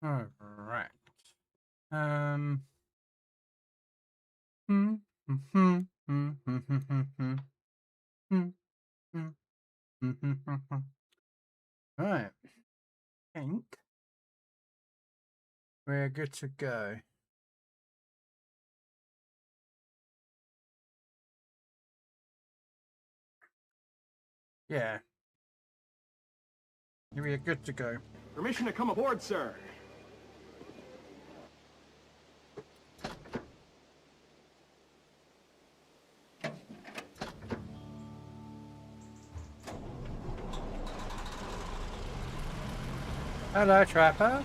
All right. Um. Hmm. Hmm. Hmm. Hmm. Hmm. Hmm. Hmm. Hmm. Hmm. Hmm. Hmm. Right. I think we're good to go. Yeah. We're good to go. Permission to come aboard, sir. Hello, Trapper.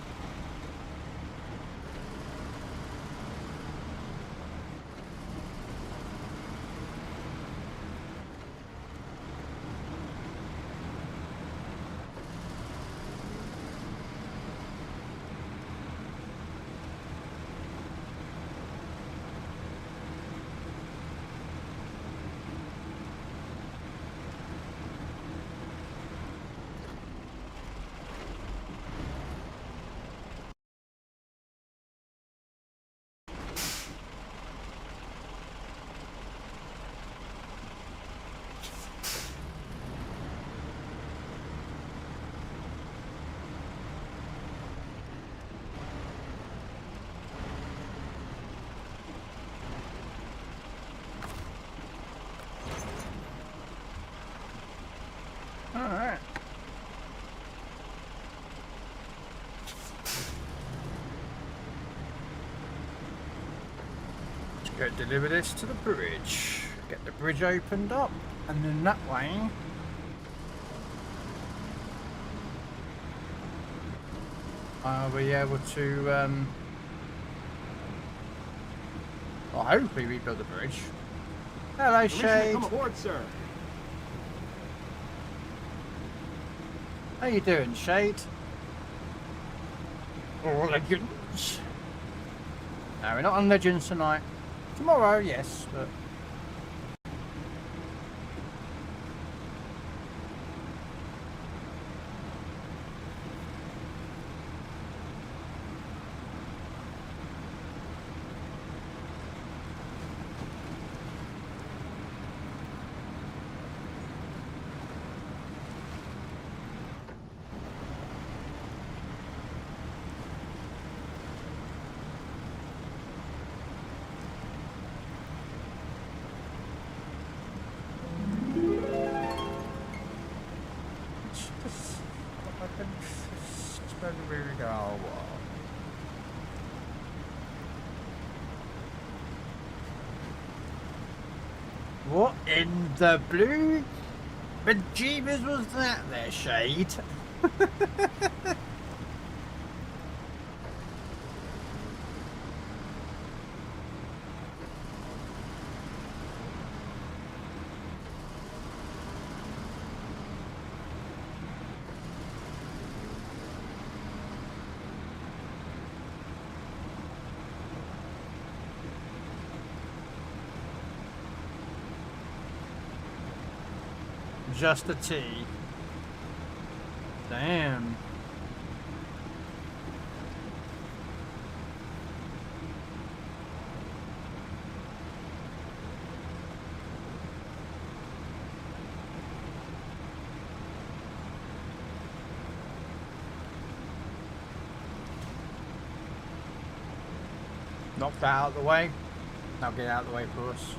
All right. Let's go deliver this to the bridge. Get the bridge opened up, and then that way I'll be able to, well, hopefully rebuild the bridge. Hello, Permission to Shade. come aboard, sir. How you doing, Shade? Oh, Legends. No, we're not on Legends tonight. Tomorrow, yes, but... What in the blue bejeebers was that there, Shade? Just a T. Damn. Knock that out of the way. Now get out of the way for us.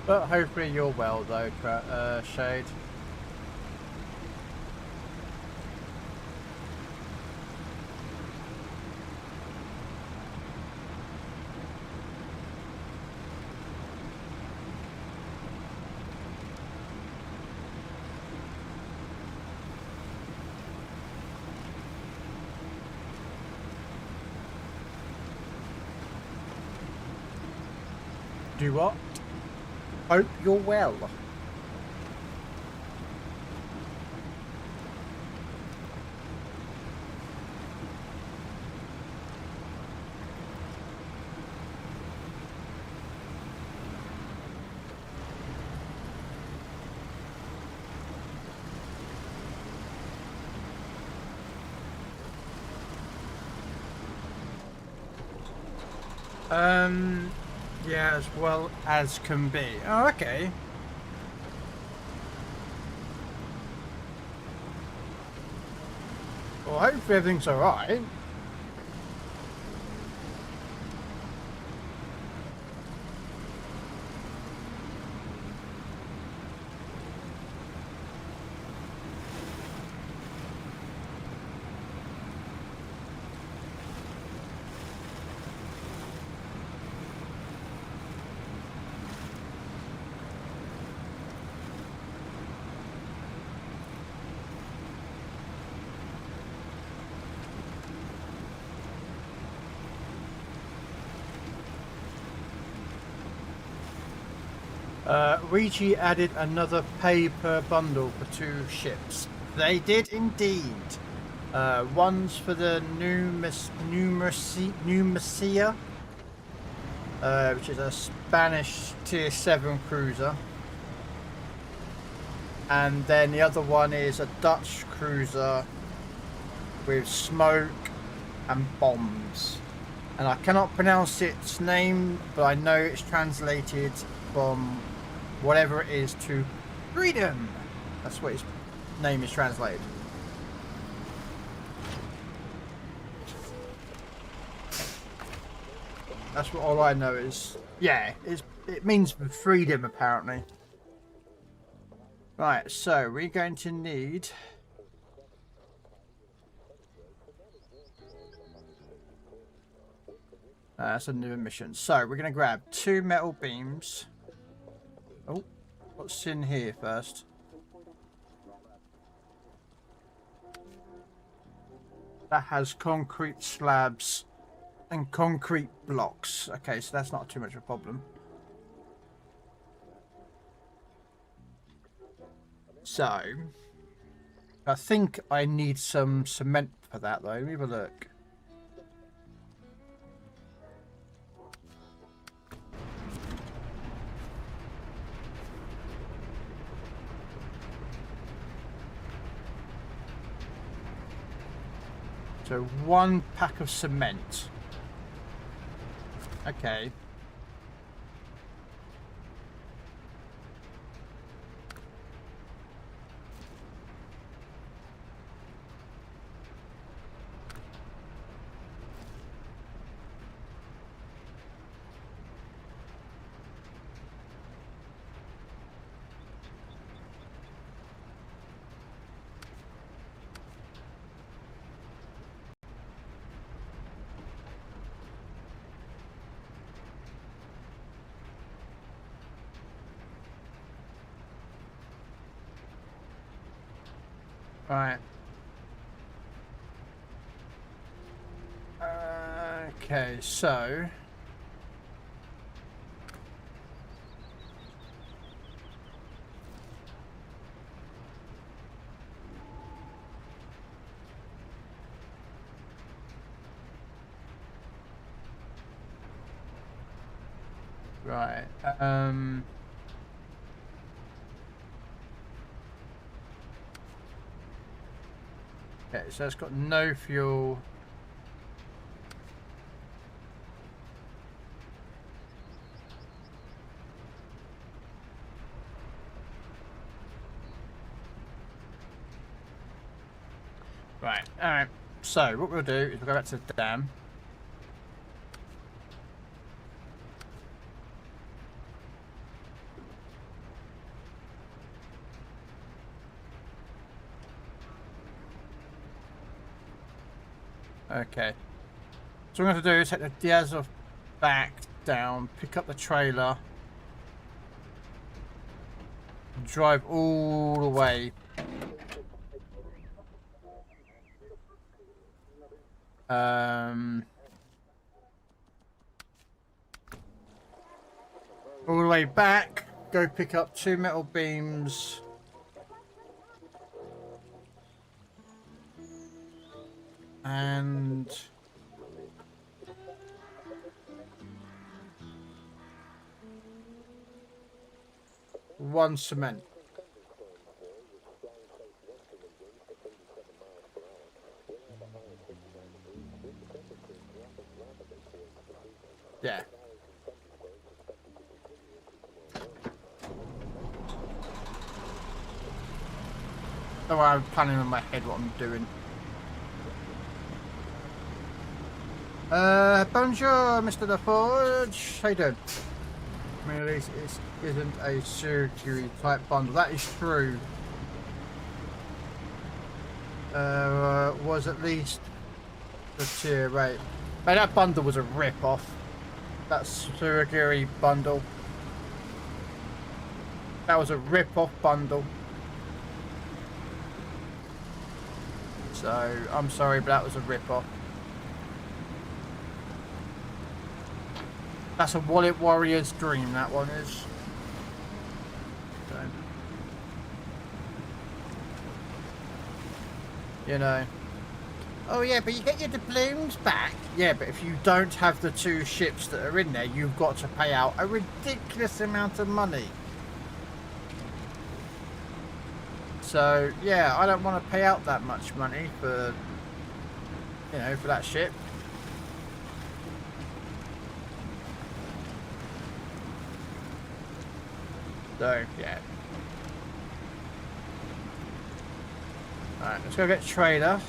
But hopefully you're well though, Shade. Do what? Hope you're well. Yeah, as well as can be. Oh, okay. Well, hopefully everything's alright. Ouija added another pay per bundle for 2 ships. They did indeed. One's for the Numacia, which is a Spanish tier 7 cruiser. And then the other one is a Dutch cruiser with smoke and bombs. And I cannot pronounce its name, but I know it's translated from whatever it is to freedom. That's what its name is translated. That's what all I know is. Yeah, it means freedom apparently. Right, so we're going to need. That's a new mission. So we're going to grab 2 metal beams. Oh, what's in here first? That has concrete slabs and concrete blocks. Okay, so that's not too much of a problem. So, I think I need some cement for that though. Let me have a look. So 1 pack of cement. Okay. Right. Okay, so right. Okay, so it's got no fuel. Right, alright. So what we'll do is we'll go back to the dam. Okay. So what I'm going to do is take the Diazov back down, pick up the trailer, and drive all the way. all the way back, go pick up 2 metal beams. And 1 cement. Yeah. Don't worry, I'm planning in my head what I'm doing. Bonjour, Mr. LaForge. How you doing? I mean, at least it isn't a surgery type bundle. That is true. Was at least the tier rate. Man, that bundle was a rip-off. That surgery bundle. That was a rip-off bundle. So, I'm sorry, but that was a rip-off. That's a wallet warrior's dream, that one is. So, you know. Oh yeah, but you get your doubloons back. Yeah, but if you don't have the 2 ships that are in there, you've got to pay out a ridiculous amount of money. So, yeah, I don't want to pay out that much money for, you know, for that ship. So, yeah. Alright, let's go get trader.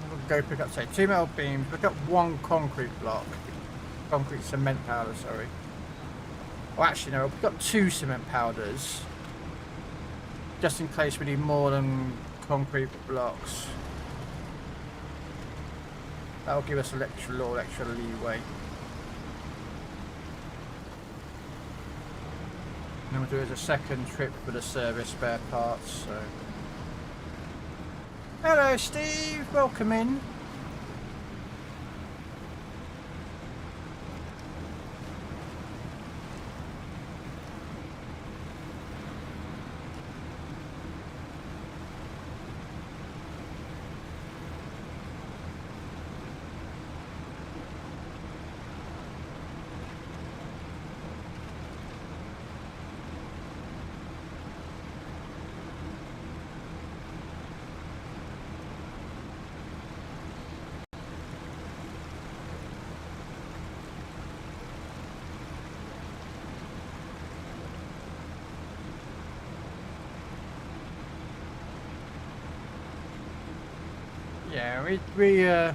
We'll go pick up, say, 2 metal beams. Pick up 1 concrete block. Concrete cement powder, sorry. Oh, actually, no, we'll pick up 2 cement powders. Just in case we need more than concrete blocks. That'll give us a little extra leeway. And then we'll do it as a second trip for the service spare parts, so. Hello Steve, welcome in. Yeah,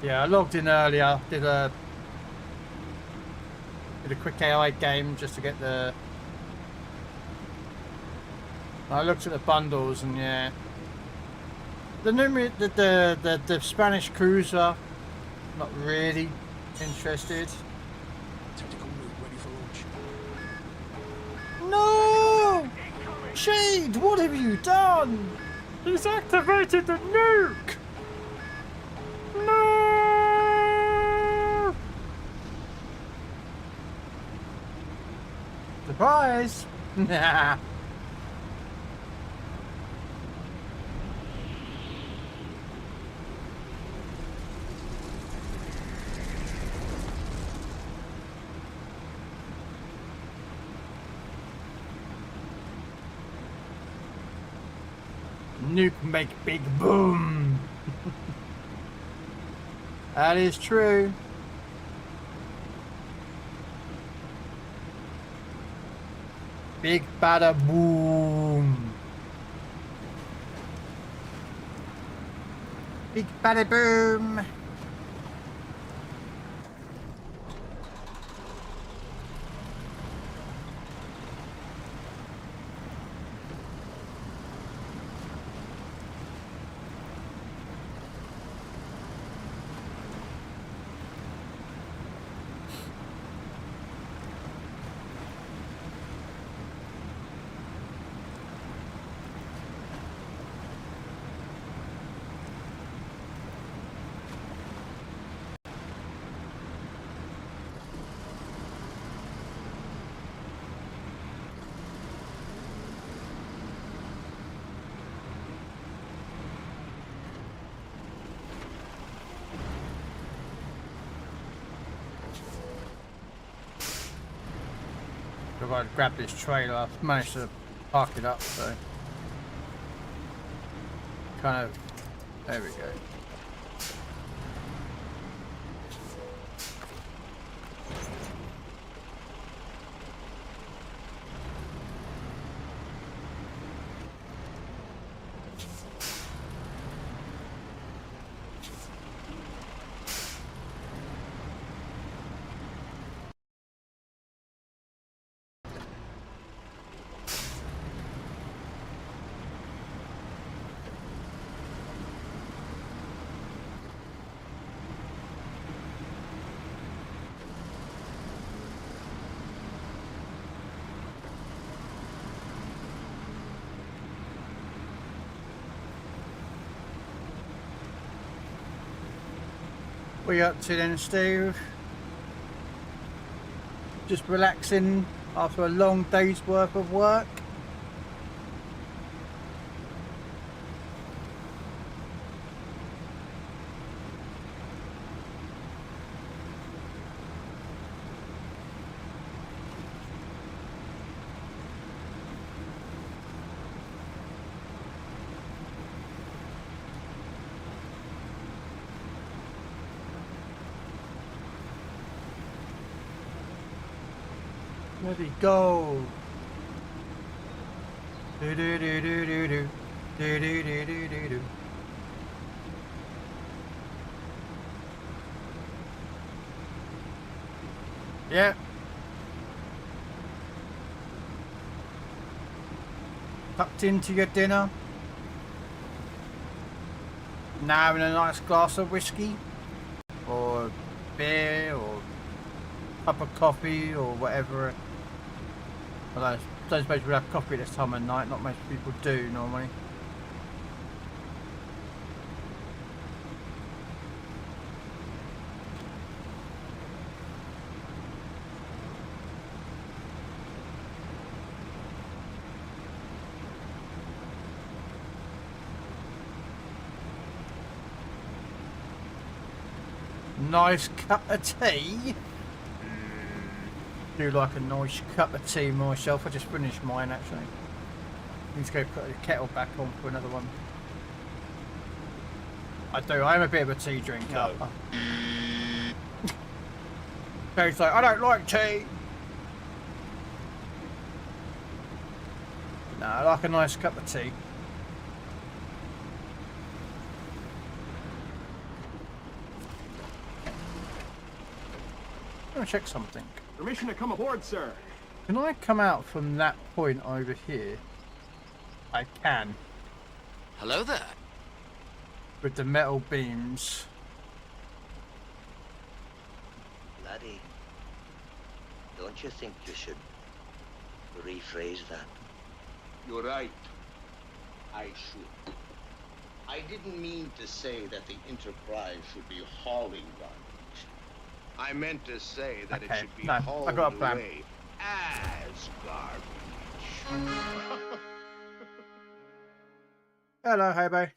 yeah, I logged in earlier, did a quick AI game just to get the. I looked at the bundles and yeah, the Spanish cruiser, not really interested. Tactical nuke ready for launch. No! Shade, what have you done? He's activated the nuke! No! Surprise! Nah. Nuke make big boom. That is true. Big bada boom. Big bada boom. I've got to grab this trailer. I've managed to park it up, so kind of, there we go. What are you up to then, Steve? Just relaxing after a long day's worth of work? Let it go. Do do do do do do do do do do do do. Yeah. Tucked into your dinner. Now having a nice glass of whiskey, or beer, or cup of coffee, or whatever. I don't suppose we'll have coffee this time of night, not most people do normally. Nice cup of tea. Do like a nice cup of tea myself. I just finished mine actually. Need to go put the kettle back on for another one. I do. I am a bit of a tea drinker. No. Dave's like, I don't like tea. No, I like a nice cup of tea. I'm gonna check something. Permission to come aboard, sir. Can I come out from that point over here? I can. Hello there. With the metal beams. Laddie, don't you think you should rephrase that? You're right. I should. I didn't mean to say that the Enterprise should be hauling garbage. I meant to say that it should be hauled away as garbage. Hello, Hobo.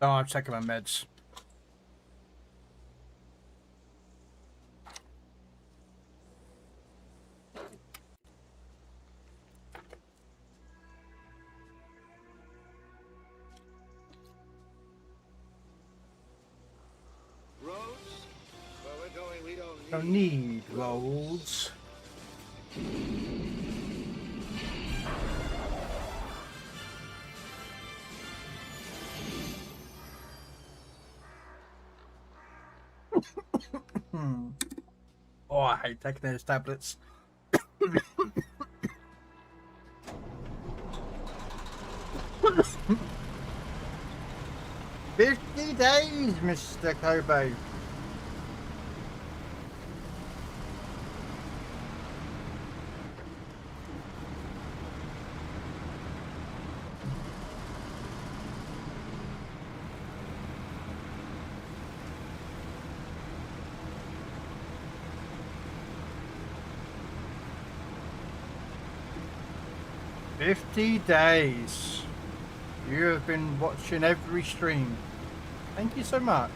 Oh, I'm checking my meds. Roads? Where we're going, we don't Don't need roads. Oh, I hate taking those tablets. 50 days, Mr. Kobo. 50 days. You have been watching every stream. Thank you so much.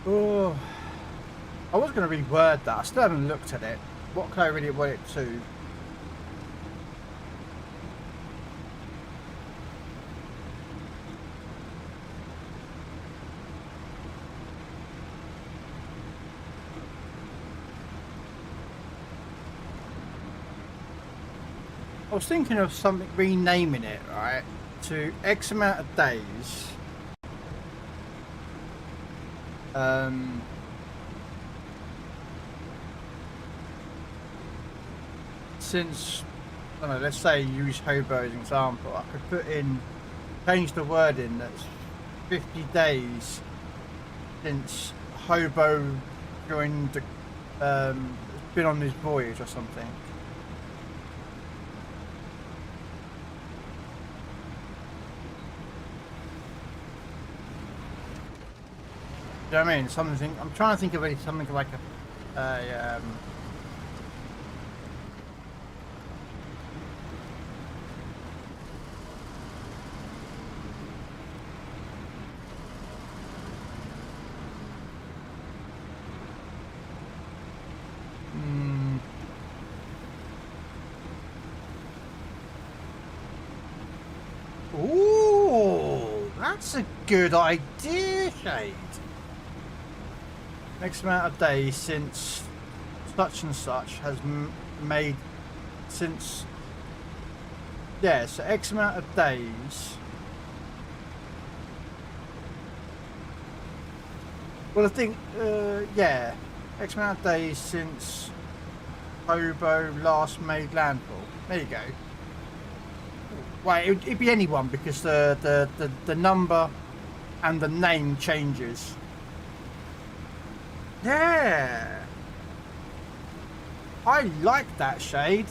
Oh, I was going to reword that. I still haven't looked at it. What can I really want it to? I was thinking of something, renaming it, right, to X amount of days. Since, I don't know, let's say use Hobo as an example, I could put in, change the wording that's 50 days since Hobo joined, been on his voyage or something. Do you know what I mean? Something. I'm trying to think of something like a Ooh, that's a good idea, Shade. X amount of days since such and such has made since, yeah, so X amount of days. Well, I think, yeah, X amount of days since Hobo last made landfall. There you go. Well, it'd be anyone because the number and the name changes. Yeah, I like that, Shade.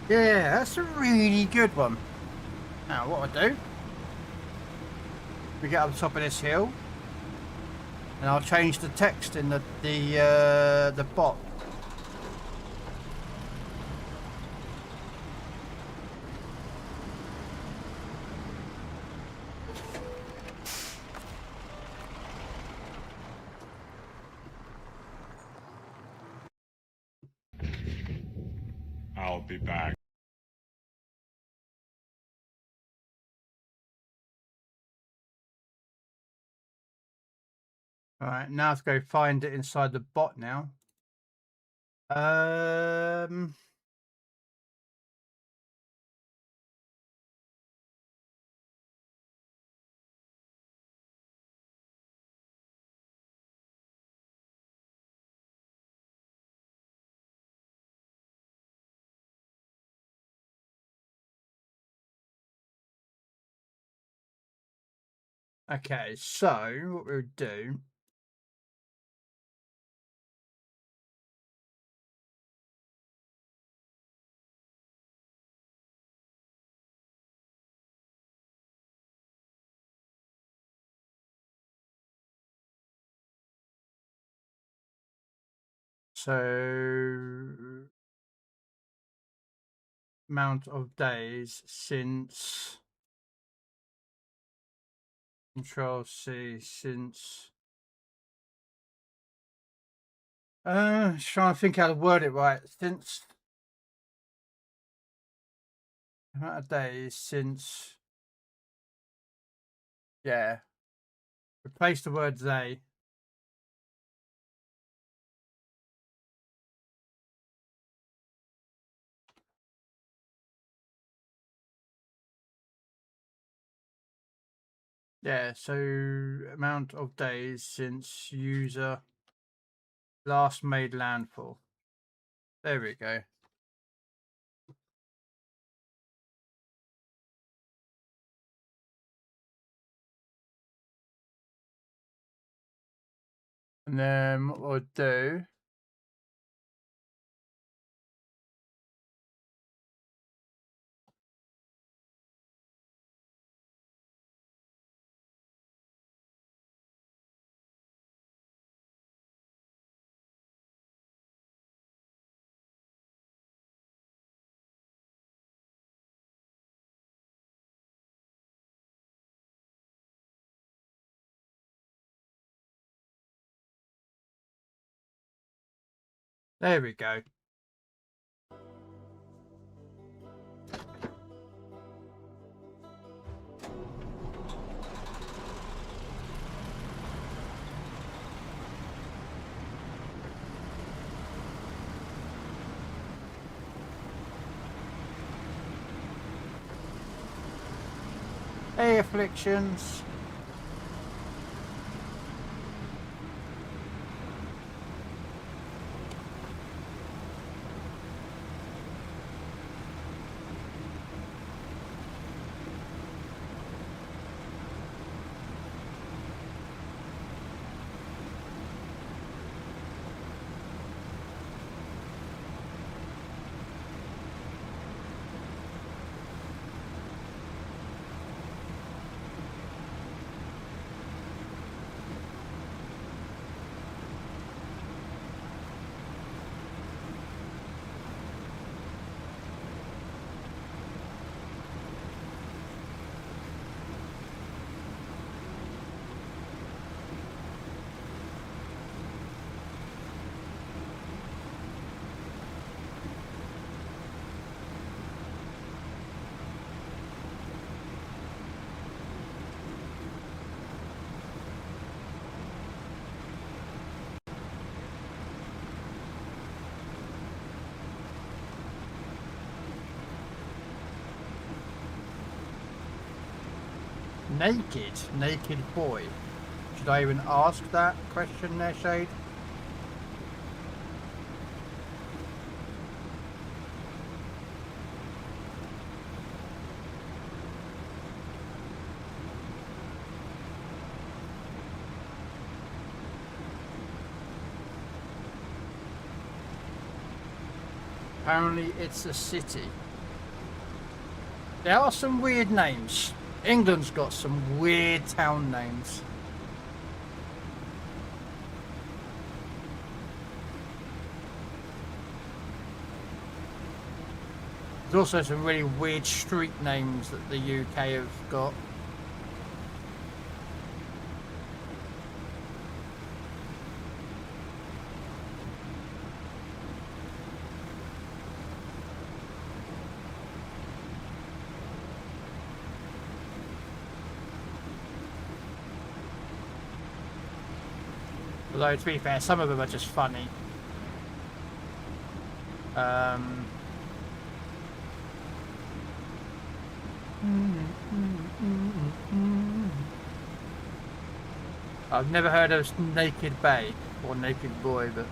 Yeah, that's a really good one. Now, what I do, we get up the top of this hill, and I'll change the text in the bot. I'll be back. All right, now I have to go find it inside the bot now. Okay, so what we'll do. So amount of days since Control C since Just trying to think how to word it right. Since amount of days since, yeah. Replace the word they. Yeah, so amount of days since user last made landfall. There we go. And then what we'll do, there we go. Hey, afflictions. Naked boy. Should I even ask that question there, Shade? Apparently it's a city. There are some weird names. England's got some weird town names. There's also some really weird street names that the UK have got. Although, to be fair, some of them are just funny. I've never heard of Naked Bay or Naked Boy, but...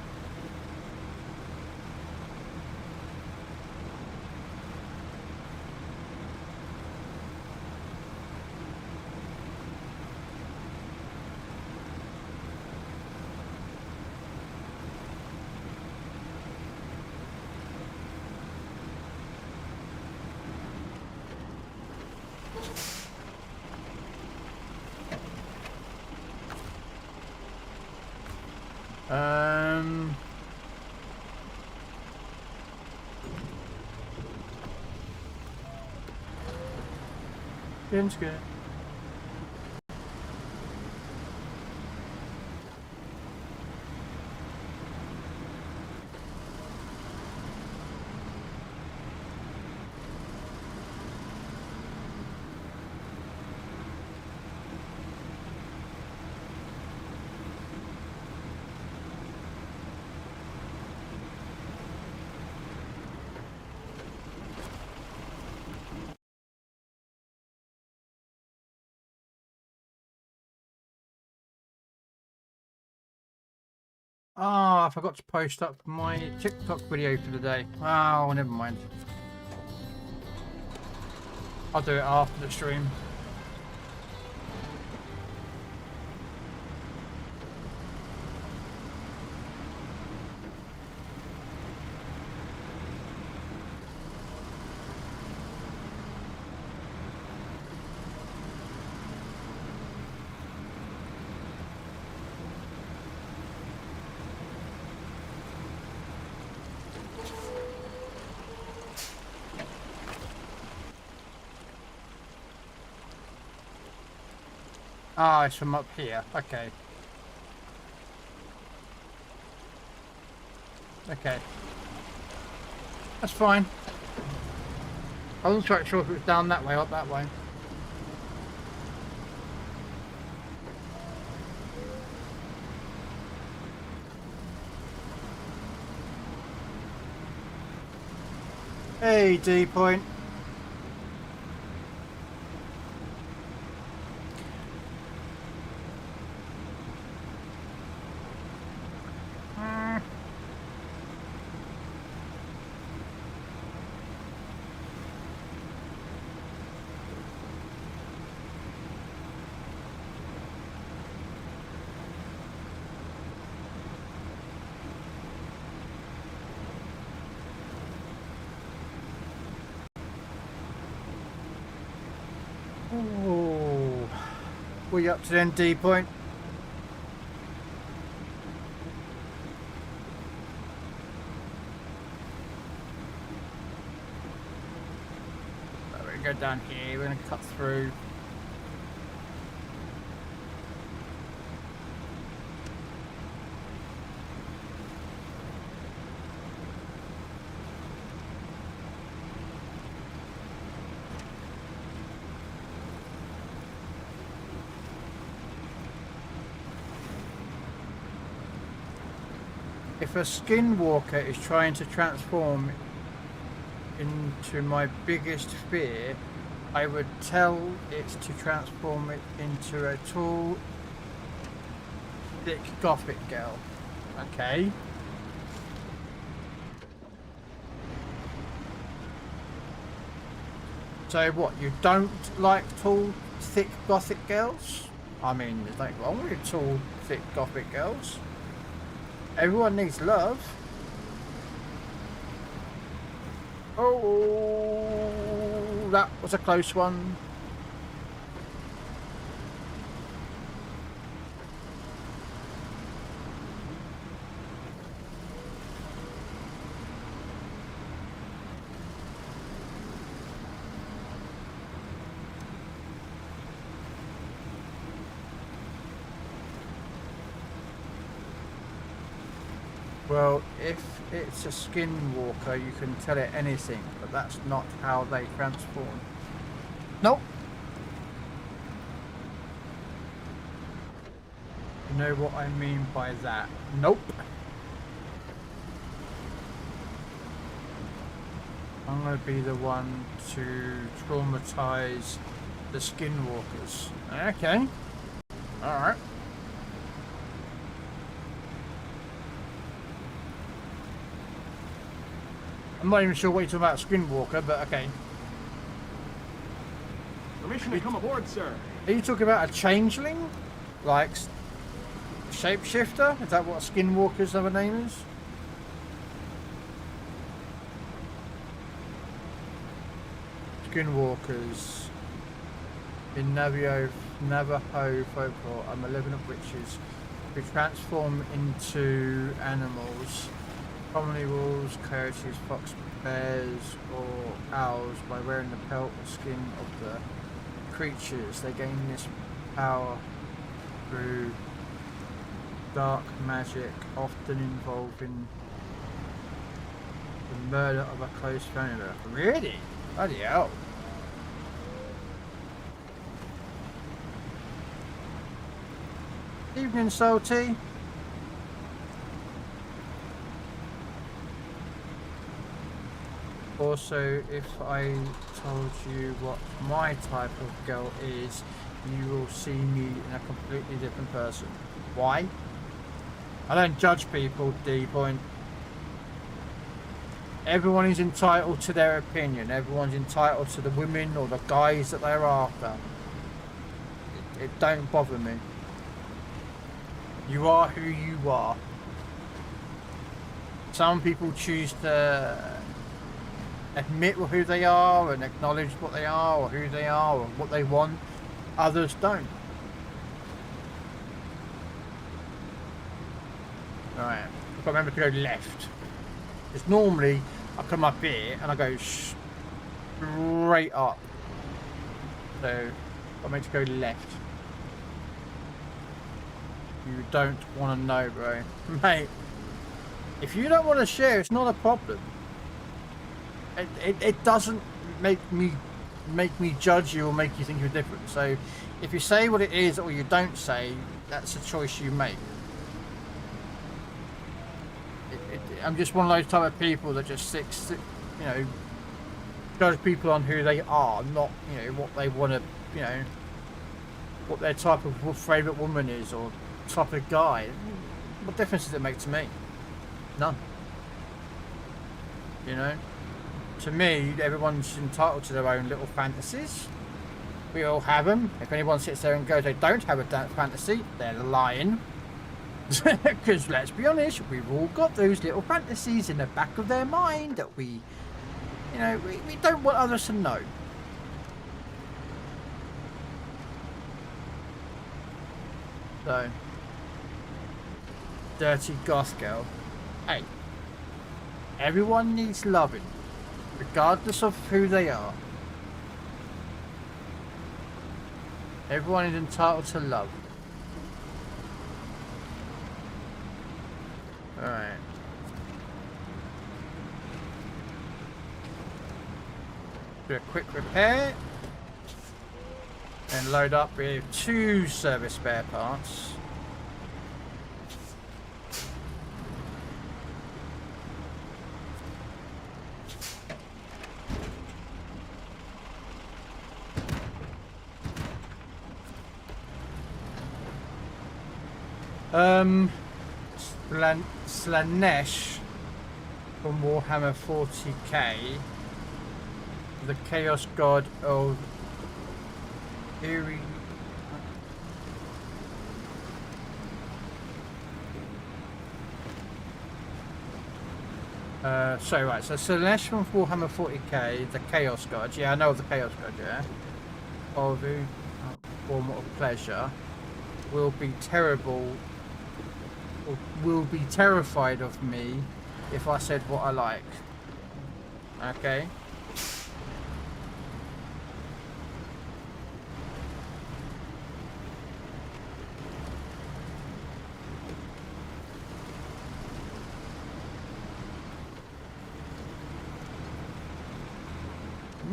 Game's good. I forgot to post up my TikTok video for the day. Oh, never mind. I'll do it after the stream. Ah, it's from up here. Okay. Okay. That's fine. I wasn't quite sure if it was down that way or up that way. Hey, D-point. Oh, what are you up to then, D-point? We're going to go down here, we're going to cut through. If a skinwalker is trying to transform into my biggest fear, I would tell it to transform it into a tall, thick gothic girl. Okay. So what, you don't like tall, thick gothic girls? I mean, there's nothing wrong with tall, thick gothic girls. Everyone needs love. Oh, that was a close one. Well, if it's a skinwalker, you can tell it anything, but that's not how they transform. Nope. You know what I mean by that? Nope. I'm going to be the one to traumatize the skinwalkers. Okay. Alright. I'm not even sure what you're talking about, skinwalker, but okay. Permission to come aboard, sir. Are you talking about a changeling? Like shapeshifter? Is that what skinwalker's other name is? Skinwalkers. In Navajo folklore are malevolent witches who transform into animals. Commonly wolves, coyotes, fox, bears, or owls by wearing the pelt or skin of the creatures. They gain this power through dark magic, often involving the murder of a close family member. Really? Bloody hell. Evening, Salty. Also, if I told you what my type of girl is, you will see me in a completely different person. Why? I don't judge people, D-point. Everyone is entitled to their opinion. Everyone's entitled to the women or the guys that they're after. It don't bother me. You are who you are. Some people choose to admit who they are and acknowledge what they are or who they are or what they want. Others don't. Alright, I've got to remember to go left. Because normally I come up here and I go straight up. So I meant to go left. You don't want to know, bro. Mate, if you don't want to share, it's not a problem. It doesn't make me judge you or make you think you're different. So if you say what it is or you don't say, that's a choice you make. I'm just one of those type of people that just you know, judge people on who they are, not, you know, what they want to, you know, what their type of favourite woman is or type of guy. What difference does it make to me? None. You know? To me, everyone's entitled to their own little fantasies. We all have them. If anyone sits there and goes they don't have a fantasy, they're lying. Because let's be honest, we've all got those little fantasies in the back of their mind that we don't want others to know. So, dirty goth girl. Hey, everyone needs loving, regardless of who they are. Everyone is entitled to love. Alright. Do a quick repair. And load up with 2 service spare parts. Slanesh from Warhammer 40k, the Chaos God of Eerie. So Slanesh from Warhammer 40k, the Chaos God. Yeah, I know of the Chaos God. Yeah, of a form of pleasure will be terrible. Will be terrified of me if I said what I like. Okay.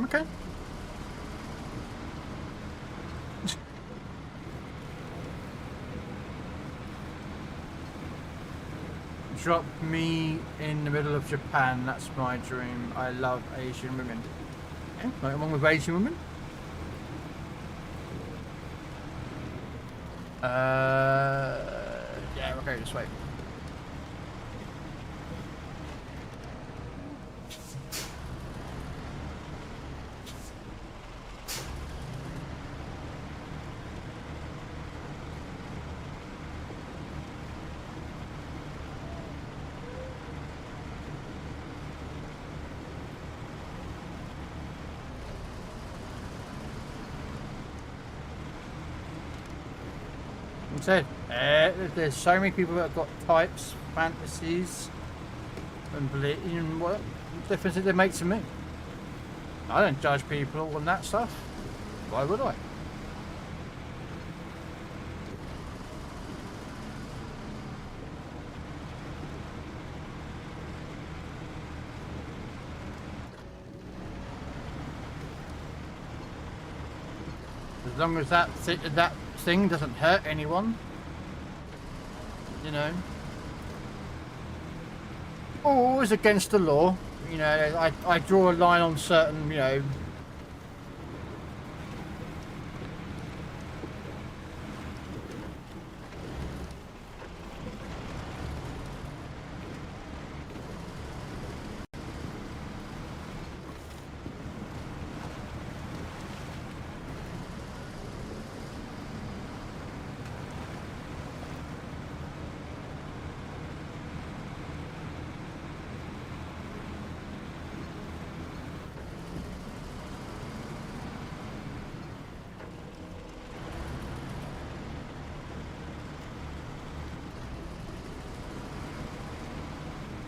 Okay. Drop me in the middle of Japan, that's my dream. I love Asian women. Okay, nothing wrong with Asian women. Yeah, okay, just wait. Said, there's so many people that have got types, fantasies, and believing. What difference did it make to me? I don't judge people on that stuff. Why would I? As long as that thing doesn't hurt anyone, you know. Always against the law, you know. I draw a line on certain, you know,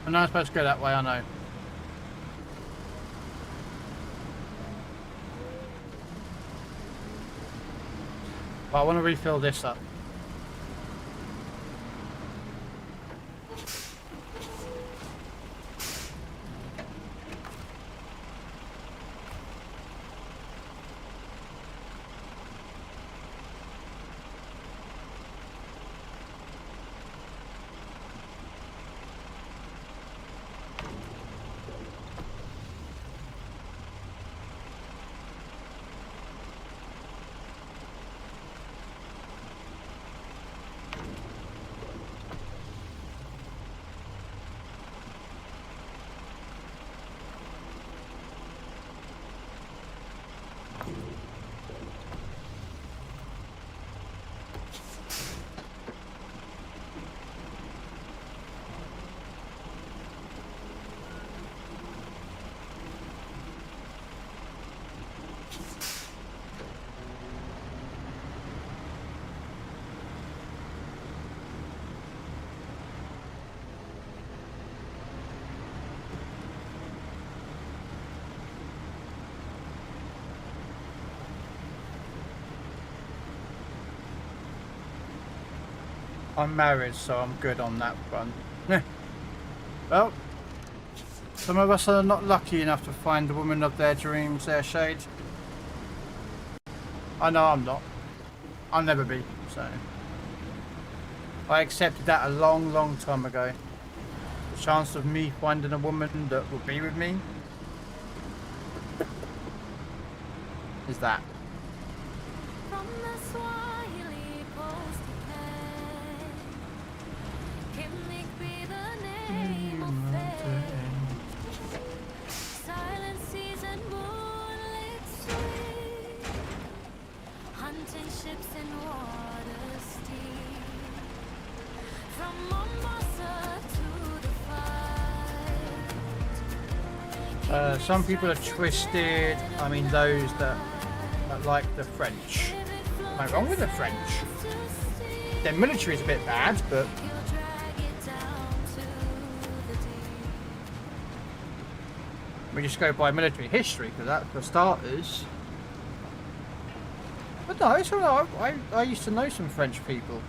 I'm not supposed to go that way, I know. But I want to refill this up. I'm married, so I'm good on that front. Well, some of us are not lucky enough to find the woman of their dreams, their shade. I know I'm not. I'll never be, so. I accepted that a long, long time ago. The chance of me finding a woman that will be with me is that. From the Swahili coast to Kimlik be the name of fate. Silent seas and moonlit streets, hunting ships in waters deep. From Mombasa to the fight. Some people are twisted. I mean, those that like the French. Am I wrong with the French? Their military is a bit bad, but we just go by military history, because that, for starters. But no, it's all right. I used to know some French people.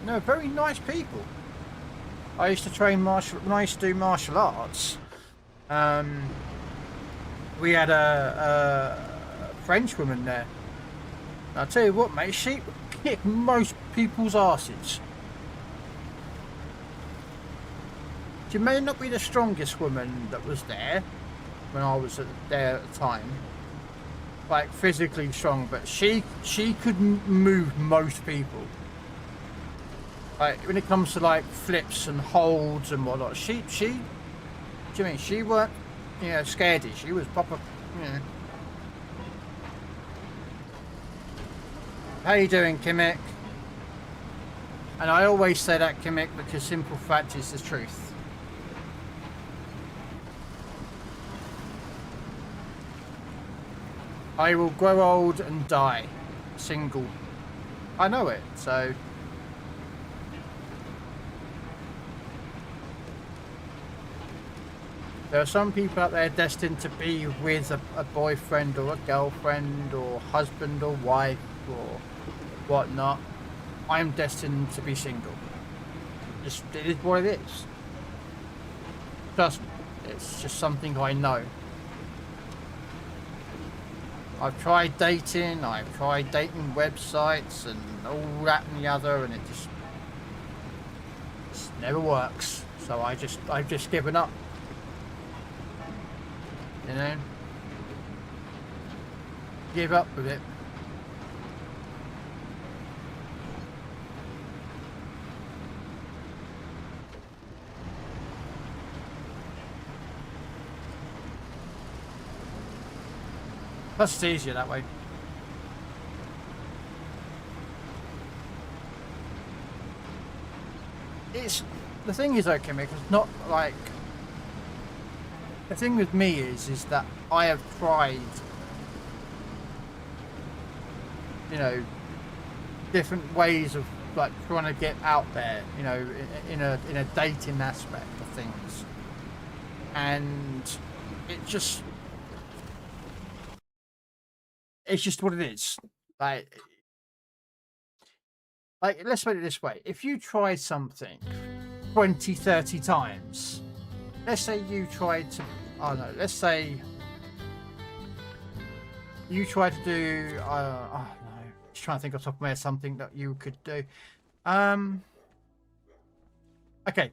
No, very nice people. I used to train when I used to do martial arts. We had a French woman there. And I'll tell you what, mate, she kicked most people's asses. She may not be the strongest woman that was there when I was there at the time, like physically strong, but she could move most people. Like when it comes to like flips and holds and whatnot, do you mean she weren't, you know, scaredy? She was proper, you know. How you doing, Kimmick? And I always say that, Kimmick, because simple fact is the truth. I will grow old and die single. I know it, so. There are some people out there destined to be with a boyfriend or a girlfriend or husband or wife or whatnot. I'm destined to be single. It is what it is. Trust me, it's just something I know. I've tried dating, I've tried dating websites and all that and the other, and it just never works. So I've just given up. You know? Give up with it. Plus it's easier that way. It's the thing is, okay, Mick, it's not like the thing with me is that I have tried, you know, different ways of like trying to get out there, you know, in a dating aspect of things. and it's just what it is. Like, let's put it this way. If you try something 20, 30 times, let's say you tried to, oh no, let's say you tried to do, oh no, just trying to think off the top of my head something that you could do. Okay,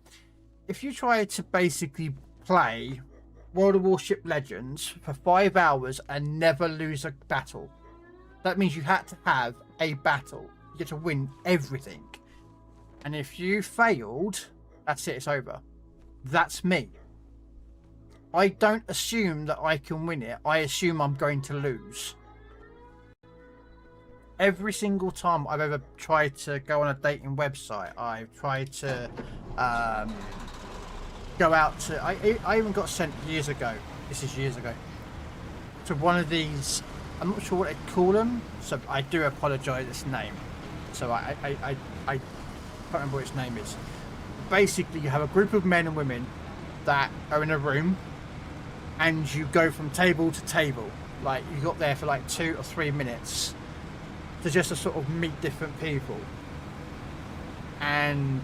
if you tried to basically play World of Warship Legends for 5 hours and never lose a battle, that means you had to have a battle. You get to win everything. And if you failed, that's it, it's over. That's me. I don't assume that I can win it. I assume I'm going to lose. Every single time I've ever tried to go on a dating website, I've tried to go out to... I even got sent years ago, this is years ago, to one of these, I'm not sure what they call them, so I do apologise its name. So I can't remember what its name is. Basically, you have a group of men and women that are in a room, and you go from table to table. Like, you got there for like 2 or 3 minutes to just to sort of meet different people. And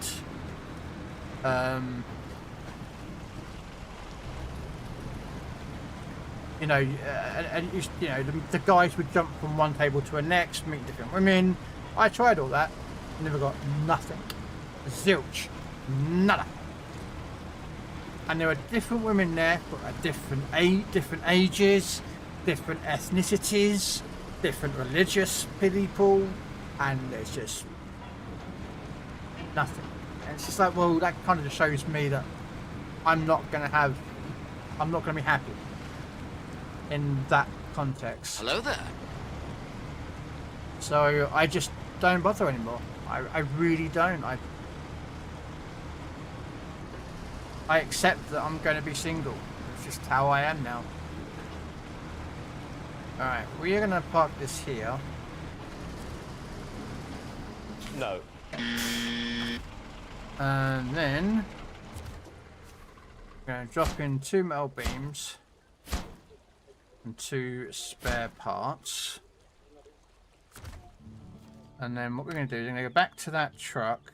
you know, the guys would jump from one table to the next, meet different women. I tried all that, never got nothing. Zilch. Nada. And there are different women there, but at different ages, different ethnicities, different religious people, and there's just nothing. And it's just like, well, that kind of just shows me that I'm not going to be happy in that context. Hello there. So I just don't bother anymore. I really don't. I accept that I'm going to be single. It's just how I am now. Alright, we are going to park this here. No. And then we're going to drop in 2 metal beams and 2 spare parts. And then what we're going to do is we're going to go back to that truck.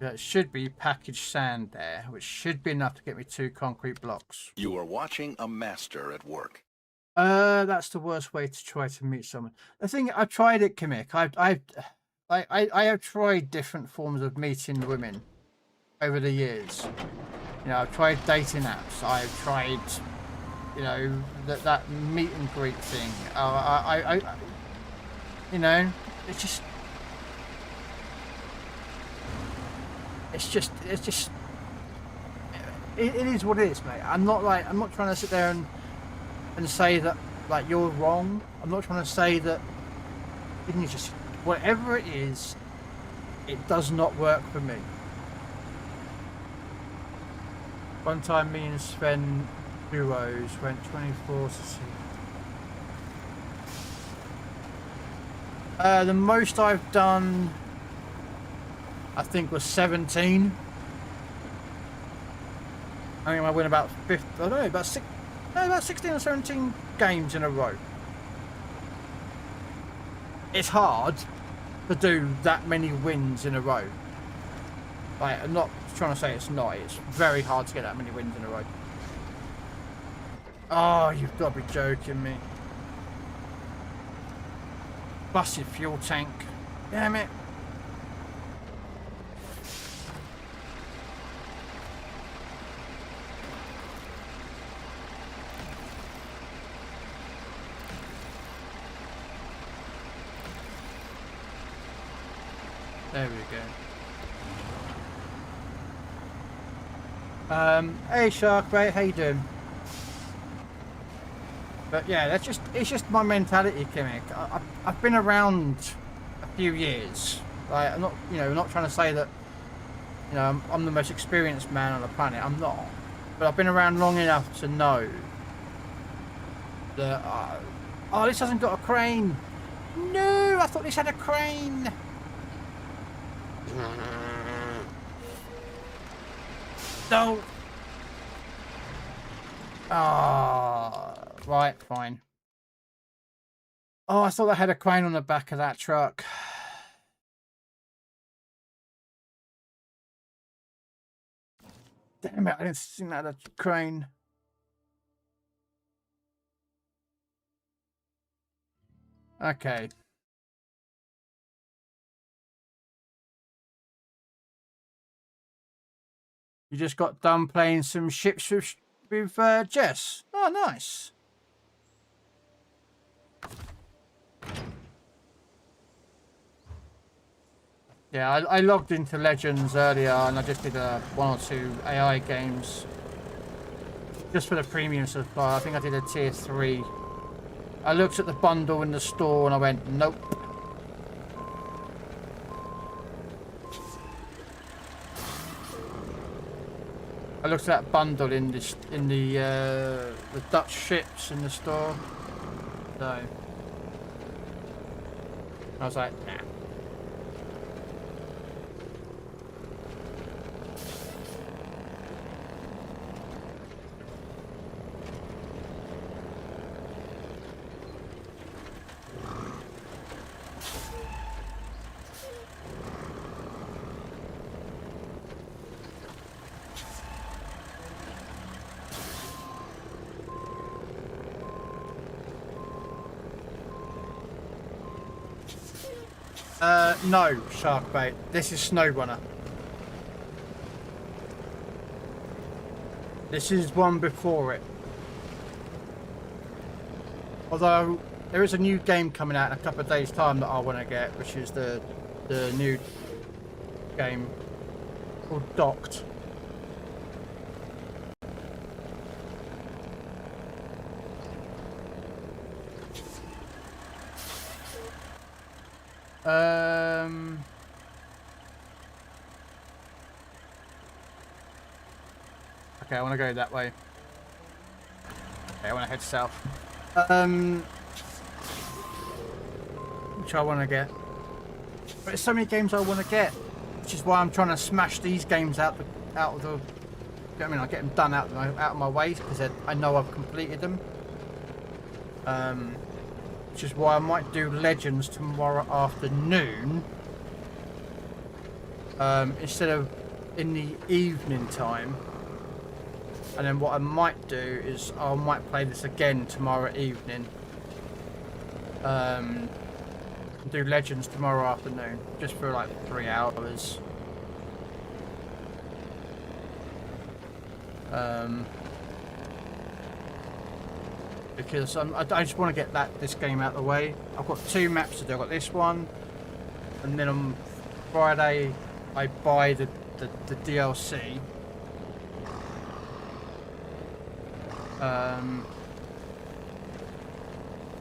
That should be packaged sand there, which should be enough to get me 2 concrete blocks. You are watching a master at work. That's the worst way to try to meet someone. The thing, I've tried it, Kimmick. I have tried different forms of meeting women over the years. You know, I've tried dating apps. I've tried, you know, that meet and greet thing. You know, it's just it is what it is, mate. I'm not trying to sit there and say that like you're wrong. I'm not trying to say that it is just whatever it is, it does not work for me. One time me and Sven duos went 24 to 6. The most I've done, I think, was 17. I think I win about 50, I don't know, about 16 or 17 games in a row. It's hard to do that many wins in a row. Like, I'm not trying to say it's not. It's very hard to get that many wins in a row. Oh, you've got to be joking me. Busted fuel tank. Damn it. There we go. Hey Shark, mate, how you doing? But yeah, it's just my mentality, Kimmick. I've been around a few years. Like, I'm not, you know, not trying to say that, you know, I'm the most experienced man on the planet. I'm not. But I've been around long enough to know that, oh, this hasn't got a crane. No, I thought this had a crane. No. Ah, right, fine. Oh, I thought I had a crane on the back of that truck. Damn it, I didn't think that had a crane. Okay. You just got done playing some ships with Jess. Oh, nice. Yeah, I logged into Legends earlier and I just did one or two AI games. Just for the premium supply. I think I did a tier 3. I looked at the bundle in the store and I went, nope. I looked at that bundle in the Dutch ships in the store. So I was like, nah. No, Sharkbait. This is SnowRunner. This is one before it. Although, there is a new game coming out in a couple of days' time that I want to get, which is the new game called Docked. Okay, I want to go that way. Okay, I want to head south. Which I want to get. But there's so many games I want to get, which is why I'm trying to smash these games out of the. You know what I mean? I get them done out of my way because I know I've completed them. Which is why I might do Legends tomorrow afternoon instead of in the evening time. And then what I might do is I might play this again tomorrow evening. Do Legends tomorrow afternoon, just for like 3 hours. Because I just want to get this game out of the way. I've got 2 maps to do. I've got this one, and then on Friday I buy the DLC.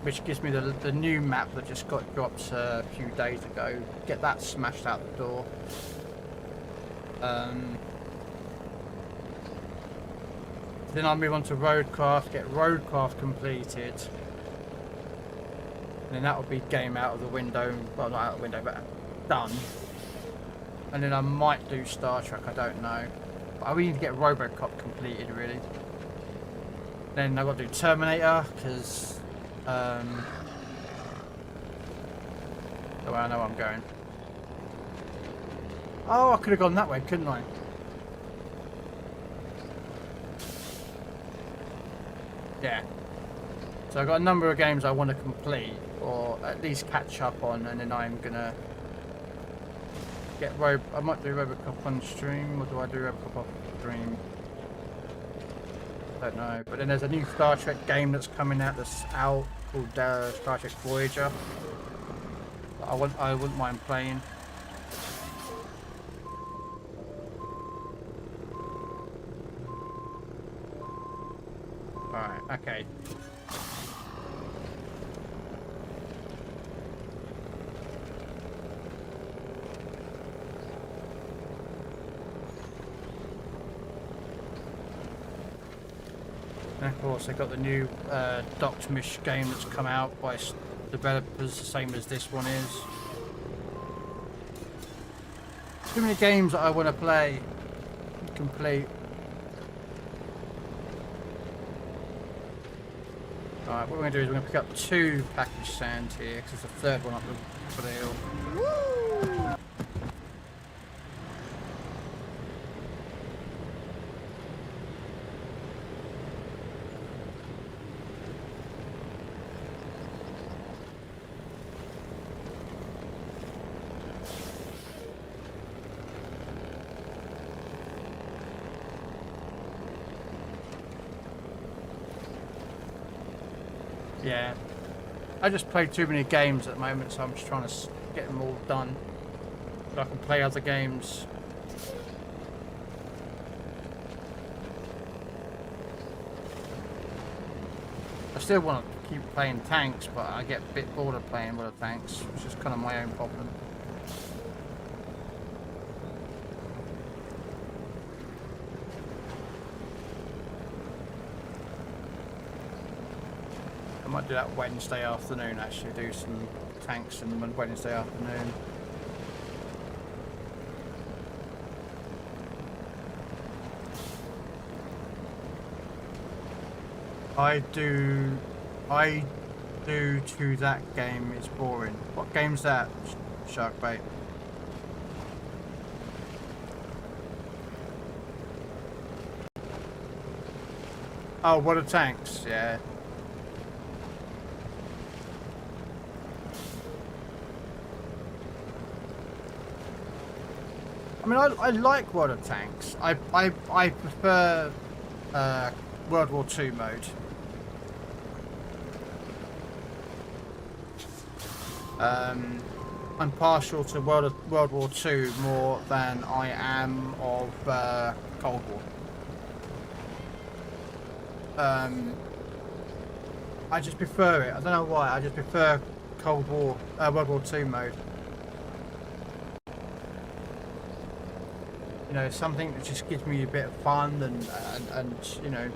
Which gives me the new map that just got dropped a few days ago. Get that smashed out the door. Then I'll move on to Roadcraft, get Roadcraft completed. And then that will be game out of the window. Well, not out of the window, but done. And then I might do Star Trek, I don't know. But I need to get Robocop completed, really. Then I've got to do Terminator, because... well, I know where I'm going. Oh, I could have gone that way, couldn't I? Yeah. So I've got a number of games I want to complete, or at least catch up on, and then I'm gonna get I might do Robocop on stream, or do I do Robocop off stream? I don't know. But then there's a new Star Trek game that's coming out that's out called Star Trek Voyager. That I wouldn't mind playing. Alright, okay. And of course, I got the new Docked Mish game that's come out by developers, the same as this one is. Too many games that I want to play. Complete. Alright, what we're going to do is we're going to pick up 2 package sand here, because there's a third one up the hill. Yeah, I just play too many games at the moment, so I'm just trying to get them all done so I can play other games. I still want to keep playing tanks, but I get a bit bored of playing with the tanks, which is kind of my own problem. I might do that Wednesday afternoon, actually, do some tanks on Wednesday afternoon. I do to that game, it's boring. What game's that, Sharkbait? Oh, World of Tanks, yeah. I mean, I like World of Tanks. I prefer World War II mode. I'm partial to World War II more than I am of Cold War. I just prefer it. I don't know why. I just prefer World War II mode. You know, something that just gives me a bit of fun and you know.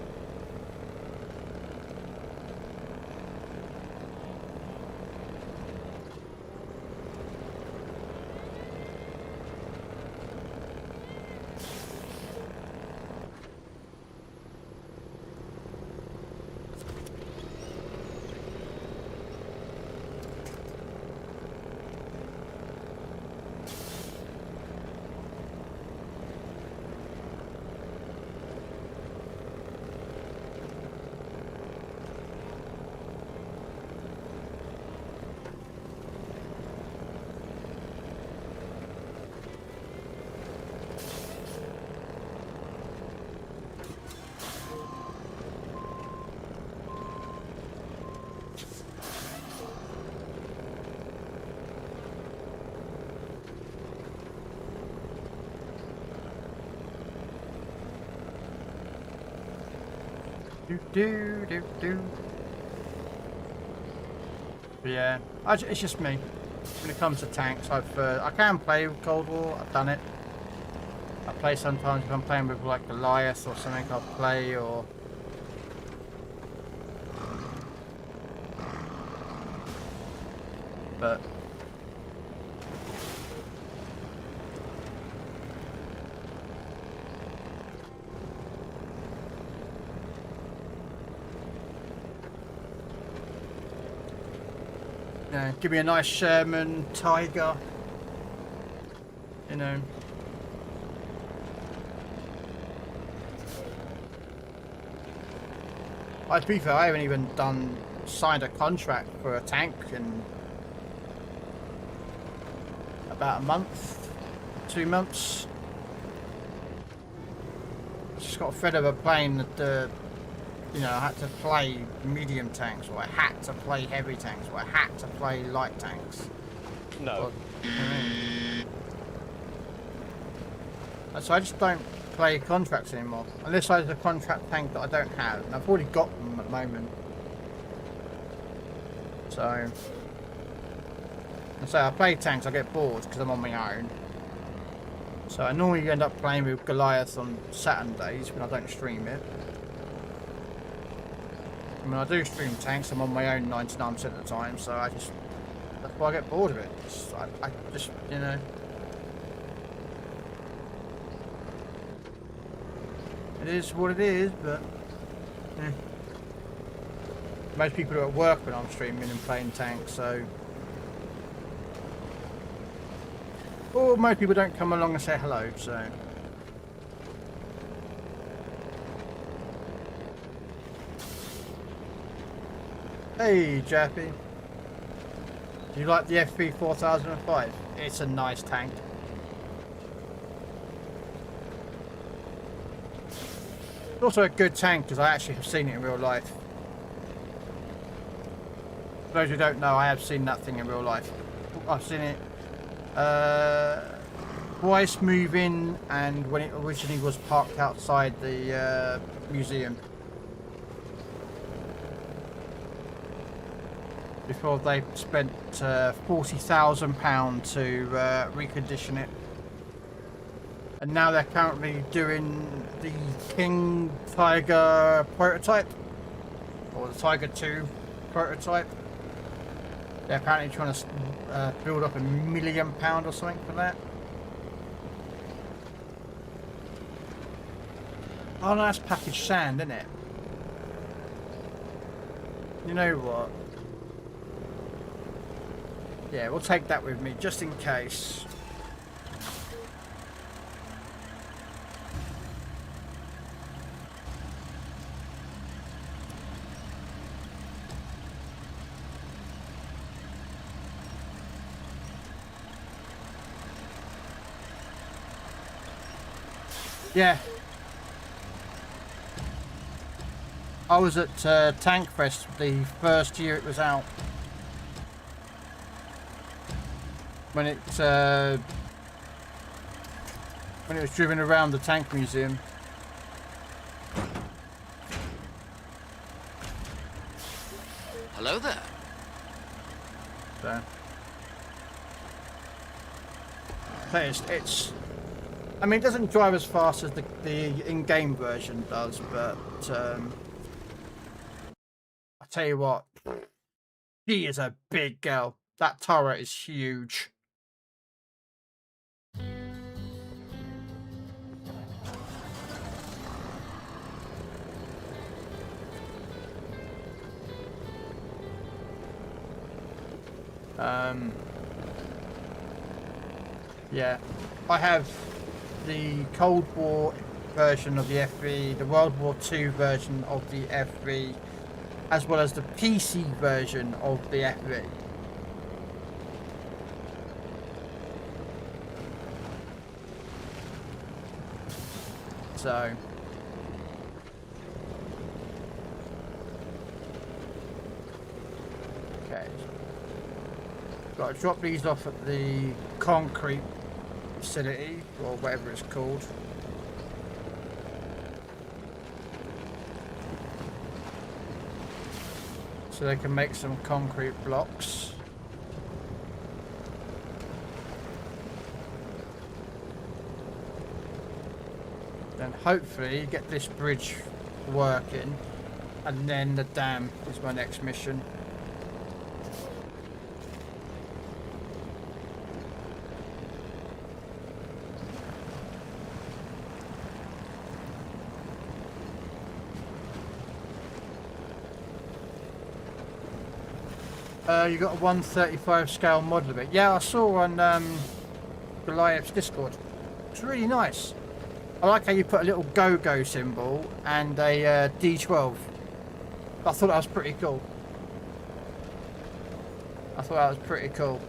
Do. But yeah, it's just me. When it comes to tanks, I can play with Cold War. I've done it. I play sometimes if I'm playing with like Goliath or something. I'll play or. But. Give me a nice Sherman, Tiger, you know. To be fair, I haven't even signed a contract for a tank in about a month, 2 months. Just got fed over playing the you know, I had to play medium tanks, or I had to play heavy tanks, or I had to play light tanks. No. So I just don't play contracts anymore, unless there's a contract tank that I don't have, and I've already got them at the moment. So I play tanks, I get bored because I'm on my own. So I normally end up playing with Goliath on Saturdays when I don't stream it. I mean, I do stream tanks, I'm on my own 99% of the time, so that's why I get bored of it. I just, you know. It is what it is, but most people are at work when I'm streaming and playing tanks, so. Or most people don't come along and say hello, so. Hey, Jappy. Do you like the FP 4005? It's a nice tank. It's also a good tank because I actually have seen it in real life. For those who don't know, I have seen that thing in real life. I've seen it twice move in and when it originally was parked outside the museum. Before they spent £40,000 to recondition it. And now they're currently doing the King Tiger prototype, or the Tiger 2 prototype. They're apparently trying to build up £1 million or something for that. Oh no, that's packaged sand, isn't it? You know what? Yeah, we'll take that with me, just in case. Yeah. I was at Tank Fest the first year it was out. When it was driven around the tank museum. Hello there. So it's I mean, it doesn't drive as fast as the in-game version does, but I tell you what, she is a big girl. That turret is huge. Yeah, I have the Cold War version of the F3, the World War II version of the F3, as well as the PC version of the F3. So okay, got to drop these off at the concrete facility or whatever it's called. So they can make some concrete blocks. Then hopefully get this bridge working, and then the dam is my next mission. You got a 135 scale model of it. Yeah, I saw on Goliath's Discord. It's really nice. I like how you put a little go-go symbol and a D12. I thought that was pretty cool. I thought that was pretty cool.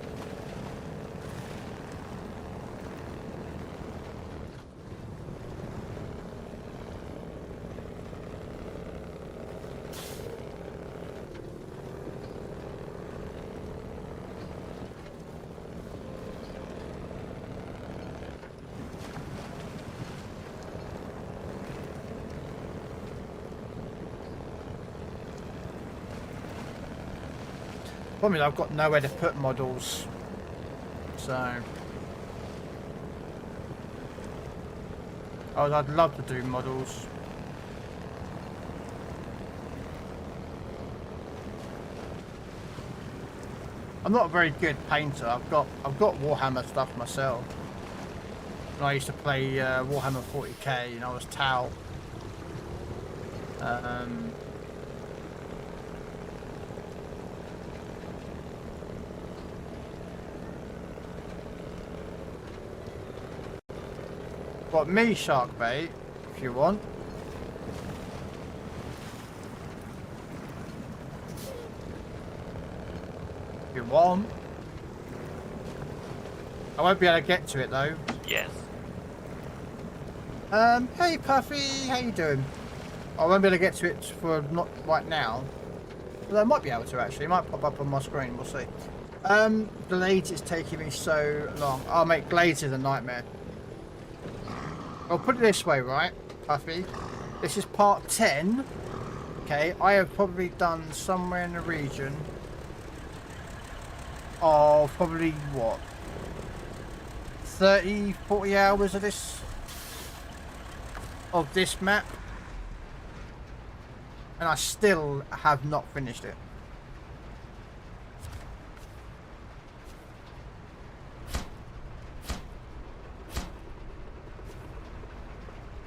I mean, I've got nowhere to put models, so I'd love to do models. I'm not a very good painter. I've got Warhammer stuff myself. And I used to play Warhammer 40k, and I was Tau. Um, Got me shark bait if you want. If you want. I won't be able to get to it though. Yes. Hey Puffy, how you doing? I won't be able to get to it for not right now. Well, I might be able to actually. It might pop up on my screen. We'll see. Glades is taking me so long. Oh, mate, Glades is a nightmare. I'll put it this way, right, Puffy? This is part 10. Okay, I have probably done somewhere in the region of probably what? 30, 40 hours of this map. And I still have not finished it.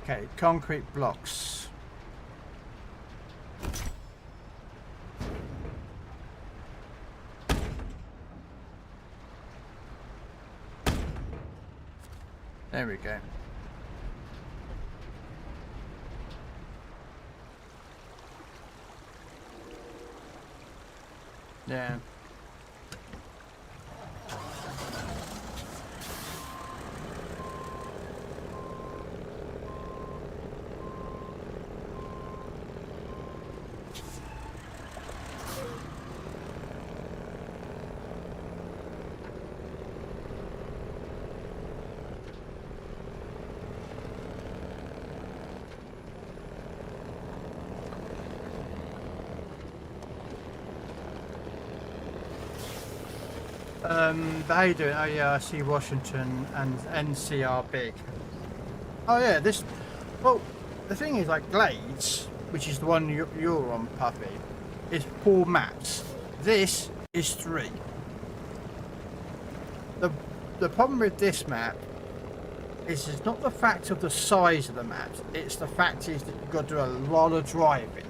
Okay, concrete blocks. There we go. Yeah. How you doing? Oh yeah, I see Washington and NC are big. Oh yeah, this... Well, the thing is, like, Glades, which is the one you're on, Puppy, is 4 maps. This is 3. The problem with this map is it's not the fact of the size of the maps, it's the fact is that you've got to do a lot of driving.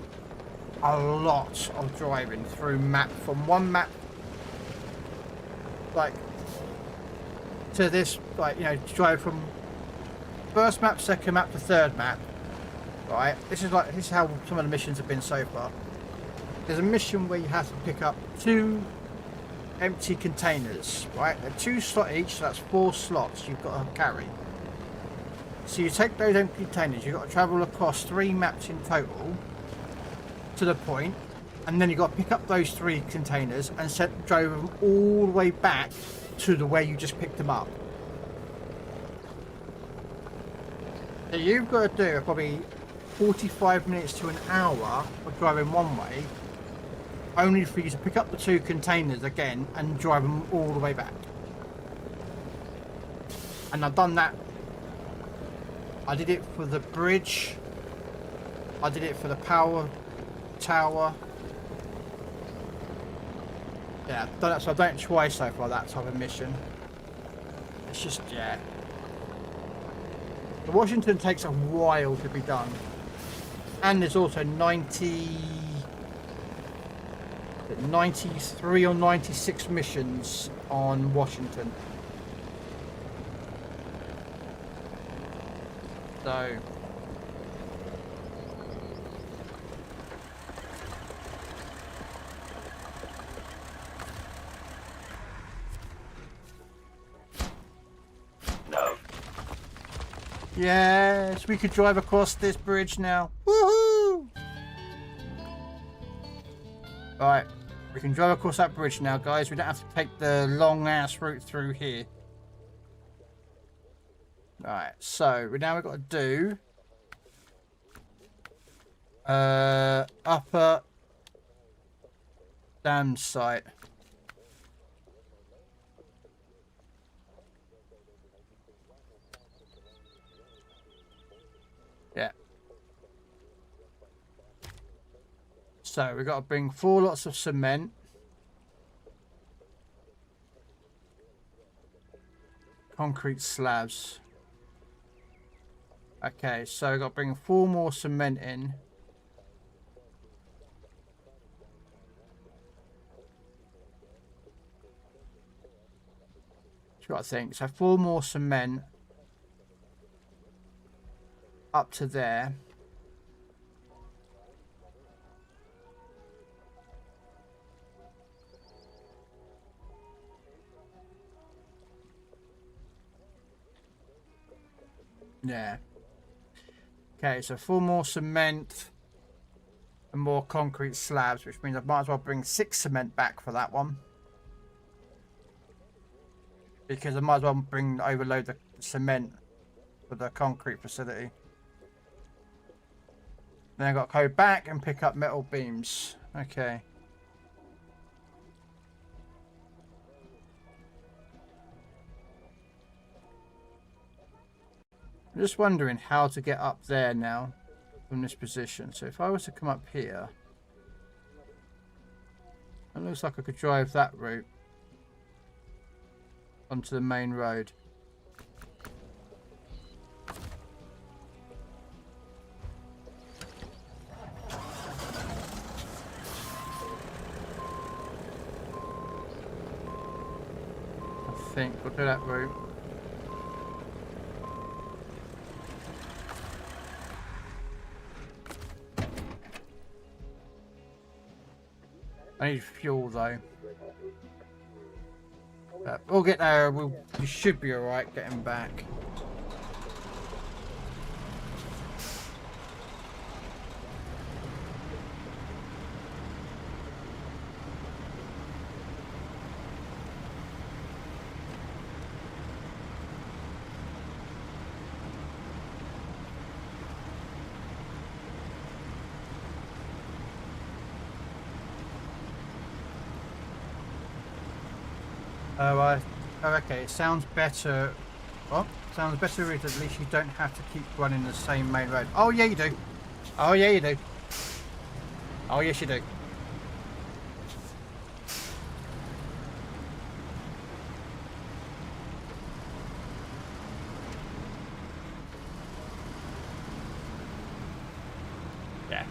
A lot of driving through map, from one map like to this, like, you know, to drive from first map, second map to third map, right? This is how some of the missions have been so far. There's a mission where you have to pick up 2 empty containers, right? They're 2 slots each, so that's 4 slots you've got to carry. So you take those empty containers, you've got to travel across 3 maps in total to the point, and then you've got to pick up those 3 containers and drive them all the way back to the way you just picked them up. So you've got to do probably 45 minutes to an hour of driving one way, only for you to pick up the 2 containers again and drive them all the way back. And I've done that. I did it for the bridge. I did it for the power tower. Yeah, I've done it, so I've done it twice so far, that type of mission. It's just, yeah. The Washington takes a while to be done. And there's also 93 or 96 missions on Washington. So... Yes, we could drive across this bridge now. Woohoo! Right, we can drive across that bridge now, guys. We don't have to take the long ass route through here. Right, so now we've got to do upper dam site. Yeah. So we've got to bring 4 lots of cement. Concrete slabs. Okay, so we've got to bring 4 more cement in. what I think. So 4 more cement up to there. Yeah. Okay, so 4 more cement and more concrete slabs, which means I might as well bring 6 cement back for that one. Because I might as well overload the cement for the concrete facility. Then I've got to go back and pick up metal beams. Okay. I'm just wondering how to get up there now from this position. So if I was to come up here, it looks like I could drive that route onto the main road. I think we'll do that route. I need fuel though. But we'll get there. We should be alright getting back. Oh, okay. It sounds better. Well, sounds better if at least you don't have to keep running the same main road. Oh, yeah, you do. Oh, yeah, you do. Oh, yes, you do. Yeah.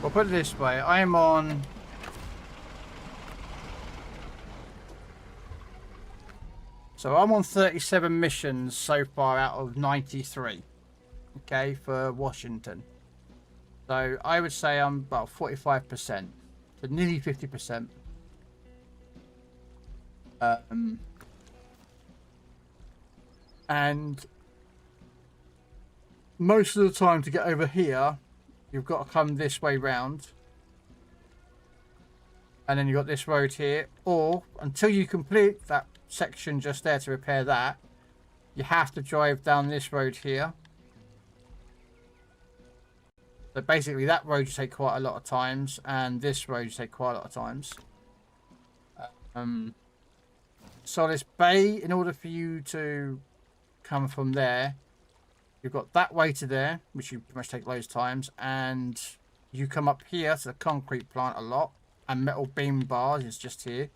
Well, put it this way. I am on... So I'm on 37 missions so far out of 93, okay, for Washington. So I would say I'm about 45%, so nearly 50%. And most of the time to get over here, you've got to come this way round. And then you've got this road here, or until you complete that section just there to repair that, you have to drive down this road here. So basically that road you take quite a lot of times, and this road you take quite a lot of times. Solace Bay, in order for you to come from there, you've got that way to there, which you pretty much take loads of times, and you come up here to the concrete plant a lot, and metal beam bars is just here.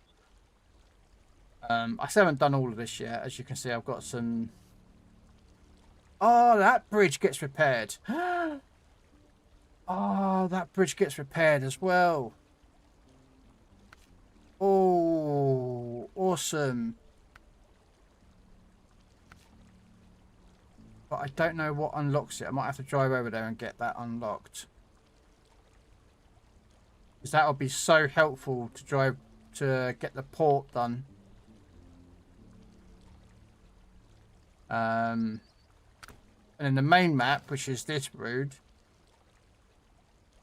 I still haven't done all of this yet. As you can see, I've got some... Oh, that bridge gets repaired. Oh, that bridge gets repaired as well. Oh, awesome. But I don't know what unlocks it. I might have to drive over there and get that unlocked. Because that would be so helpful to drive to get the port done. And in the main map, which is this road,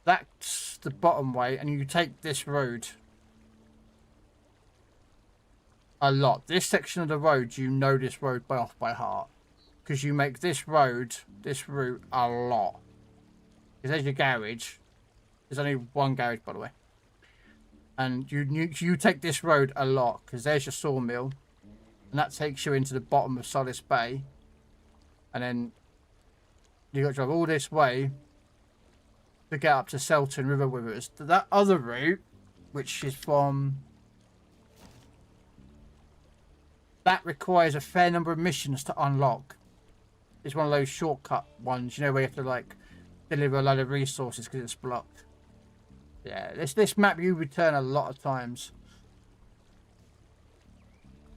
that's the bottom way, and you take this road a lot. This section of the road, you know this road off by heart, because you make this route a lot. Because there's your garage. There's only one garage, by the way. And you take this road a lot, because there's your sawmill. And that takes you into the bottom of Solace Bay. And then you got to drive all this way to get up to Selton River Withers. That other route, which is from... That requires a fair number of missions to unlock. It's one of those shortcut ones, you know, where you have to, like, deliver a load of resources because it's blocked. Yeah, this map you return a lot of times.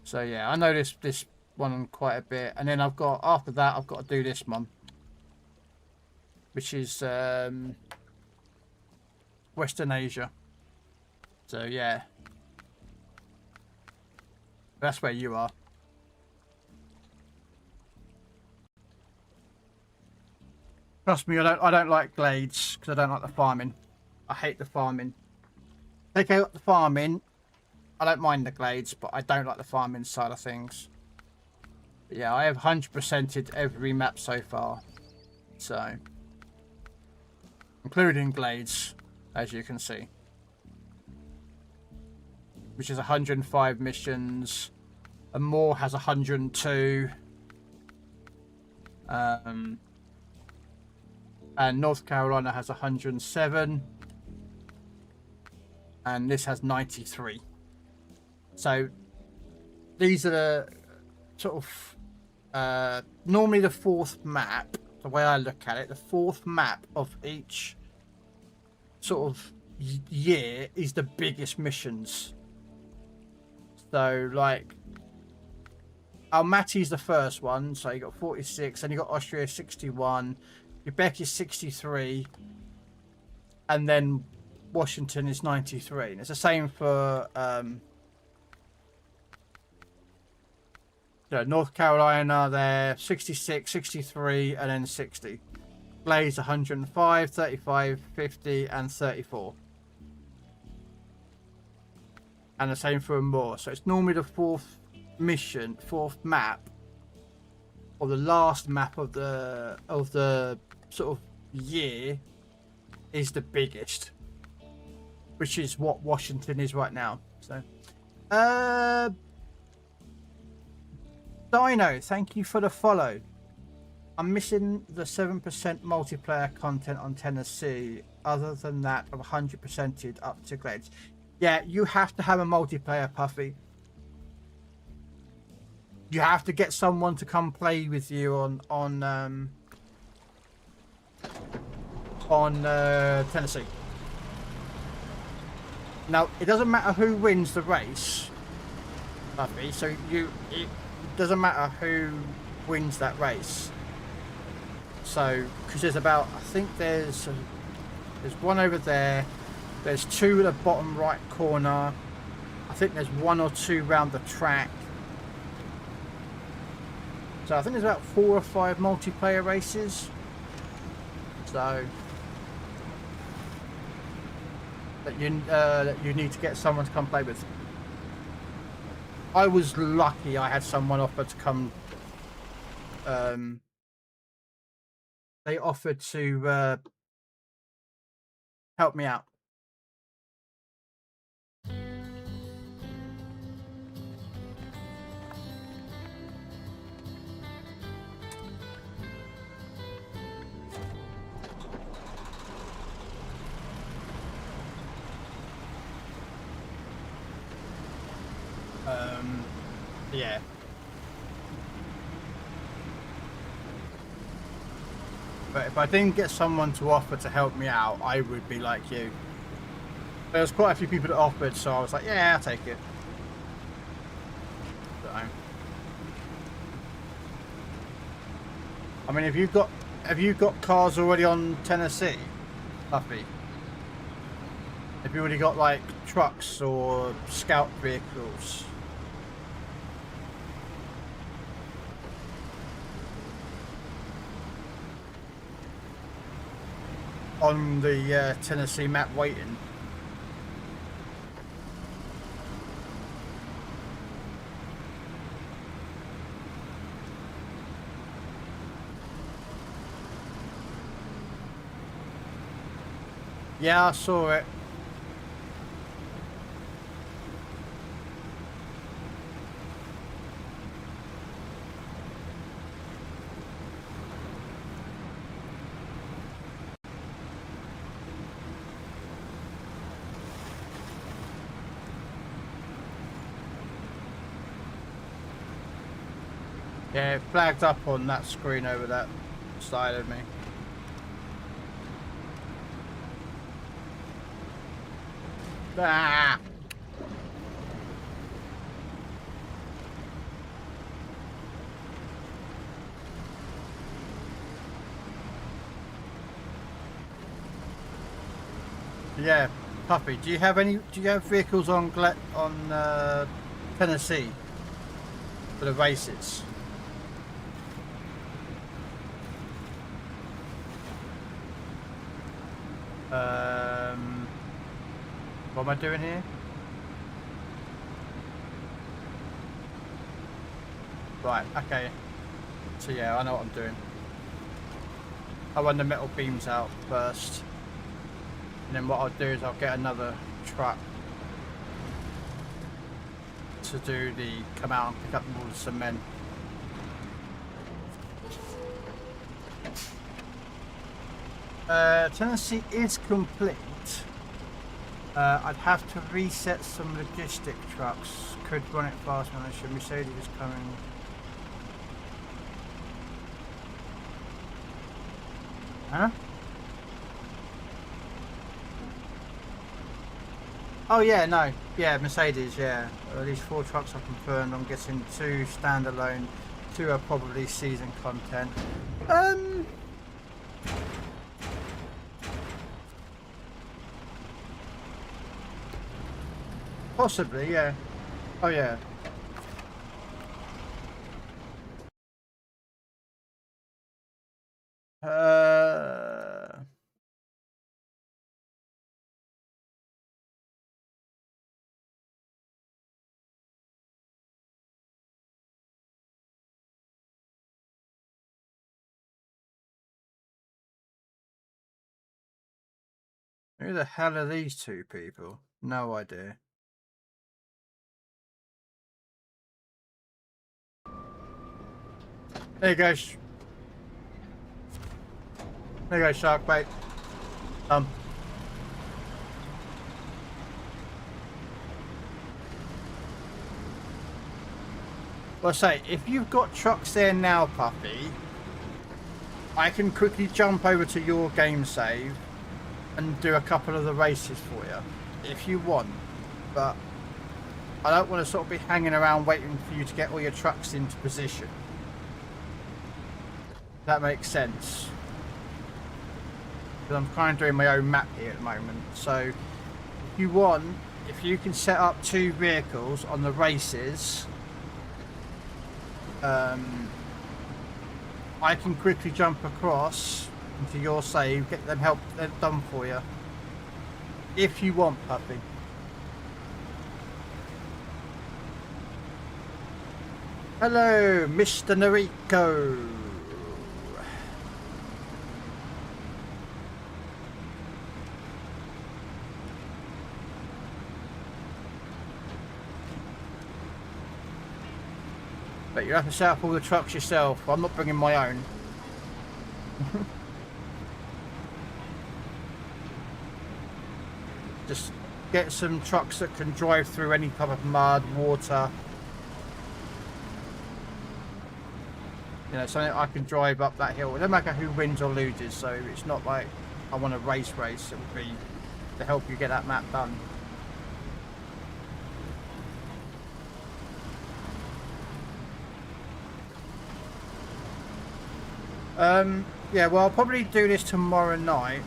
So yeah, I know this one quite a bit, and then after that I've got to do this one, which is Western Asia. So yeah, that's where you are. Trust me, I don't like glades because I don't like the farming. I hate the farming. Take out the farming. I don't mind the glades, but I don't like the farming side of things. But yeah, I have 100%ed every map so far. So, including glades, as you can see. Which is 105 missions. And more has 102. And North Carolina has 107. And this has 93. So these are the sort of normally the fourth map, the way I look at it, the fourth map of each sort of year is the biggest missions. So like Almaty's the first one, so you got 46, and you got Austria 61, Quebec is 63, and then Washington is 93. And it's the same for North Carolina, they're 66, 63, and then 60. Blaze 105, 35, 50, and 34. And the same for more. So it's normally the fourth map, or the last map of the sort of year is the biggest, which is what Washington is right now. So Dino, thank you for the follow. I'm missing the 7% multiplayer content on Tennessee. Other than that, I'm 100%ed up to glades. Yeah, you have to have a multiplayer, Puffy. You have to get someone to come play with you on Tennessee. Now, it doesn't matter who wins the race, Puffy. So it doesn't matter who wins that race. So, because there's about, I think there's one over there. There's two at the bottom right corner. I think there's one or two round the track. So I think there's about 4 or 5 multiplayer races. So that you need to get someone to come play with. I was lucky I had someone offer to come. They offered to help me out. Yeah. But if I didn't get someone to offer to help me out, I would be like you. There was quite a few people that offered, so I was like, yeah, I'll take it. So, I mean, have you got cars already on Tennessee, Puffy? Have you already got like trucks or scout vehicles? On the Tennessee map waiting. Yeah, I saw it. Yeah, it flagged up on that screen over that side of me. Ah! Yeah, Puppy. Do you have vehicles on Tennessee for the races? What am I doing here? Right, okay. So yeah, I know what I'm doing. I run the metal beams out first. And then what I'll do is I'll get another truck to come out and pick up all the cement. Tennessee is complete. I'd have to reset some logistic trucks. Could run it fast when I should. Mercedes is coming. Huh? Oh yeah, no. Yeah, Mercedes, yeah. At least 4 trucks are confirmed. I'm guessing 2 standalone, 2 are probably season content. Possibly, yeah. Oh yeah. Who the hell are these 2 people? No idea. There you go. There you go, shark bait. Well, say, if you've got trucks there now, Puppy, I can quickly jump over to your game save and do a couple of the races for you, if you want. But I don't want to sort of be hanging around waiting for you to get all your trucks into position. That makes sense. Because I'm kind of doing my own map here at the moment. So, if you want, if you can set up 2 vehicles on the races, I can quickly jump across into your save, get them done for you. If you want, Puppy. Hello, Mr. Noriko. But you have to set up all the trucks yourself. I'm not bringing my own. Just get some trucks that can drive through any type of mud, water. You know, something I can drive up that hill. It doesn't matter who wins or loses, so it's not like I want a race. It would be to help you get that map done. Yeah, well, I'll probably do this tomorrow night.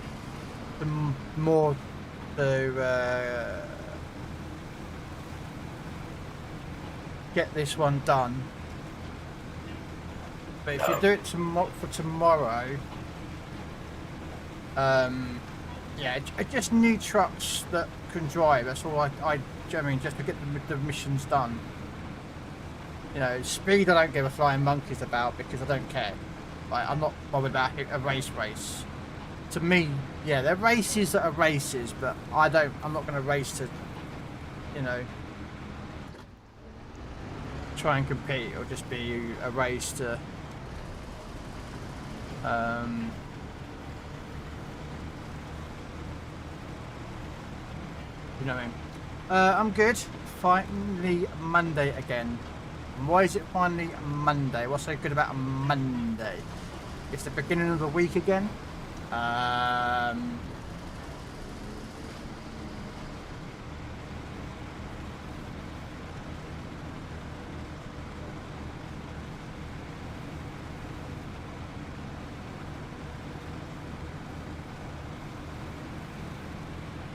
Get this one done. But if you do it for tomorrow, yeah, I just need trucks that can drive. That's all I mean, just to get the missions done. You know, speed I don't give a flying monkeys about because I don't care. Like, I'm not bothered about a race. To me, yeah, they're races that are races, but I'm not going to race to, you know, try and compete. It'll just be a race to, you know what I mean? I'm good. Finally Monday again. Why is it finally Monday? What's so good about a Monday? It's the beginning of the week again.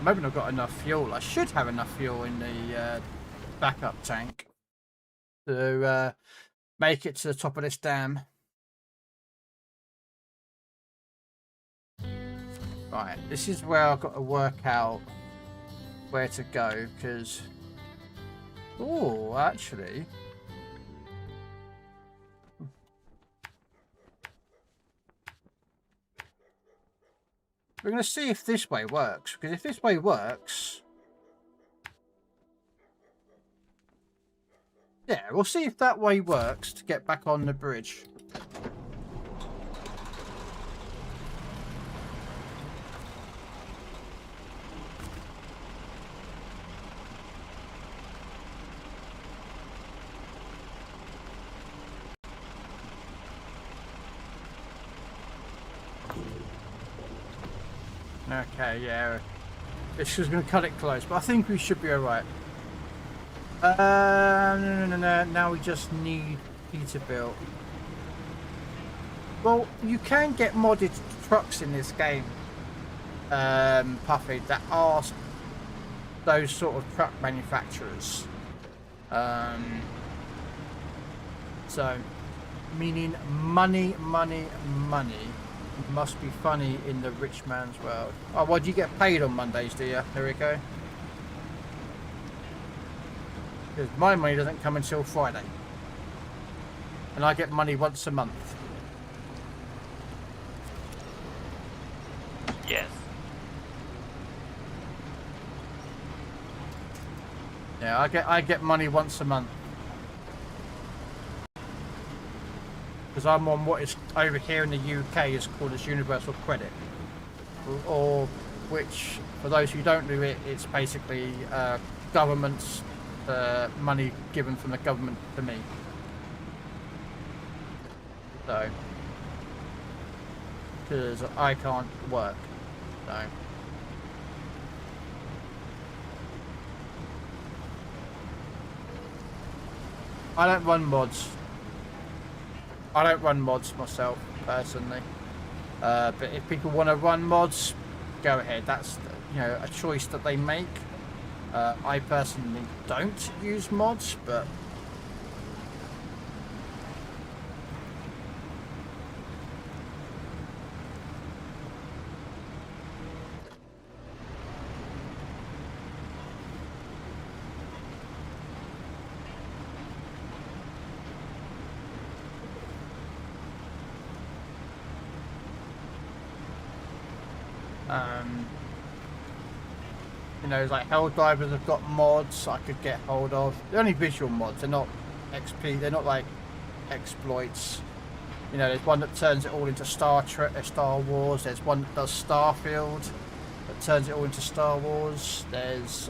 moment I've got enough fuel. I should have enough fuel in the backup tank to make it to the top of this dam. Right, this is where I've got to work out where to go, because... Oh, actually... We're going to see if this way works, because if this way works... Yeah, we'll see if that way works to get back on the bridge. Okay, yeah. This is going to cut it close, but I think we should be alright. No. Now we just need Peterbilt. Well, you can get modded trucks in this game, Puffy, that are those sort of truck manufacturers. So, meaning money must be funny in the rich man's world. Oh, well, do you get paid on Mondays, do you? There we go. Because my money doesn't come until Friday. And I get money once a month. Yes. Yeah, I get money once a month. Because I'm on what is over here in the UK is called as universal credit, or which, for those who don't do it, it's basically government's money given from the government to me. So, because I can't work, so. I don't run mods. I don't run mods myself, personally. But if people want to run mods, go ahead. That's, you know, a choice that they make. I personally don't use mods, but... you know, like Helldivers have got mods I could get hold of. They're only visual mods, they're not XP, they're not like exploits. You know, there's one that turns it all into Star Wars, there's one that does Starfield that turns it all into Star Wars. There's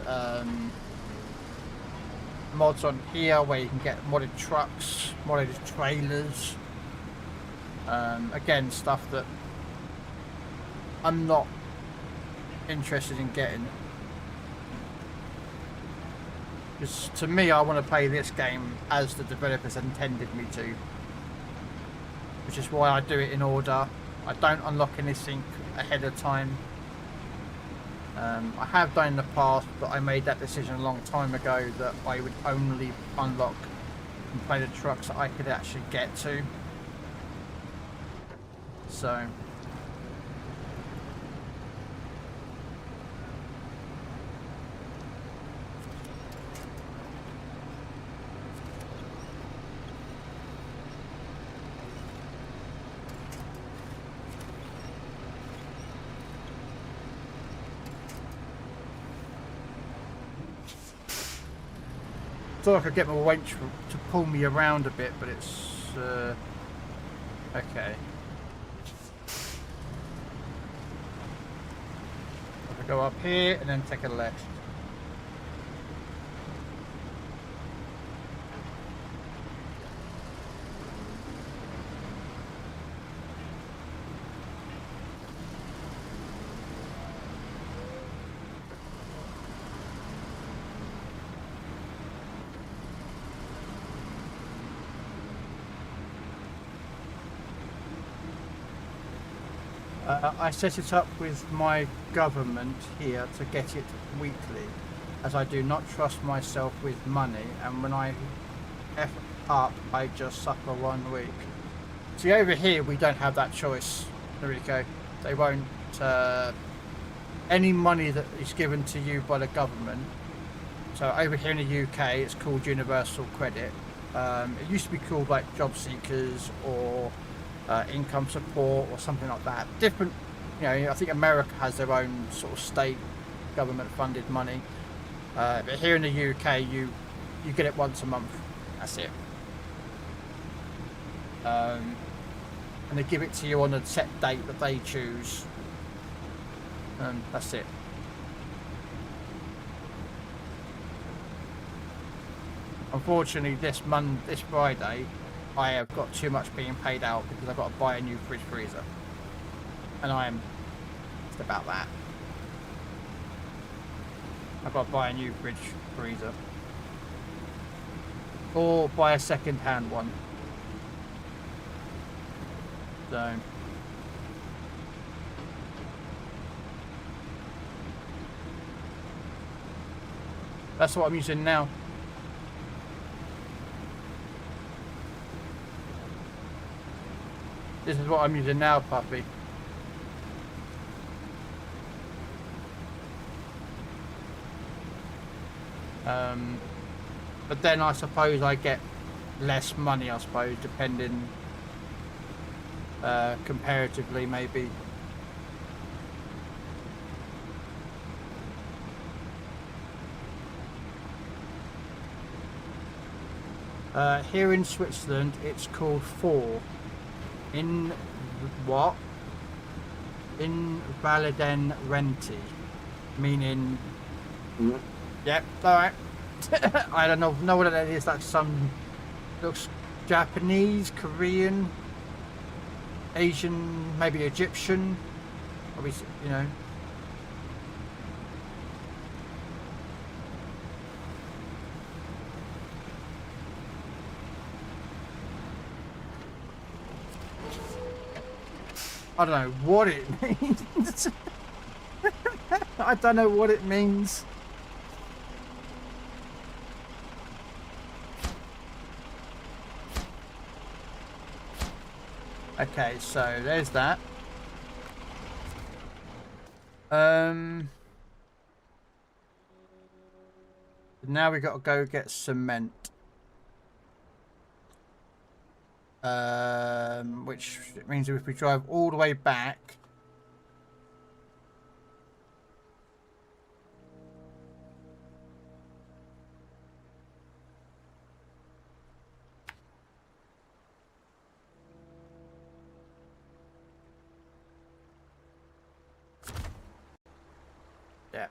mods on here where you can get modded trucks, modded trailers. Again, stuff that I'm not interested in getting. Because to me, I want to play this game as the developers intended me to. Which is why I do it in order. I don't unlock anything ahead of time. I have done in the past, but I made that decision a long time ago that I would only unlock and play the trucks that I could actually get to. So... I thought I could get my wench to pull me around a bit, but it's okay. I'll go up here and then take a left. I set it up with my government here to get it weekly, as I do not trust myself with money, and when I F up, I just suffer 1 week. See, over here we don't have that choice, Noriko. They won't, any money that is given to you by the government, so over here in the UK it's called universal credit. It used to be called like job seekers or income support or something like that. Different, you know, I think America has their own sort of state government funded money. But here in the UK you get it once a month. That's it. And they give it to you on a set date that they choose. That's it. Unfortunately, this Friday, I have got too much being paid out because I've got to buy a new fridge freezer, and I am just about that. I've got to buy a new fridge freezer, or buy a second-hand one. So. That's what I'm using now. This is what I'm using now, puppy. But then I suppose I get less money, I suppose, depending, comparatively maybe. Here in Switzerland, it's called four. In what? In Validen Renti, meaning. Yep, alright. I don't know what that is. That's some. Looks Japanese, Korean, Asian, maybe Egyptian. Obviously, you know. I don't know what it means. I don't know what it means. Okay, so there's that. Now we got to go get cement. Which means if we drive all the way back, yeah.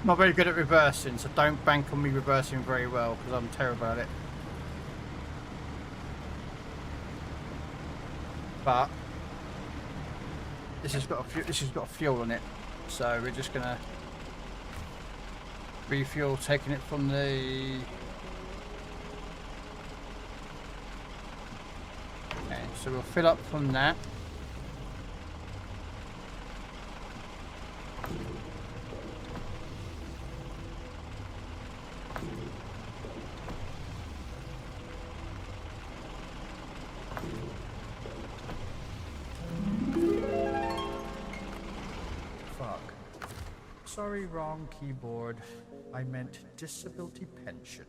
Not very good at reversing, so don't bank on me reversing very well because I'm terrible at it. But this has got fuel on it, so we're just gonna refuel, taking it from the. Okay, so we'll fill up from that. Sorry, wrong keyboard. I meant disability pension.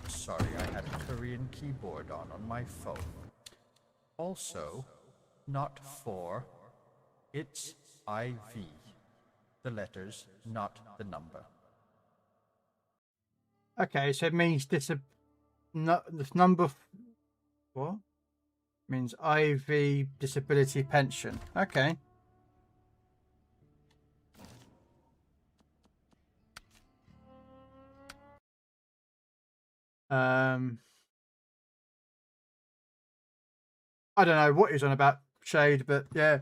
Sorry, I had a Korean keyboard on my phone. Also, not for, it's IV. The letters, not the number. Okay, so it means this number. What? Means IV disability pension. Okay. I don't know what he's on about, Shade, but yeah.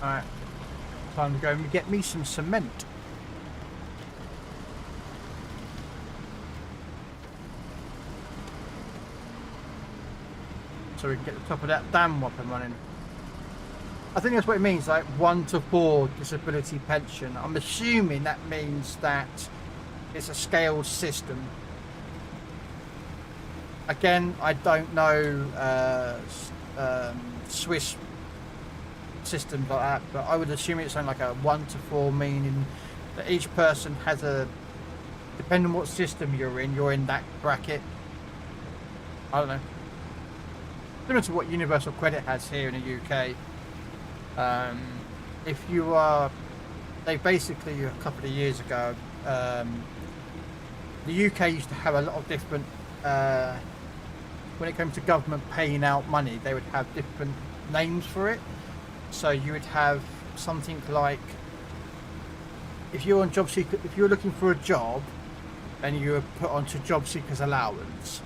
Alright. Time to go and get me some cement. So we can get the top of that dam up and running. I think that's what it means, like 1 to 4 disability pension. I'm assuming that means that it's a scaled system. Again, I don't know Swiss systems like that, but I would assume it's something like a 1 to 4, meaning that each person has a, depending on what system you're in that bracket. I don't know. Similar to what Universal Credit has here in the UK. If you are, they basically a couple of years ago, the UK used to have a lot of different, when it came to government paying out money, they would have different names for it. So you would have something like, if you're on job seeker, if you're looking for a job, and you were put onto job seekers allowance.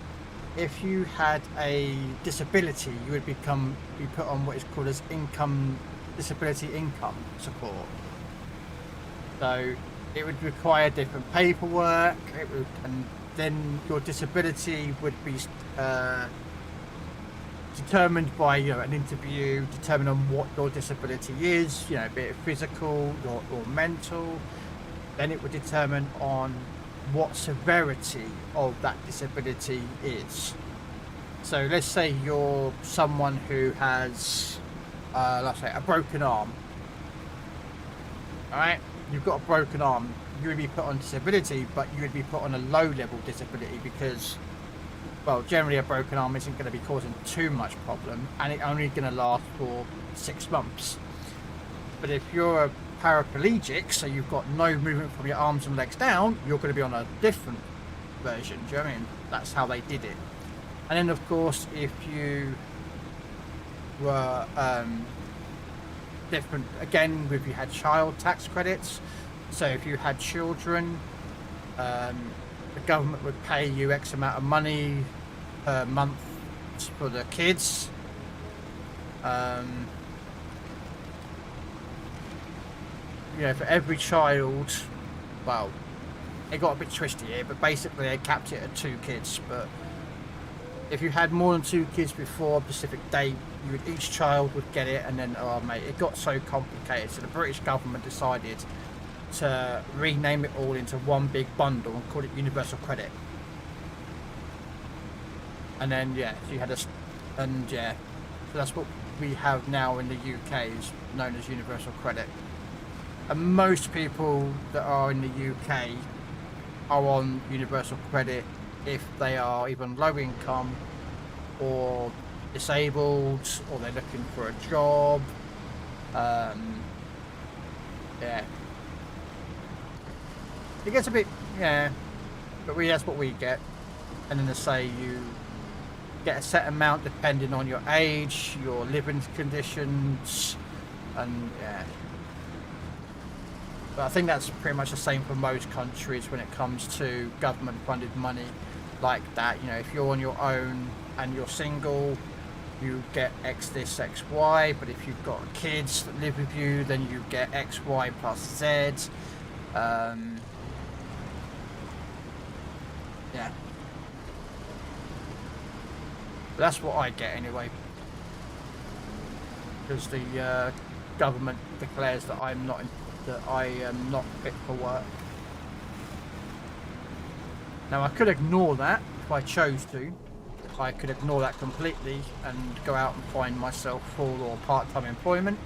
If you had a disability, you would be put on what is called as disability income support. So it would require different paperwork, and then your disability would be determined by an interview, determined on what your disability is, be it physical or mental. Then it would determine on what severity of that disability is. So let's say you're someone who has let's say a broken arm. Alright, you've got a broken arm, you would be put on disability, but you would be put on a low level disability because, well, generally a broken arm isn't going to be causing too much problem, and it's only going to last for 6 months. But if you're a paraplegic, so you've got no movement from your arms and legs down, you're going to be on a different version. Do you know what I mean? That's how they did it. And then of course, if you were different again, if you had child tax credits, so if you had children, the government would pay you X amount of money per month for the kids. For every child, well, it got a bit twisty here, but basically they capped it at 2 kids. But if you had more than 2 kids before a specific date, each child would get it, and then, oh mate, it got so complicated. So the British government decided to rename it all into one big bundle and call it Universal Credit. And then, so you had so that's what we have now in the UK, is known as Universal Credit. And most people that are in the UK are on Universal Credit if they are either low income or disabled, or they're looking for a job. It gets a bit, but that's what we get. And then they say you get a set amount depending on your age, your living conditions, and But I think that's pretty much the same for most countries when it comes to government funded money like that. If you're on your own and you're single, you get X this, X, Y. But if you've got kids that live with you, then you get X, Y plus Z. But that's what I get anyway. Because the government declares that I am not fit for work. Now I could ignore that if I chose to. I could ignore that completely and go out and find myself full or part-time employment.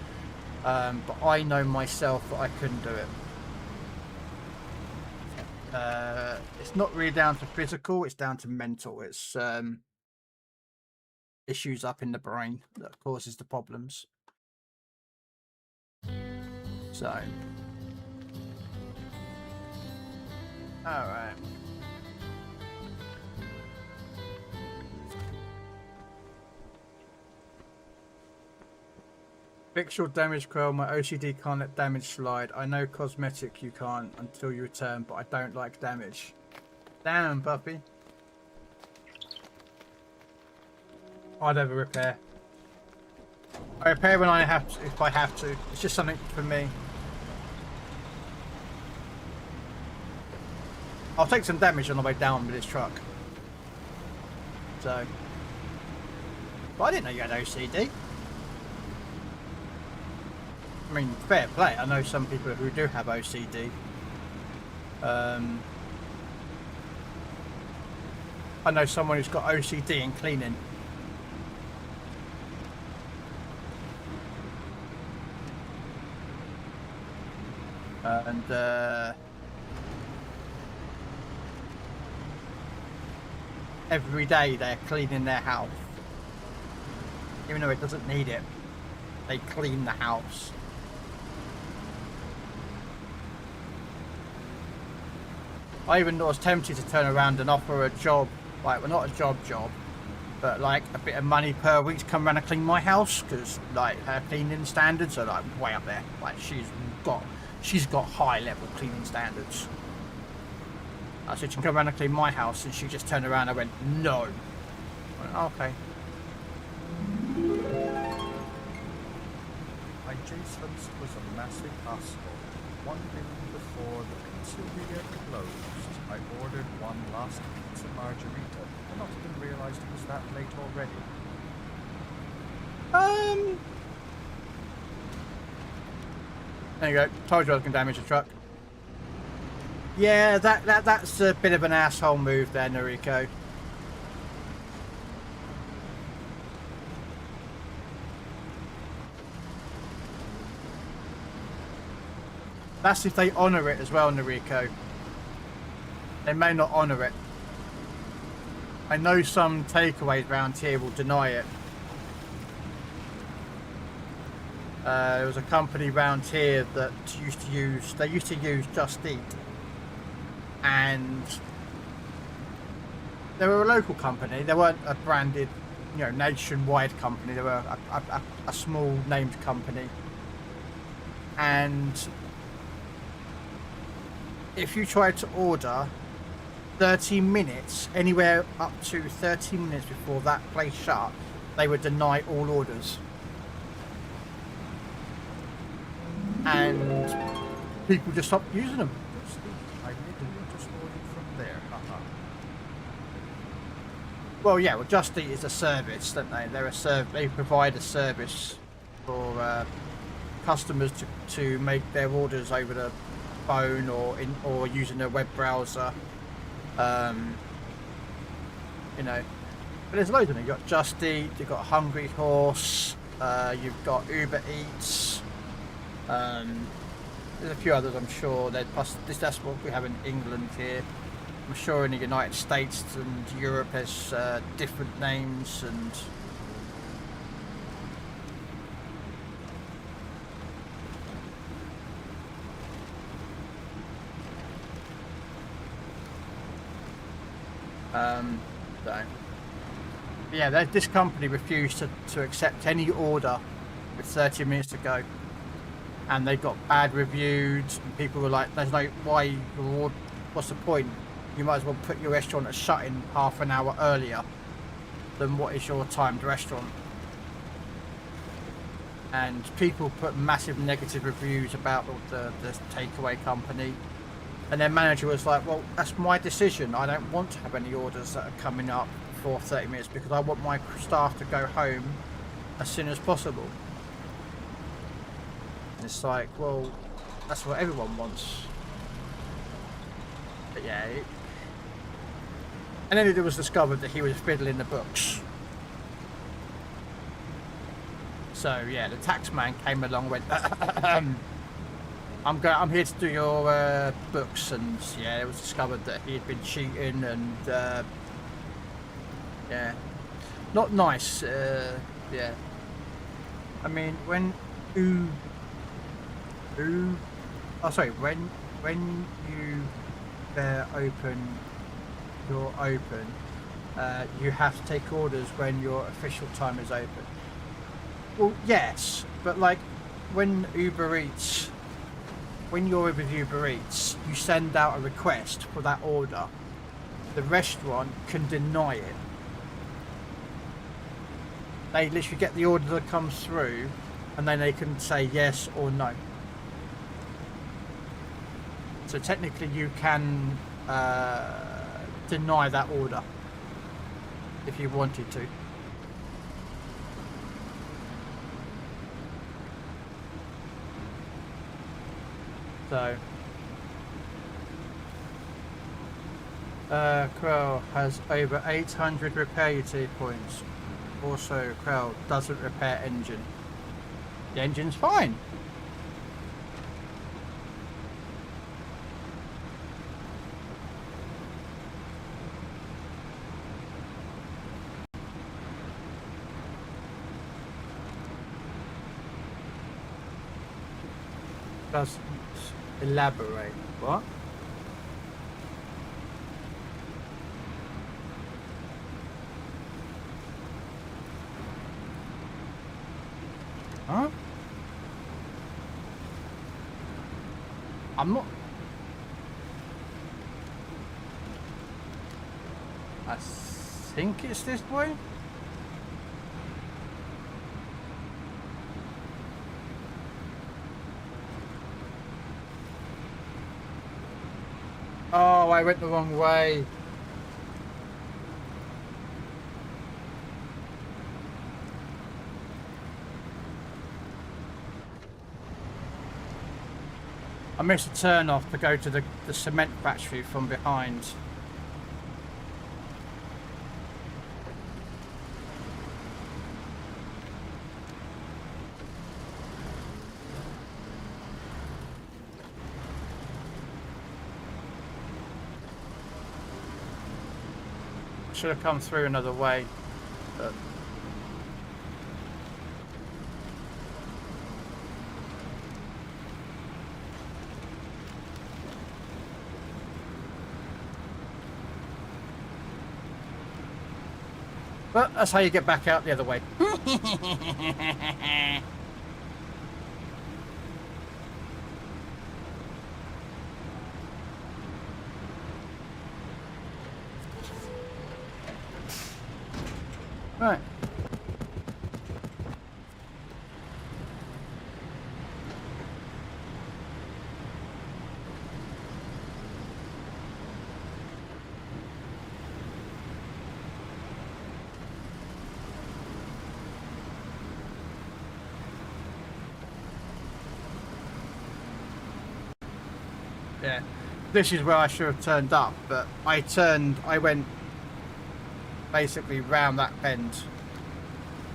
But I know myself that I couldn't do it. It's not really down to physical, it's down to mental. It's issues up in the brain that causes the problems. So, all right. Fix your damage, Krell. My OCD can't let damage slide. I know cosmetic you can't until you return, but I don't like damage. Damn, puppy. I'd ever repair. I repair when I have to, if I have to. It's just something for me. I'll take some damage on the way down with this truck. So. But I didn't know you had OCD. I mean, fair play. I know some people who do have OCD. I know someone who's got OCD in cleaning. And every day they're cleaning their house. Even though it doesn't need it, they clean the house. I even was tempted to turn around and offer a job, like, well, not a job, but like a bit of money per week to come around and clean my house, because like her cleaning standards are like way up there. Like she's got high level cleaning standards. I said, you can come around and clean my house, and she just turned around and went, no. I went, okay. My Jason's was a massive hassle. One day before the pizzeria closed, I ordered one last pizza margherita. I not even realised it was that late already. There you go. Told you I was going to damage the truck. Yeah, that's a bit of an asshole move there, Noriko. That's if they honour it as well, Noriko. They may not honour it. I know some takeaways around here will deny it. There was a company around here that used to use Just Eat, and they were a local company. They weren't a branded, nationwide company. They were a small named company, and if you tried to order 30 minutes, anywhere up to 30 minutes before that place shut, they would deny all orders. And people just stopped using them. I literally just ordered from there. Well, yeah, well, Just Eat is a service, don't they? They provide a service for customers to make their orders over the phone or using a web browser. But there's loads of them. You've got Just Eat, you've got Hungry Horse, you've got Uber Eats. There's a few others, I'm sure. That's what we have in England here. I'm sure in the United States and Europe there's different names and. Yeah, this company refused to accept any order with 30 minutes to go, and they got bad reviews. And people were like, "There's no what's the point? You might as well put your restaurant at shutting half an hour earlier than what is your timed restaurant." And people put massive negative reviews about the takeaway company. And their manager was like, well, that's my decision. I don't want to have any orders that are coming up for 30 minutes because I want my staff to go home as soon as possible. And it's like, well, that's what everyone wants. But yeah. And then it was discovered that he was fiddling the books. So yeah, the tax man came along and went, I'm here to do your books, and yeah, it was discovered that he had been cheating, and yeah, not nice. Yeah, I mean when when you you're open, you have to take orders when your official time is open. Well, yes, but like when Uber Eats, when you're with Uber Eats, you send out a request for that order. The restaurant can deny it. They literally get the order that comes through, and then they can say yes or no. So technically you can deny that order if you wanted to. So Krell has over 800 repair utility points. Also, Krell doesn't repair engine. The engine's fine. Doesn't elaborate. What? Huh? I'm not. I think it's this way. Oh, I went the wrong way. I missed a turn off to go to the cement factory from behind. Should have come through another way, but that's how you get back out the other way. Right. Yeah, this is where I should have turned up, but I went basically round that bend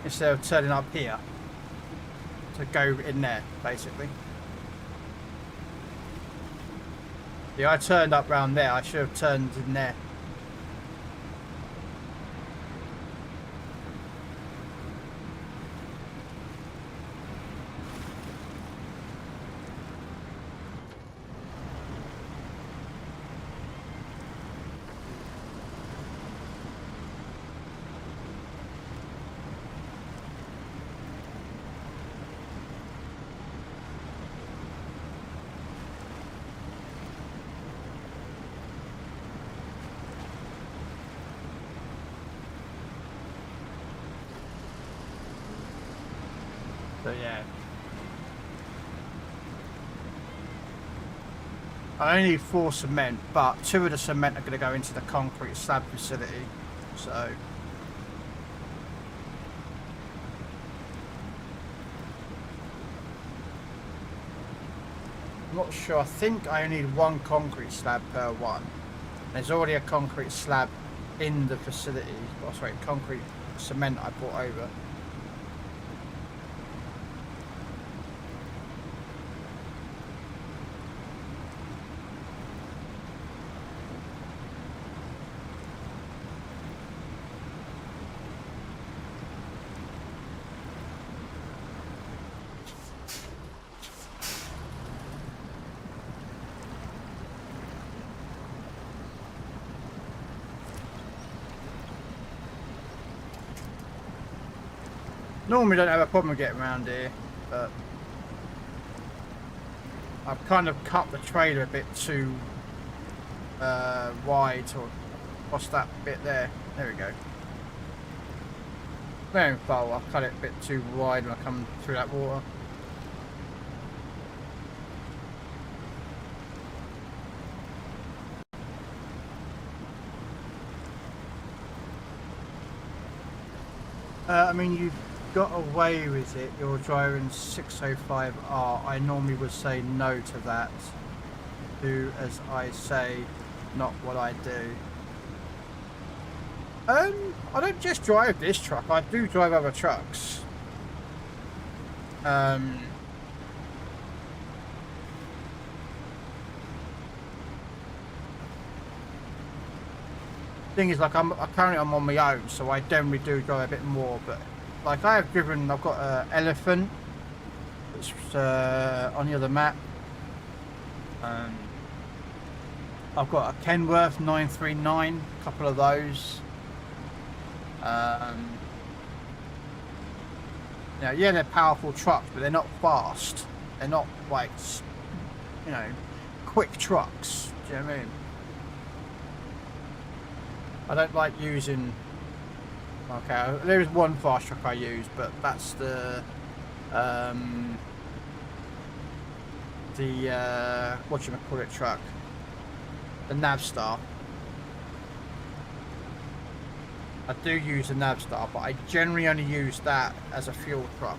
instead of turning up here to go in there, basically. Yeah, I turned up round there, I should have turned in there. So yeah, I only need 4 cement, but 2 of the cement are going to go into the concrete slab facility, so I'm not sure. I think I only need 1 concrete slab per one. There's already a concrete slab in the facility, oh sorry, concrete cement I brought over. Normally don't have a problem getting around here, but I've kind of cut the trailer a bit too wide, or what's that bit there? There we go. Very full. I've cut it a bit too wide when I come through that water. I mean, you've got away with it. You're driving 605R. I normally would say no to that. Do as I say, not what I do. I don't just drive this truck. I do drive other trucks. Thing is, like, currently I'm on my own, so I generally do drive a bit more. But like, I've got an Elephant, which is on the other map. I've got a Kenworth 939, a couple of those. Yeah, they're powerful trucks, but they're not fast. They're not like, you know, quick trucks. Do you know what I mean? I don't like using. Okay, there is one fast truck I use, but that's the whatchamacallit truck, the Navstar. I do use the Navstar, but I generally only use that as a fuel truck.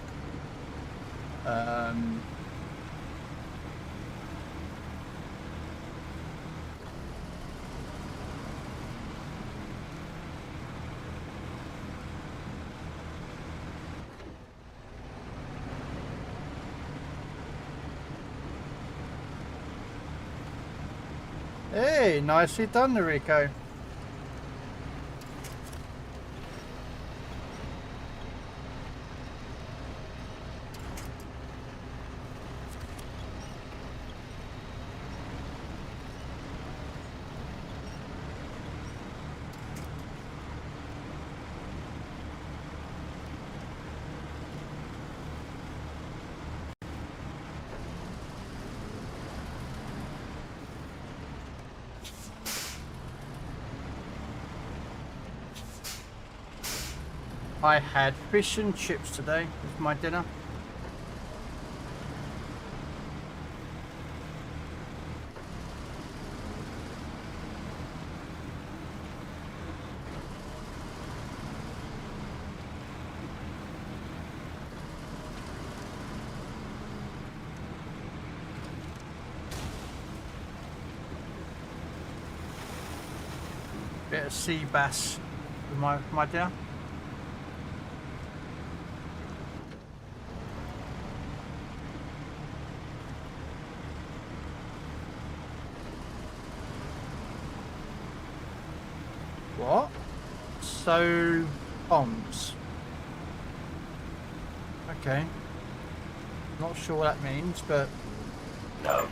Hey, nicely done, Rico. I had fish and chips today with my dinner. Bit of sea bass with my dinner. What? So, bombs. Okay. Not sure what that means, but... No.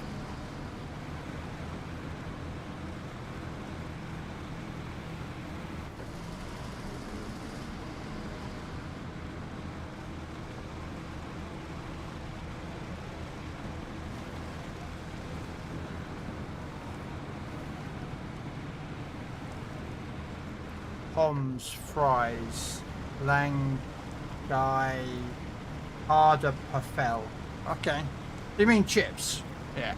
Bombs, fries, lang, guy, harder, perfel. Okay. You mean chips? Yeah.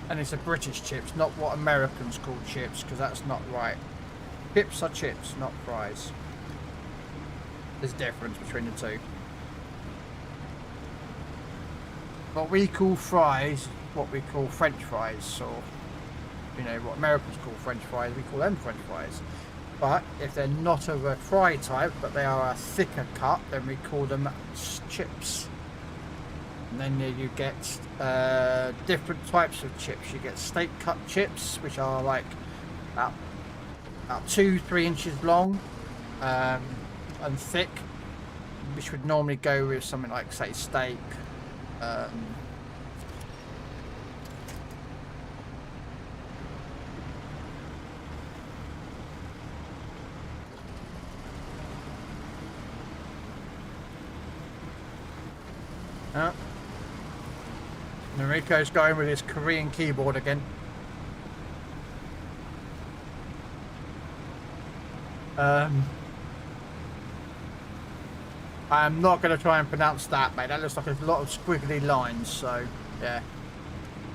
And it's a British chips, not what Americans call chips, because that's not right. Chips are chips, not fries. There's a difference between the two. What we call fries, what we call French fries, or you know what Americans call French fries, we call them French fries. But if they're not of a fry type, but they are a thicker cut, then we call them chips. And then you get different types of chips. You get steak cut chips, which are like about 2-3 inches long and thick, which would normally go with something like, say, steak. Noriko's going with his Korean keyboard again. I'm not going to try and pronounce that, mate. That looks like a lot of squiggly lines, so yeah.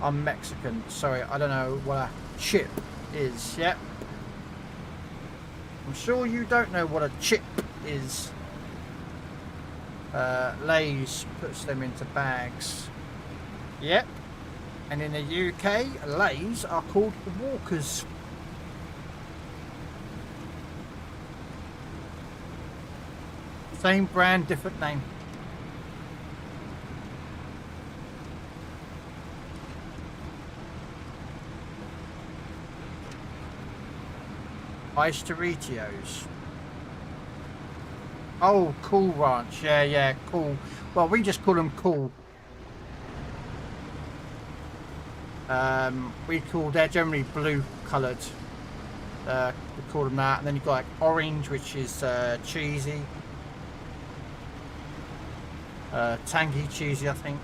I'm Mexican. Sorry, I don't know what a chip is. Yep. I'm sure you don't know what a chip is. Lay's puts them into bags. Yep. And in the UK, Lay's are called Walkers. Same brand, different name. Ice Doritos. Oh, Cool Ranch. Yeah, yeah, cool. Well, we just call them cool. They're generally blue coloured. We call them that. And then you've got like orange, which is cheesy. Tangy cheesy, I think.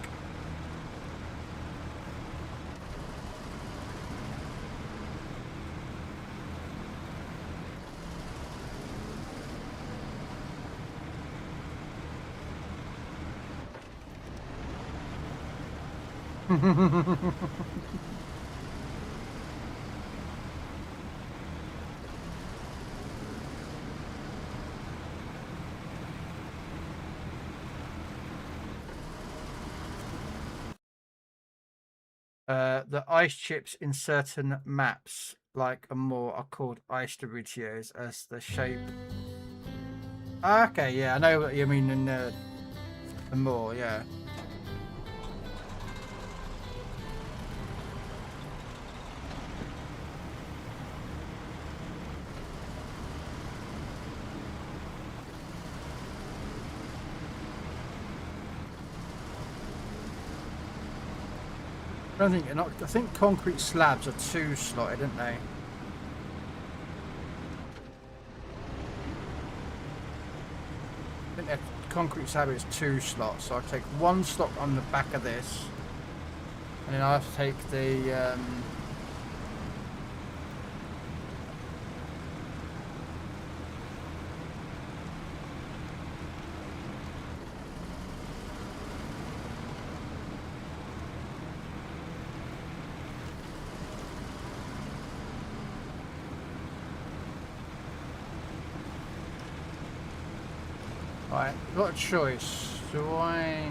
The ice chips in certain maps, like a more, are called ice Doritos as the shape. Okay, yeah, I know what you mean in the more, yeah. I think concrete slabs are 2-slotted, aren't they? I think concrete slab is 2 slots, so I take 1 slot on the back of this, and then I have to take the right, got a choice. Do I...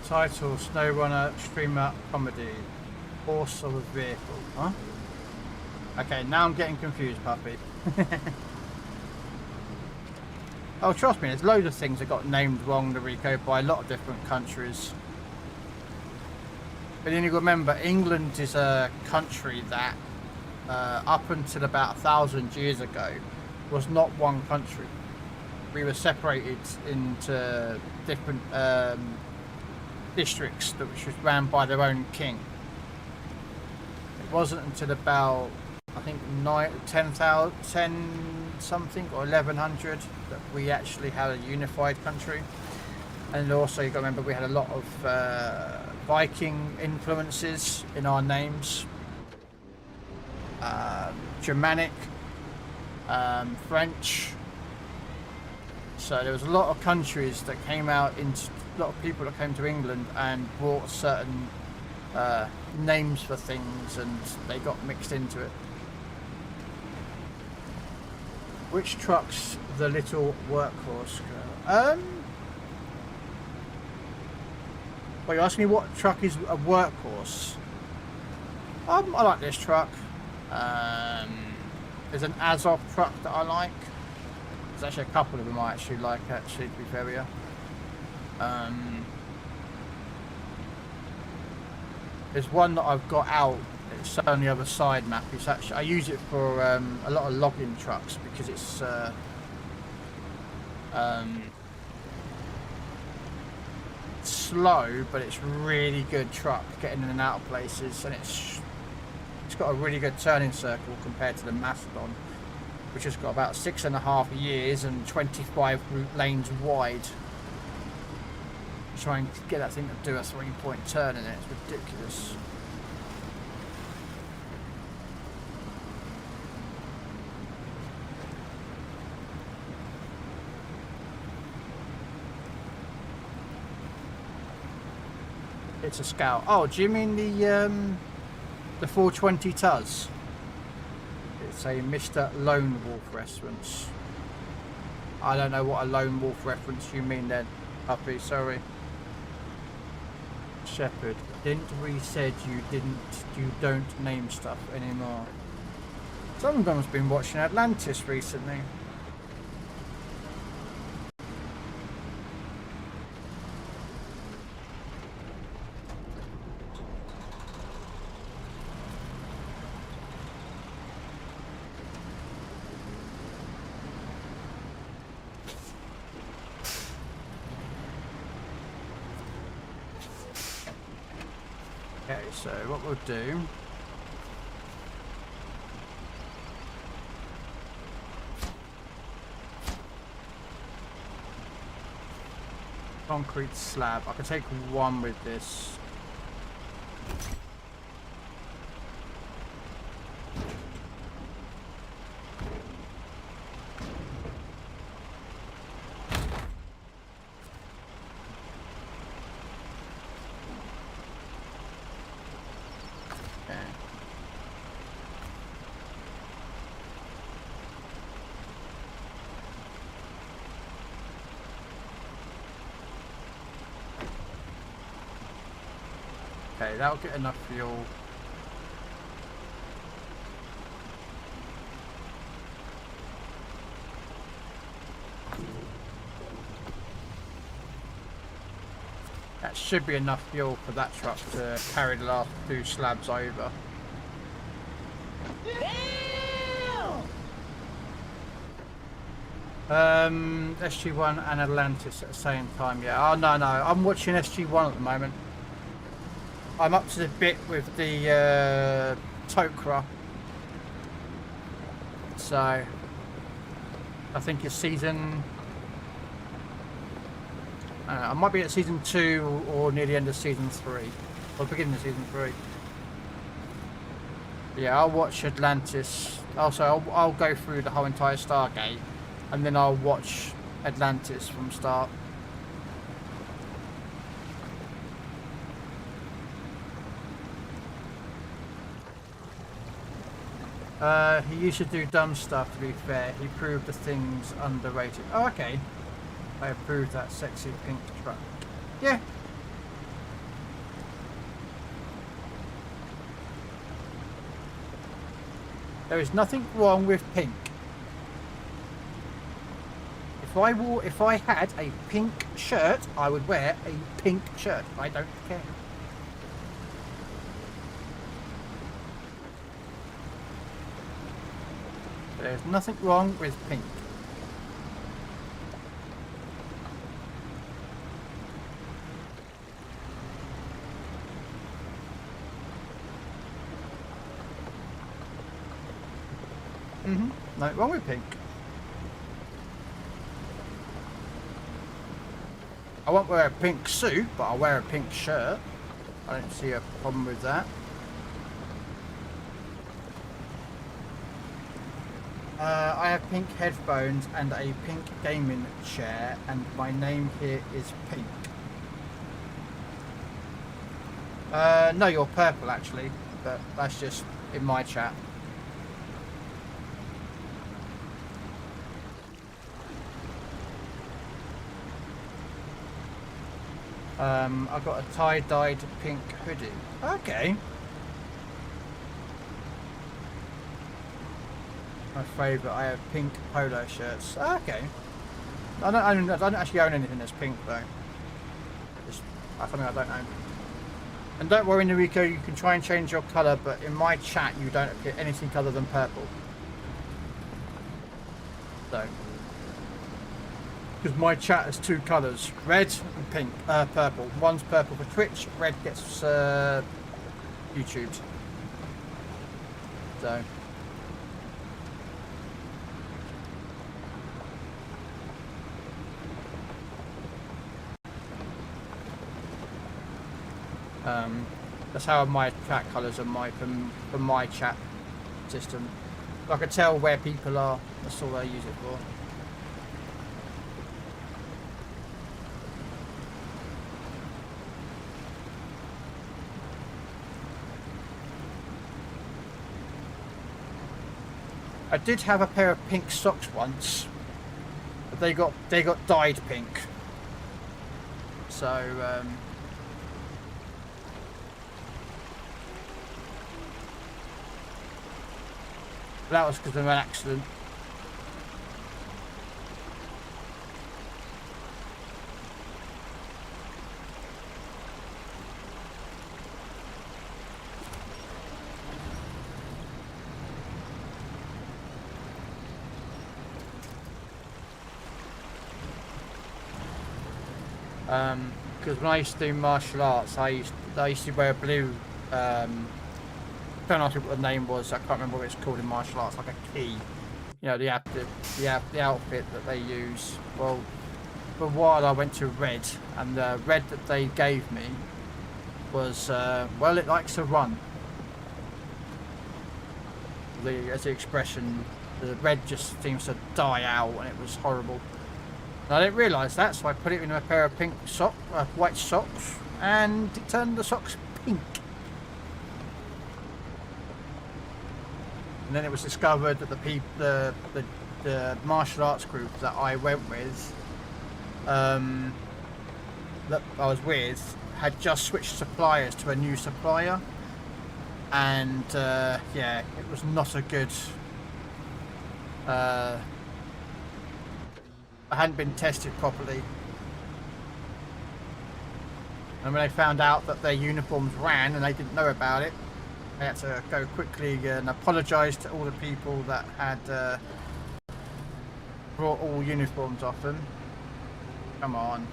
Title, SnowRunner, streamer, comedy, horse of a vehicle, huh? Okay, now I'm getting confused, puppy. Oh, trust me, there's loads of things that got named wrong, Noriko, by a lot of different countries. But then you remember, England is a country that, up until about 1,000 years ago, was not one country. We were separated into different districts that which was ran by their own king. It wasn't until about, I think 10 something or 1100 that we actually had a unified country. And also you got to remember we had a lot of Viking influences in our names, Germanic, French. So there was a lot of countries that came out, into a lot of people that came to England and brought certain names for things, and they got mixed into it. Which truck's the little workhorse? Well, you asked me what truck is a workhorse. I like this truck. There's an Azov truck that I like. There's actually a couple of them I actually like, actually, to be fair with you. There's one that I've got out. It's on the other side map. It's actually, I use it for a lot of logging trucks because it's slow, but it's really good truck getting in and out of places, and it's got a really good turning circle compared to the Mastodon, which has got about 6.5 years and 25 lanes wide. Trying to get that thing to do a 3-point turn in it, it's ridiculous. It's a Scout. Oh, do you mean the 420 Tuz? It's a Mr. Lone Wolf reference. I don't know what a Lone Wolf reference you mean then, puppy, sorry. Shepherd, didn't we said you don't name stuff anymore? Someone's been watching Atlantis recently. Okay, so what we'll do, concrete slab. I can take one with this. Okay, that'll get enough fuel. That should be enough fuel for that truck to carry the last 2 slabs over. SG1 and Atlantis at the same time, yeah. Oh, no, I'm watching SG1 at the moment. I'm up to the bit with the Tok'ra. So, I think it's season... I might be at season 2 or near the end of season 3. Or beginning of season 3. Yeah, I'll watch Atlantis. Also, I'll go through the whole entire Stargate. And then I'll watch Atlantis from start. He used to do dumb stuff, to be fair. He proved the thing's underrated. Oh, okay. I approved that sexy pink truck. Yeah. There is nothing wrong with pink. If I had a pink shirt, I would wear a pink shirt. I don't care. There's nothing wrong with pink. Nothing wrong with pink. I won't wear a pink suit, but I'll wear a pink shirt. I don't see a problem with that. I have pink headphones and a pink gaming chair, and my name here is Pink. No, you're purple actually, but that's just in my chat. I've got a tie-dyed pink hoodie. Okay. My favourite, I have pink polo shirts. Okay. I don't actually own anything that's pink though. Just something I don't own. And don't worry, Noriko, you can try and change your colour, but in my chat you don't appear anything other than purple. So. Because my chat has two colours, red and pink, purple. One's purple for Twitch, red gets YouTube. So. That's how my chat colours are from my chat system. I can tell where people are. That's all I use it for. I did have a pair of pink socks once, but they got dyed pink. So that was because of an accident. Because when I used to do martial arts, I used to wear blue. I don't know what the name was. I can't remember what it's called in martial arts. Like a key, you know, the outfit that they use. Well, for a while I went to red, and the red that they gave me was well, it likes to run. As the expression, the red just seems to die out, and it was horrible. And I didn't realise that, so I put it in a pair of pink white socks, and it turned the socks pink. And then it was discovered that the martial arts group that I went with, that I was with, had just switched suppliers to a new supplier, and yeah, it was not a good. I hadn't been tested properly, and when they found out that their uniforms ran and they didn't know about it, I had to go quickly and apologise to all the people that had brought all uniforms off them. Come on.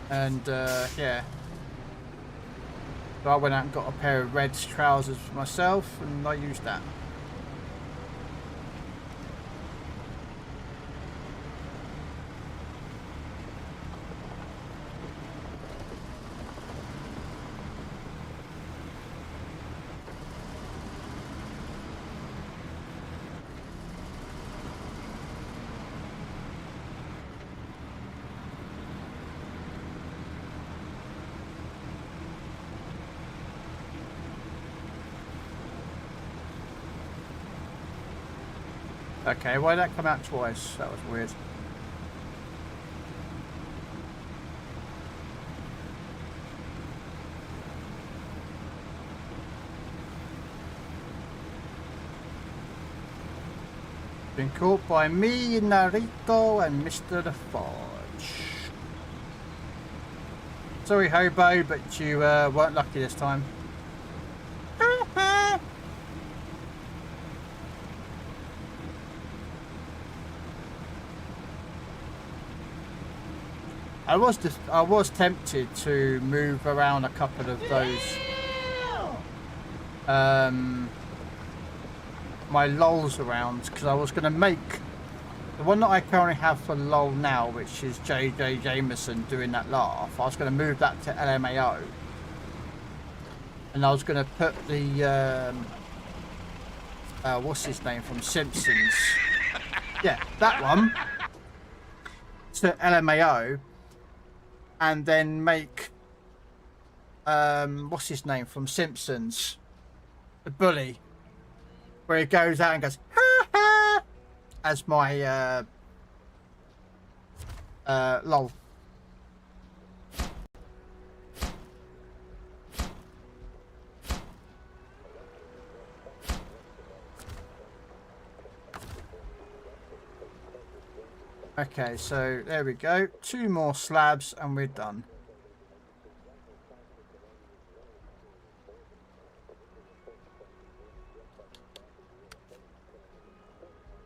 And yeah. So I went out and got a pair of red trousers for myself, and I used that. Okay, why did that come out twice? That was weird. Been caught by me, Narito, and Mr. Forge. Sorry, Hobo, but you weren't lucky this time. I was tempted to move around a couple of those my lols around, because I was going to make the one that I currently have for lol now, which is JJ Jameson doing that laugh. I was going to move that to LMAO, and I was going to put the what's his name from Simpsons, yeah, that one to LMAO. And then make, what's his name from Simpsons? The bully. Where he goes out and goes, ha ha! As my, lol. Okay, so there we go. 2 more slabs and we're done.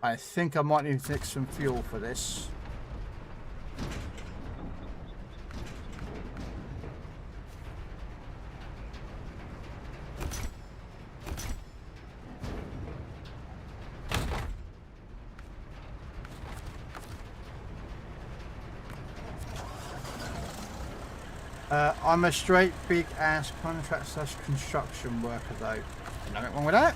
I think I might need to take some fuel for this. I'm a straight big ass contract / construction worker though. Nothing wrong with that.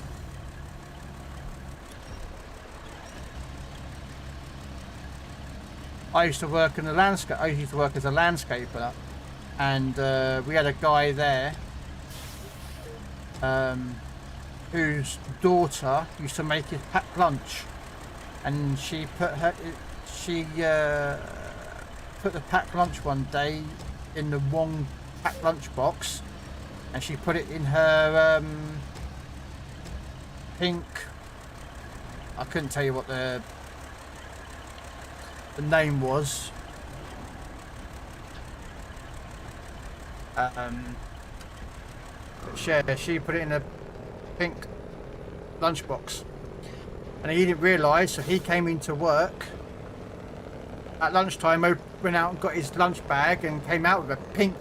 I used to work in the landscape. I used to work as a landscaper, and we had a guy there whose daughter used to make his packed lunch, and she put the packed lunch one day in the wrong packed lunch box, and she put it in her pink. I couldn't tell you what the name was. She put it in a pink lunchbox, and he didn't realise, so he came into work at lunchtime, went out and got his lunch bag and came out with a pink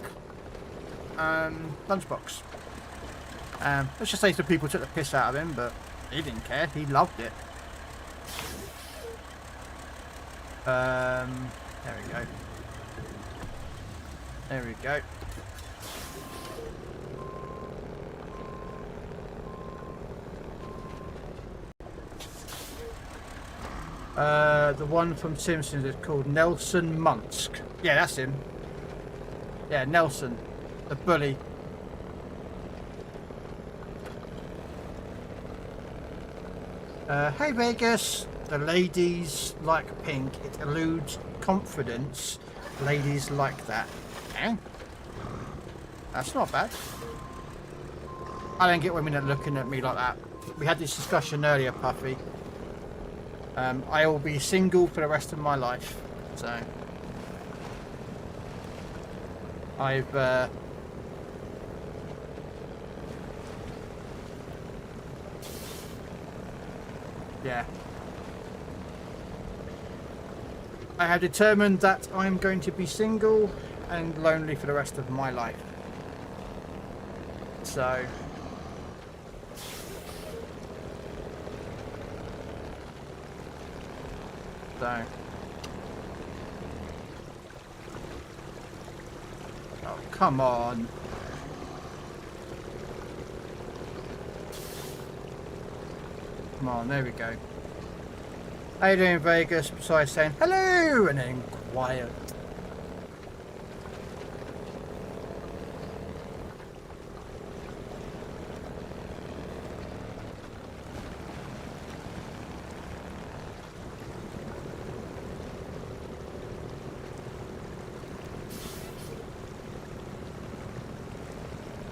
lunchbox. Let's just say some people took the piss out of him, but he didn't care, he loved it. There we go. There we go. The one from Simpsons is called Nelson Munsk. Yeah, that's him. Yeah, Nelson, the bully. Hey Vegas. The ladies like pink. It eludes confidence. Ladies like that. Eh? That's not bad. I don't get women that are looking at me like that. We had this discussion earlier, Puffy. I will be single for the rest of my life. So I've yeah. I have determined that I'm going to be single and lonely for the rest of my life. So oh, come on. Come on, there we go. How you doing, Vegas? Besides saying hello and then quiet.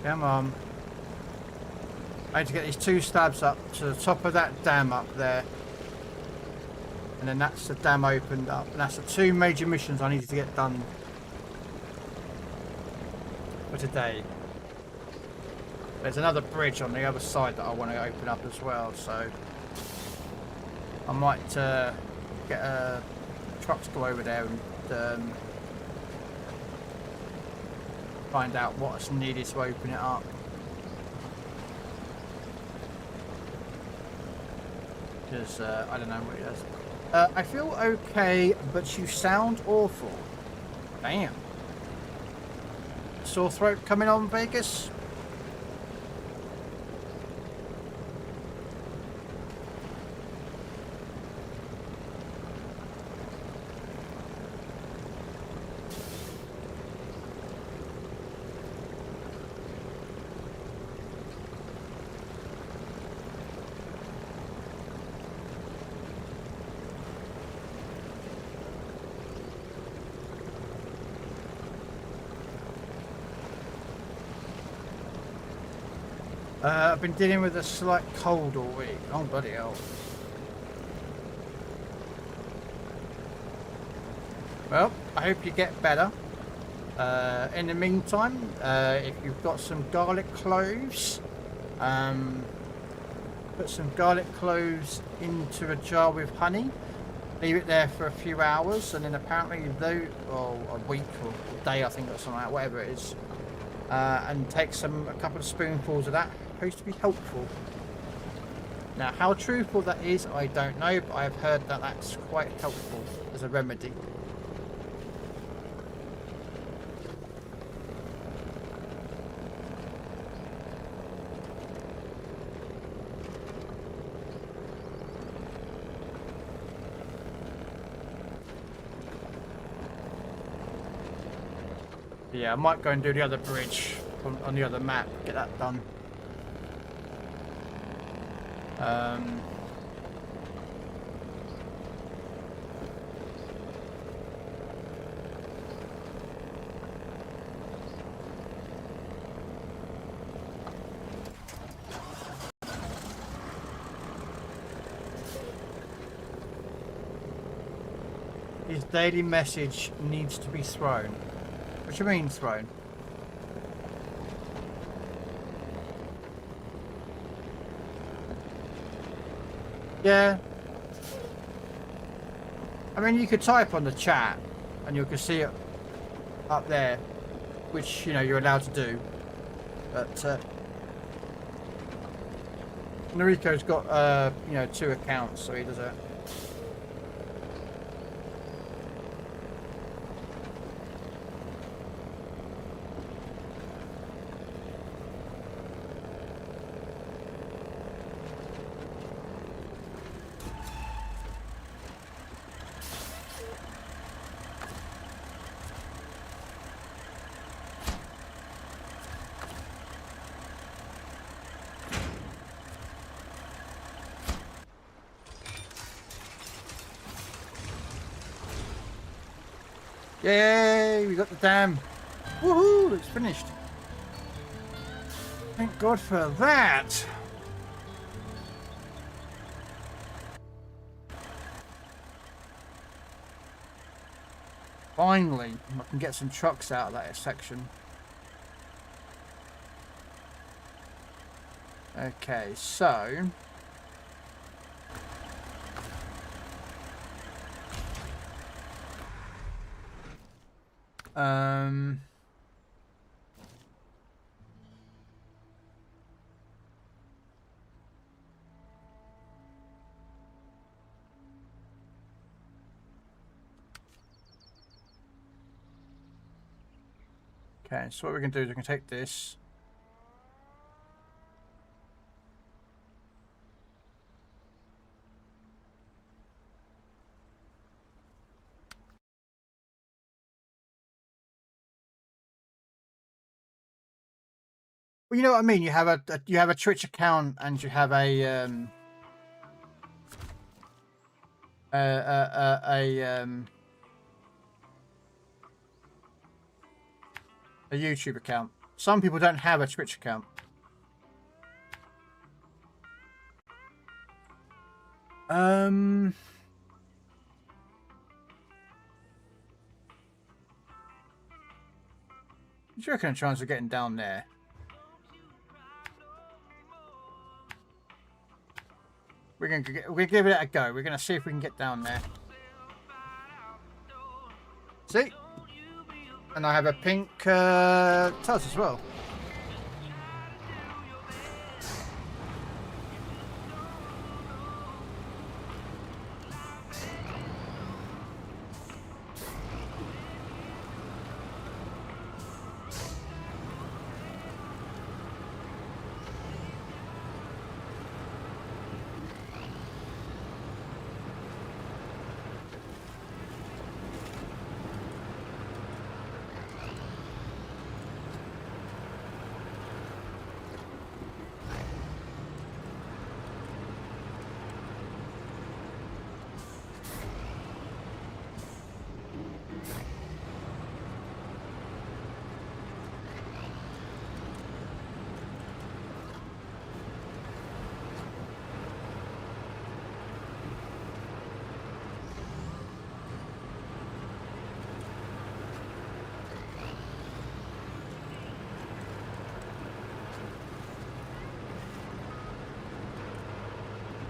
Come on. I need to get these 2 slabs up to the top of that dam up there. And then that's the dam opened up. And that's the 2 major missions I needed to get done for today. There's another bridge on the other side that I want to open up as well. So I might get a truck to go over there and find out what's needed to open it up. Because I don't know what it is. I feel okay, but you sound awful. Damn. Sore throat coming on, Vegas? I've been dealing with a slight cold all week. Oh, bloody hell. Well, I hope you get better. In the meantime, if you've got some garlic cloves, put some garlic cloves into a jar with honey, leave it there for a few hours, and then apparently or a week or a day, I think, or something like that, whatever it is, and take a couple of spoonfuls of that. Supposed to be helpful. Now, how truthful that is, I don't know, but I've heard that that's quite helpful as a remedy. Yeah, I might go and do the other bridge on the other map, get that done. His daily message needs to be thrown. What do you mean thrown? Yeah. I mean, you could type on the chat and you can see it up there, which, you know, you're allowed to do. But Noriko's got, you know, 2 accounts, so he does it. Yay, we got the dam. Woohoo, it's finished. Thank God for that. Finally, I can get some trucks out of that section. Okay, so... Okay, so what we can do is we can take this. Well, you know what I mean. You have a Twitch account and you have a YouTube account. Some people don't have a Twitch account. What do you reckon the chance of getting down there? We're gonna give it a go. We're gonna see if we can get down there. See? And I have a pink tuz as well.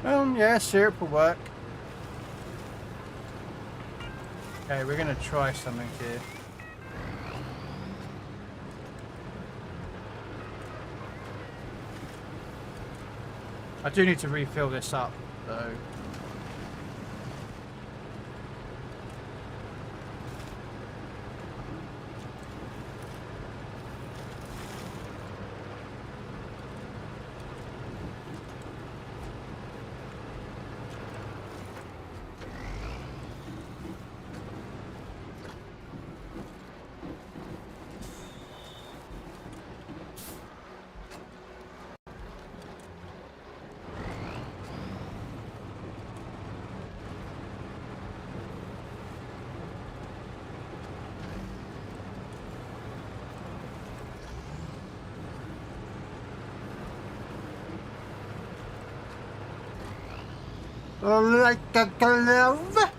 Yeah, syrup will work. Okay, we're gonna try something here. I do need to refill this up, though. Like a glove.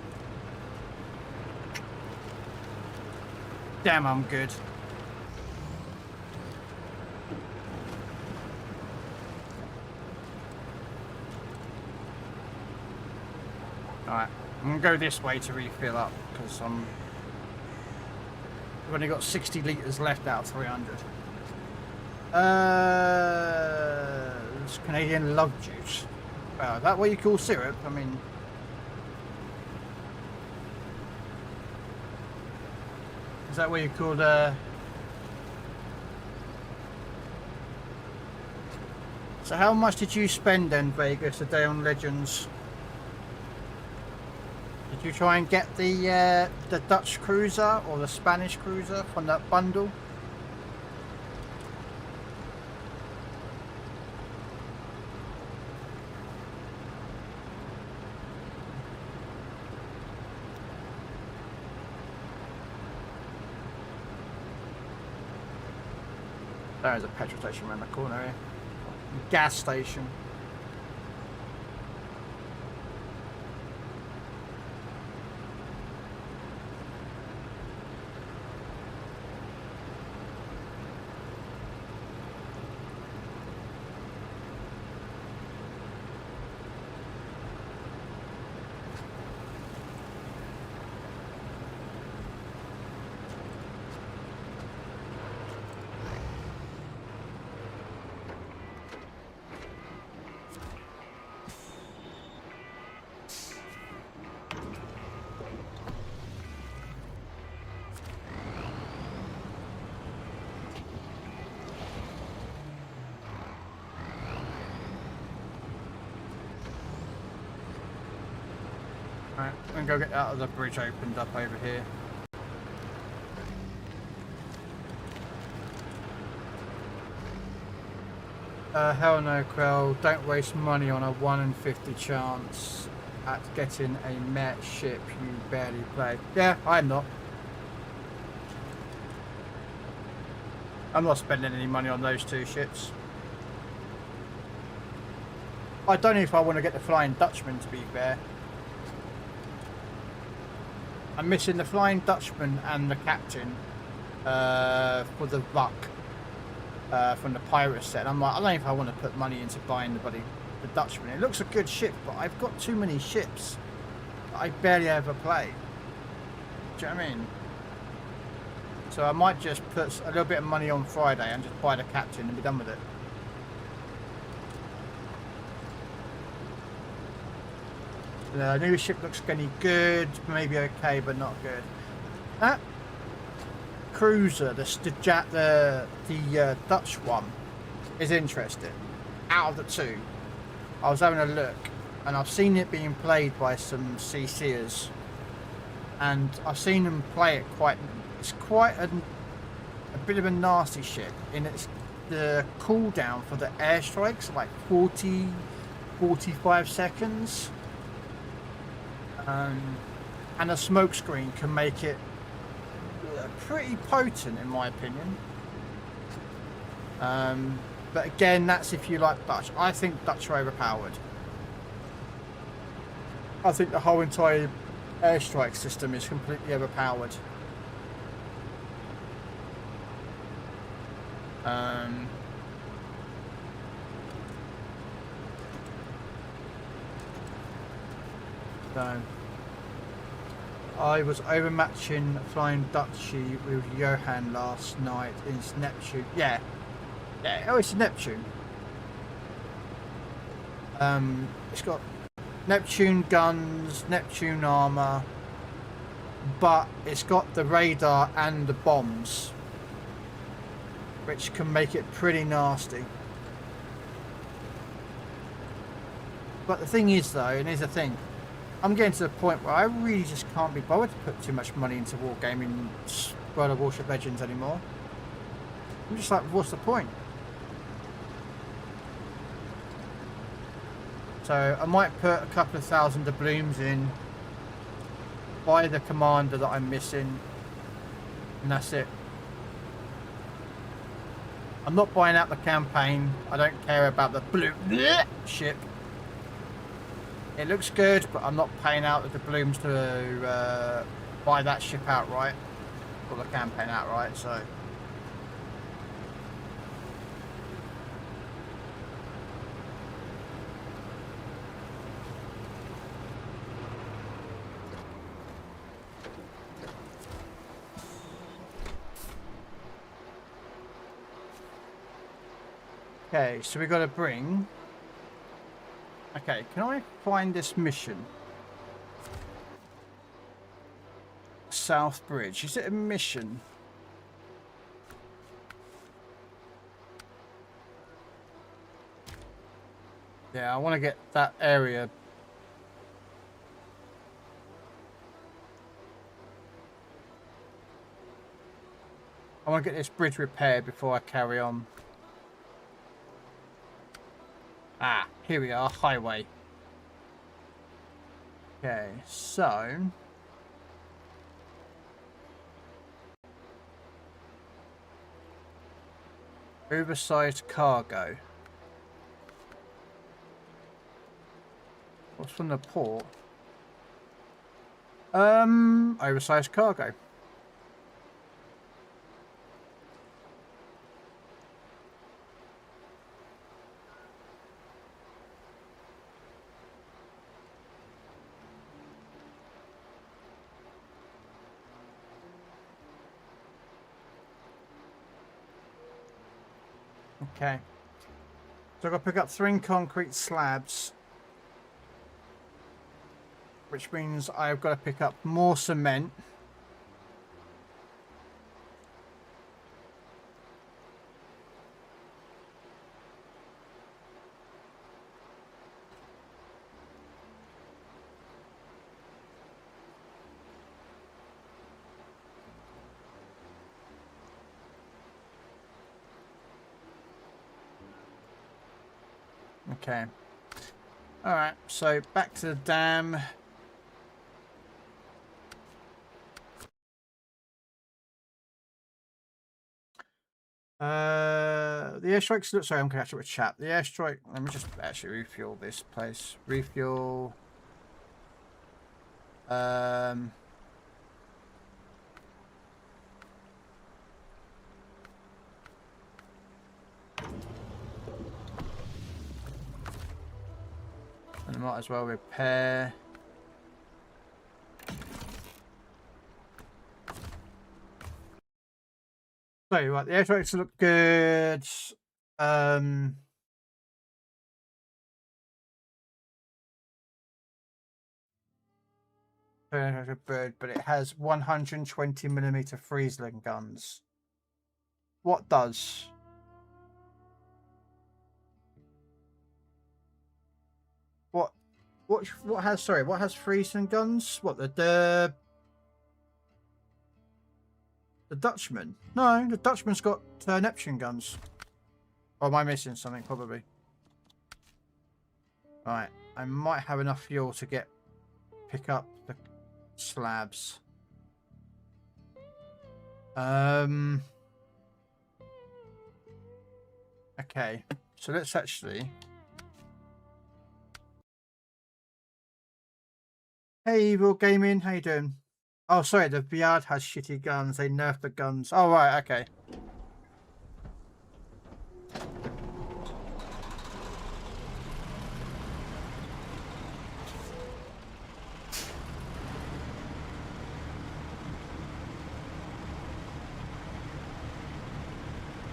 Damn, I'm good. Alright, I'm gonna go this way to refill up because I've only got 60 litres left out of 300. It's Canadian love juice. Wow, is that what you call syrup? I mean, is that what you call So how much did you spend then, Vegas, a day on Legends? Did you try and get the Dutch cruiser or the Spanish cruiser from that bundle? There is a petrol station around the corner here. Gas station. Alright, I'm gonna go get out of the bridge opened up over here. Hell no, Krell. Don't waste money on a 1 in 50 chance at getting a met ship you barely play. Yeah, I'm not. I'm not spending any money on those two ships. I don't know if I want to get the Flying Dutchman, to be fair. I'm missing the Flying Dutchman and the captain for the Buck from the pirate set. I'm like, I don't know if I want to put money into buying the Dutchman. It looks a good ship, but I've got too many ships that I barely ever play. Do you know what I mean? So I might just put a little bit of money on Friday and just buy the captain and be done with it. The new ship looks any good, maybe okay, but not good. That cruiser, the Dutch one, is interesting. Out of the two, I was having a look, and I've seen it being played by some CCers, and I've seen them play it it's quite a bit of a nasty ship. In its the cooldown for the airstrikes, like 45 seconds. And a smoke screen can make it pretty potent, in my opinion. But again, that's if you like Dutch. I think Dutch are overpowered. I think the whole entire airstrike system is completely overpowered. So I was overmatching Flying Dutchie with Johan last night in Neptune. Yeah. Yeah, oh, it's Neptune. It's got Neptune guns, Neptune armor, but it's got the radar and the bombs, which can make it pretty nasty. But the thing is though, and here's the thing, I'm getting to the point where I really just can't be bothered to put too much money into Wargaming World of Warship Legends anymore. I'm just like, what's the point? So I might put a couple of thousand doubloons in, buy the commander that I'm missing, and that's it. I'm not buying out the campaign. I don't care about the blue ship. It looks good, but I'm not paying out the doubloons to buy that ship outright, or the campaign outright, so. Okay, so we got to bring... Okay, can I find this mission? South Bridge. Is it a mission? Yeah, I want to get that area. I want to get this bridge repaired before I carry on. Ah, here we are, highway. Okay, so... Oversized cargo. What's from the port? Oversized cargo. Okay, so I've got to pick up 3 concrete slabs, which means I've got to pick up more cement. Okay. Alright, so back to the dam. The airstrikes look, sorry, I'm catching up with chat. The airstrike, let me just actually refuel this place. Refuel. And I might as well repair. So, right, the airstrikes look good. Bird, but it has 120mm Friesling guns. What does? What has, sorry, what has Friesling guns? What, the Dutchman? No, the Dutchman's got Neptune guns. Or am I missing something? Probably. Right, I might have enough fuel to pick up the slabs. Okay, so let's actually... Hey, Evil Gaming, how you doing? Oh, sorry, the VR has shitty guns. They nerfed the guns. Oh, right, okay.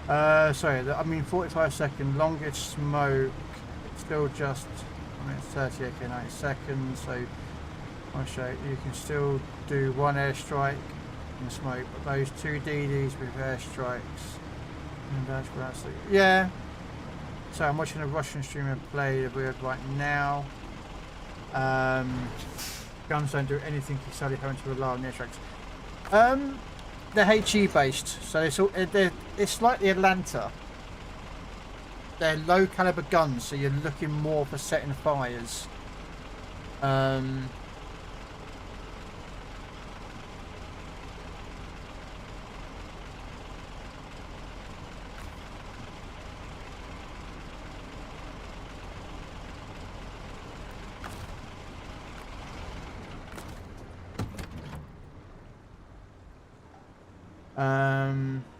Sorry, I mean 45-second longest smoke. It's still just, I mean, it's 30, okay, 90 seconds. So I'll show you. You can still do one airstrike in smoke, but those two DDs with airstrikes, and that's where that's yeah. So I'm watching a Russian streamer play the weird right now. Guns don't do anything exciting having to rely on the airstrikes. They're HE based, so it's like the Atlanta. They're low caliber guns, so you're looking more for setting fires.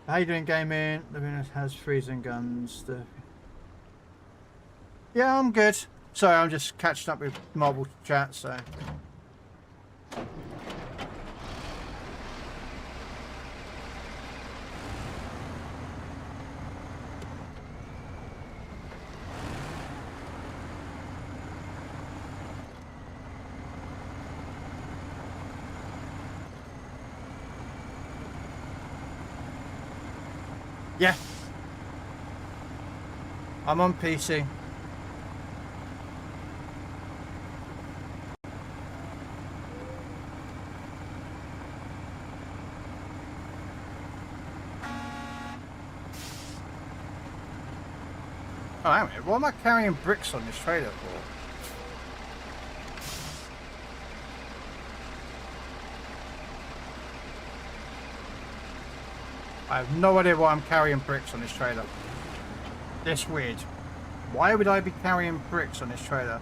How you doing, gaming? The Venus has freezing guns. Yeah, I'm good. Sorry, I'm just catching up with mobile chat, so. Yeah. I'm on PC. Oh, hang on a minute. What am I carrying bricks on this trailer for? I have no idea why I'm carrying bricks on this trailer. That's weird. Why would I be carrying bricks on this trailer?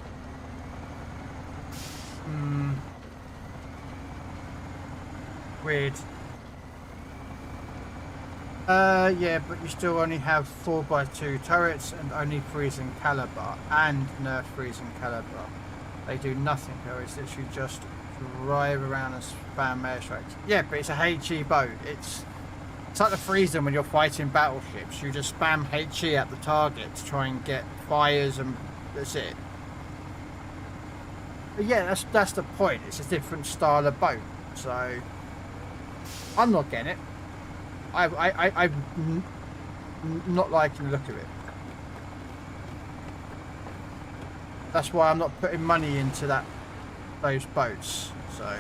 Weird. Yeah, but you still only have 4x2 turrets and only freezing caliber and nerf freezing caliber. They do nothing though, it's literally just drive around and spam airstrikes. Yeah, but it's a HE boat. It's like the freezing when you're fighting battleships. You just spam HE at the target to try and get fires and that's it. But yeah, that's the point. It's a different style of boat. So I'm not getting it. I'm not liking the look of it. That's why I'm not putting money into those boats. So.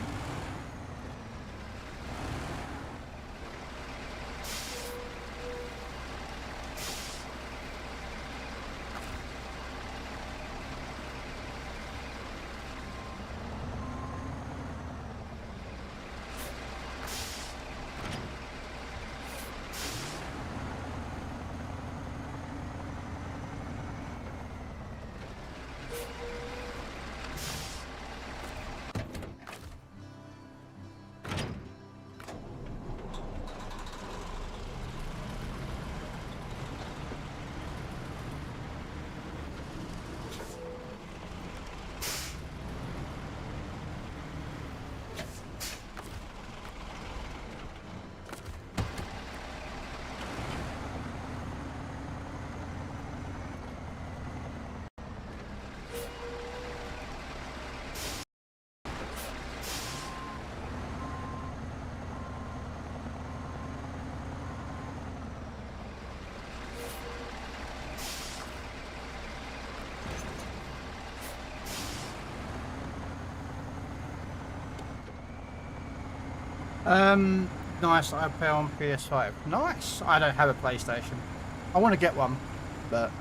Nice, I play on PS5. Nice. I don't have a PlayStation. I want to get one, but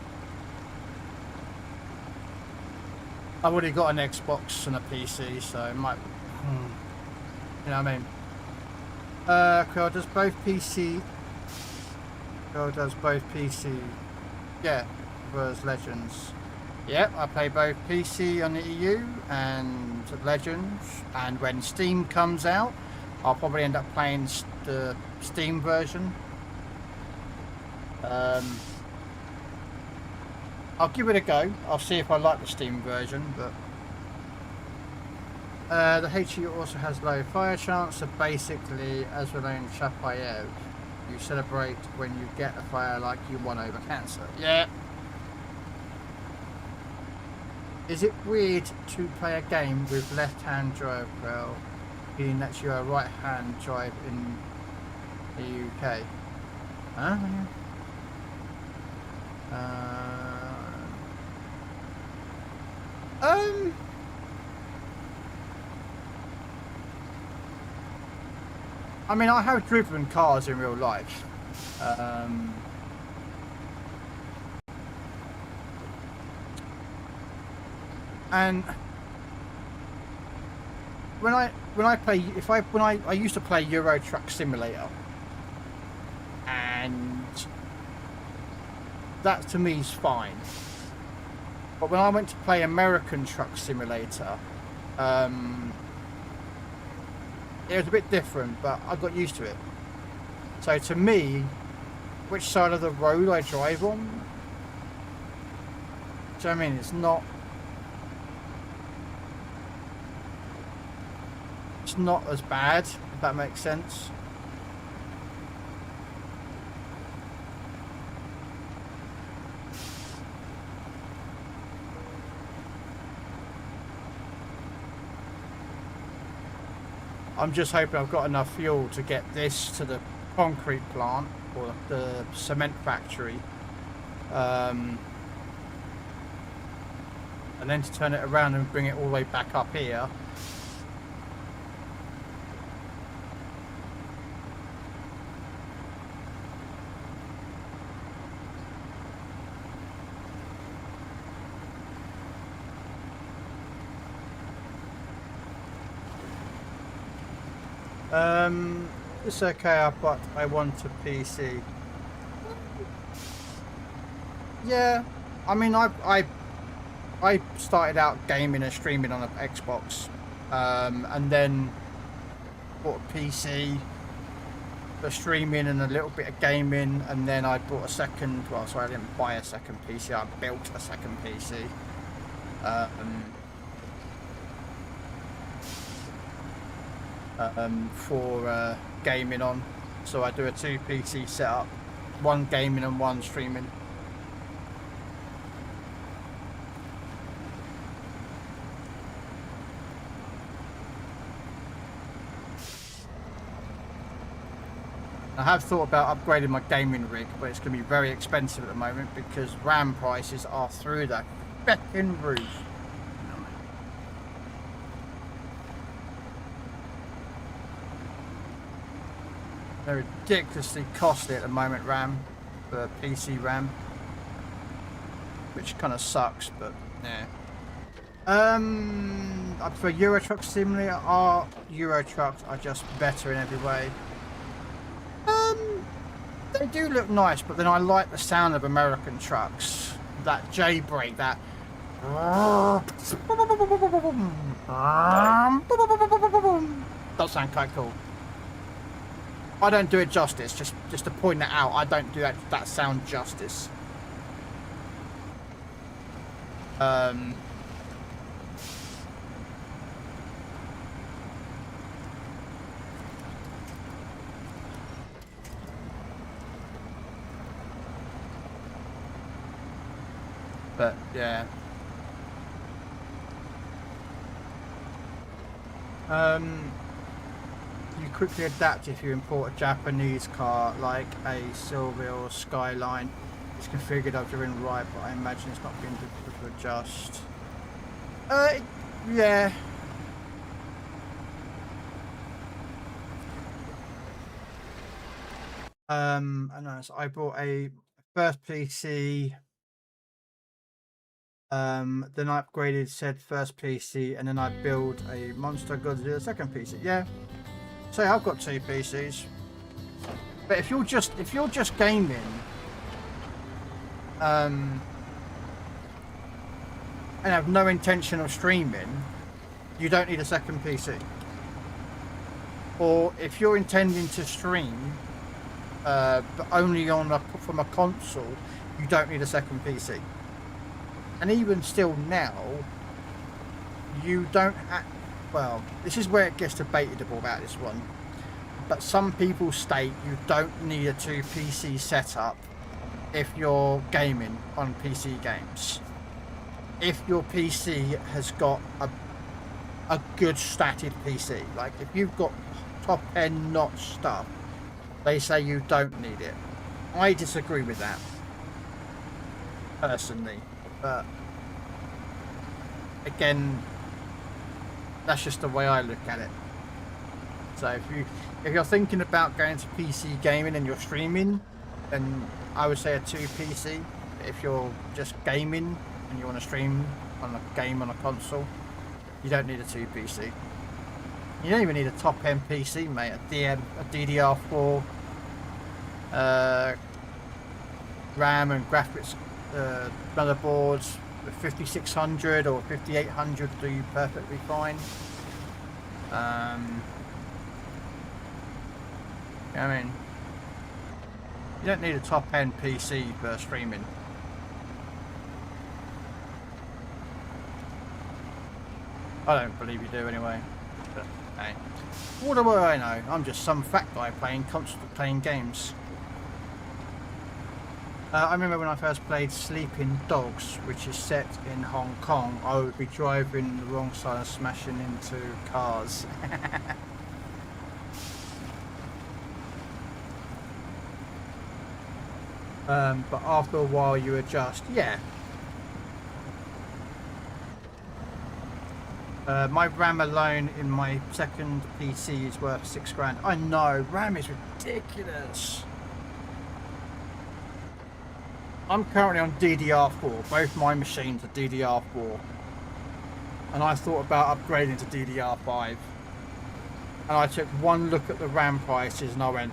I've already got an Xbox and a PC, so it might, you know what I mean? Krell does both PC. Krell does both PC. Yeah, was Legends. Yep, I play both PC on the EU and Legends, and when Steam comes out, I'll probably end up playing the Steam version. I'll give it a go. I'll see if I like the Steam version, but the HE also has low fire chance, so basically, as we're in Chapayev, You celebrate when you get a fire like you won over cancer. Yeah. Is it weird to play a game with left-hand drive, Krell, being that you are right-hand drive in the UK? Huh? I mean, I have driven cars in real life. And when I used to play Euro Truck Simulator, and that to me is fine. But when I went to play American Truck Simulator, it was a bit different, but I got used to it. So to me, which side of the road I drive on, do you know what I mean? It's not as bad, if that makes sense. I'm just hoping I've got enough fuel to get this to the concrete plant or the cement factory, and then to turn it around and bring it all the way back up here. It's okay, but I want a PC. Yeah, I mean, I started out gaming and streaming on an Xbox, and then bought a PC for streaming and a little bit of gaming, and then I bought a second. Well, sorry, I didn't buy a second PC. I built a second PC. For gaming on, so I do a 2 PC setup, one gaming and one streaming. I have thought about upgrading my gaming rig, but it's going to be very expensive at the moment because RAM prices are through the feckin' roof. They're ridiculously costly at the moment, RAM, for PC RAM, which kind of sucks, but yeah. I prefer Euro Truck Simulator. Euro Trucks are just better in every way. They do look nice, but then I like the sound of American trucks. That J brake, that does sound quite cool. I don't do it justice, just to point that out. I don't do that sound justice. But yeah. You quickly adapt if you import a Japanese car like a Silvia or Skyline. It's configured I've driven right, but I imagine it's not being difficult to adjust. Yeah. I know, so I bought a first PC, then I upgraded said first PC, and then I built a Monster Godzilla second PC. Yeah. So I've got 2 PCs. But if you're just gaming, and have no intention of streaming, you don't need a second PC. Or if you're intending to stream, but only from a console, you don't need a second PC. And even still now, you don't. Well, this is where it gets debatable about this one. But some people state you don't need a 2 PC setup if you're gaming on PC games. If your PC has got a good statted PC, like if you've got top end notch stuff, they say you don't need it. I disagree with that personally, but again, that's just the way I look at it. So if you're thinking about going to PC gaming and you're streaming, then I would say a 2 PC. If you're just gaming and you want to stream on a game on a console, you don't need a 2 PC. You don't even need a top end PC, mate. A DDR4 RAM and graphics motherboards with 5600 or 5800 do you perfectly fine. I mean, you don't need a top end PC for streaming. I don't believe you do anyway. But hey, what do I know? I'm just some fat guy constantly playing games. I remember when I first played Sleeping Dogs, which is set in Hong Kong, I would be driving the wrong side and smashing into cars. But after a while you adjust. Yeah. My RAM alone in my second PC is worth £6 grand. I know, RAM is ridiculous. I'm currently on DDR4. Both my machines are DDR4. And I thought about upgrading to DDR5. And I took one look at the RAM prices and I went,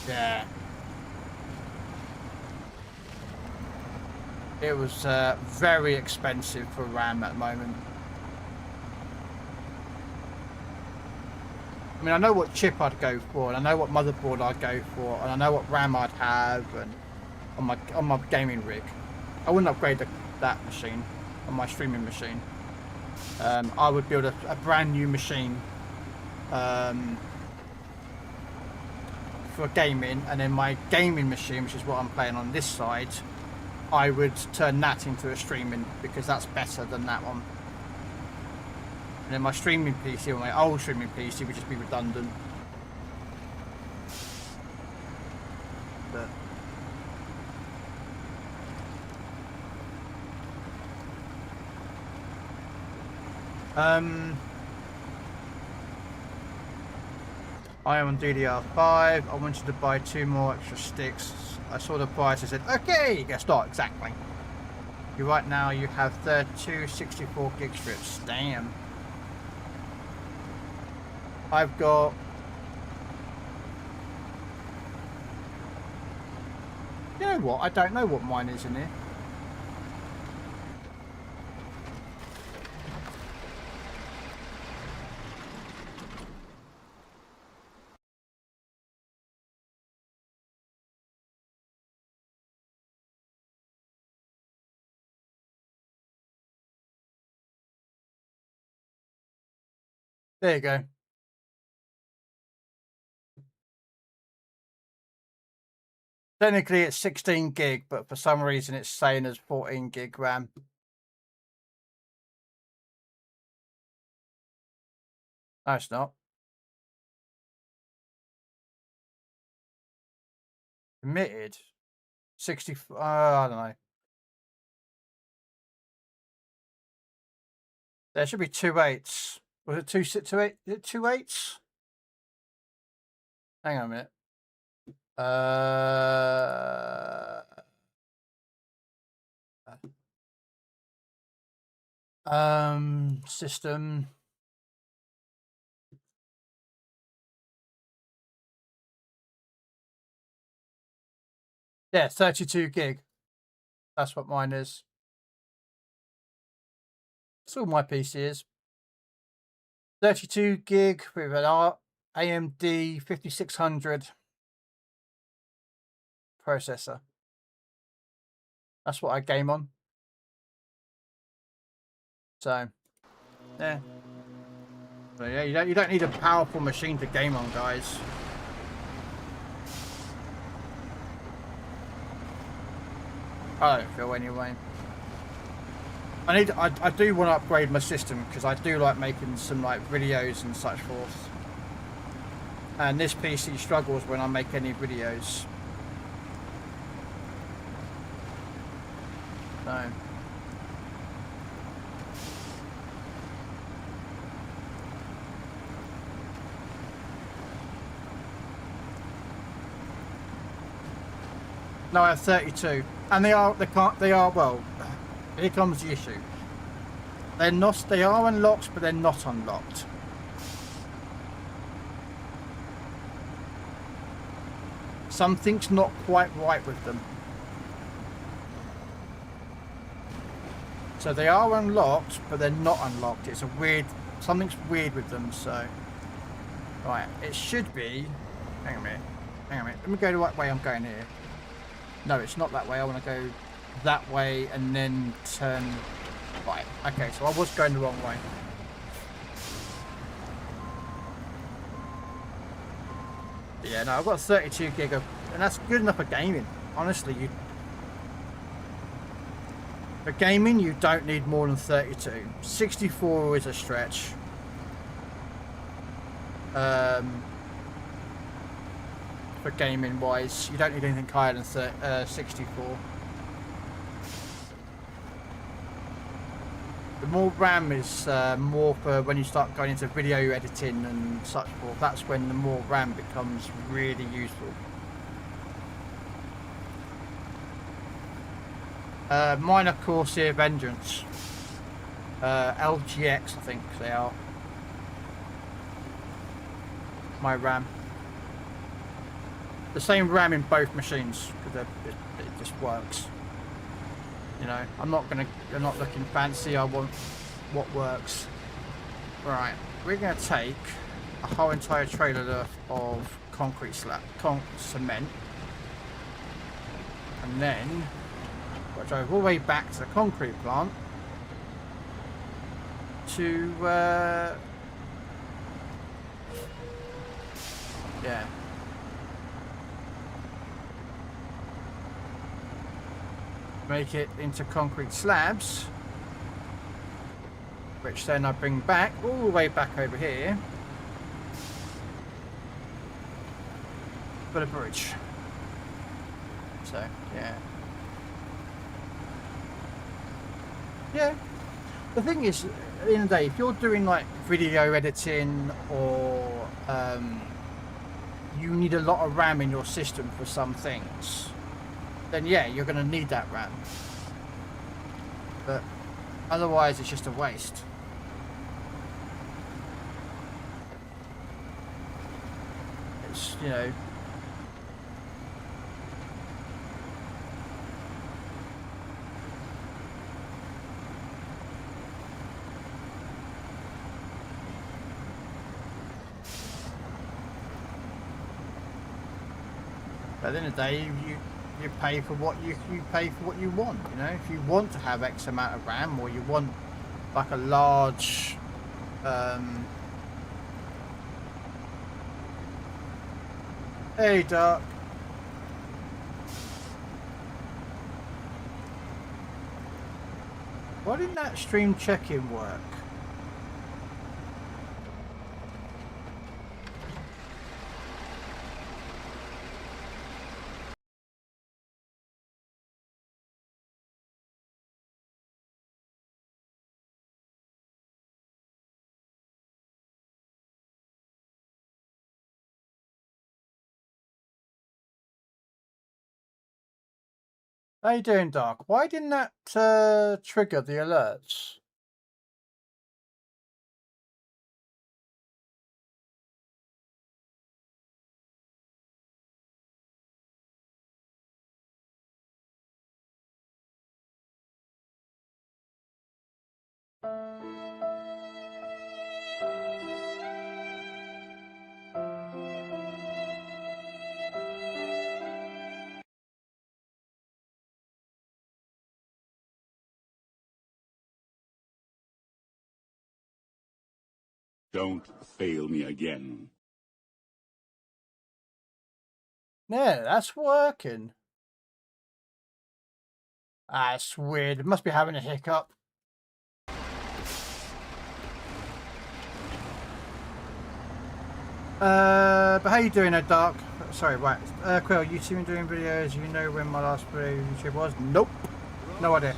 yeah. It was very expensive for RAM at the moment. I mean, I know what chip I'd go for, and I know what motherboard I'd go for, and I know what RAM I'd have, and on my gaming rig. I wouldn't upgrade that machine on my streaming machine. I would build a brand new machine for gaming, and then my gaming machine, which is what I'm playing on this side, I would turn that into a streaming because that's better than that one. And then my streaming PC or my old streaming PC would just be redundant. But I am on DDR5. I wanted to buy 2 more extra sticks. I saw the price. I said, okay, guess not exactly. You right now you have 32 64 gig strips. Damn. I've got you know what? I don't know what mine is in here. There you go. Technically it's 16 gig, but for some reason it's saying as 14 gig RAM. No, it's not. Committed 60. I don't know. There should be 2 8s. Was it 2 8? Is it 2 8s? Hang on a minute. System. Yeah, 32 gig. That's what mine is. That's all my PC is. 32 gig with an AMD 5600 processor. That's what I game on. So, yeah. So yeah, you don't need a powerful machine to game on, guys. I don't feel anyway. I do want to upgrade my system because I do like making some like videos and such forth. And this PC struggles when I make any videos. So. No, I have 32, and they are well. Here comes the issue. They are unlocked, but they're not unlocked. Something's not quite right with them. So they are unlocked, but they're not unlocked. It's a weird, something's weird with them. So, right, it should be. Hang on a minute. Let me go the right way. I'm going here. No, it's not that way. I want to go that way and then turn right. Okay, so I was going the wrong way. But yeah, no, I've got 32 gig of, and that's good enough for gaming. Honestly, for gaming, you don't need more than 32. 64 is a stretch. For gaming wise, you don't need anything higher than 64. The more RAM is more for when you start going into video editing and such forth. That's when the more RAM becomes really useful. Mine are Corsair Vengeance. LGX, I think they are. My RAM. The same RAM in both machines because it just works. You know, I'm not looking fancy. I want what works. Right, we're going to take a whole entire trailer of concrete cement, and then we'll drive all the way back to the concrete plant to yeah. Make it into concrete slabs, which then I bring back all the way back over here for the bridge. So yeah, the thing is, at the end of the day, if you're doing like video editing or you need a lot of RAM in your system for some things, then yeah, you're going to need that RAM. But otherwise, it's just a waste. It's, you know... But at the end of the day, you pay for what you pay for what you want. You know, if you want to have X amount of RAM, or you want like a large hey Duck, why didn't that stream check-in work? How you doing, Dark? Why didn't that trigger the alerts? Don't fail me again. Yeah, that's working. Ah, it's weird. It must be having a hiccup. But how you doing, Dark? Sorry, right. Krell, you see me doing videos. You know when my last video YouTube was? Nope. No idea.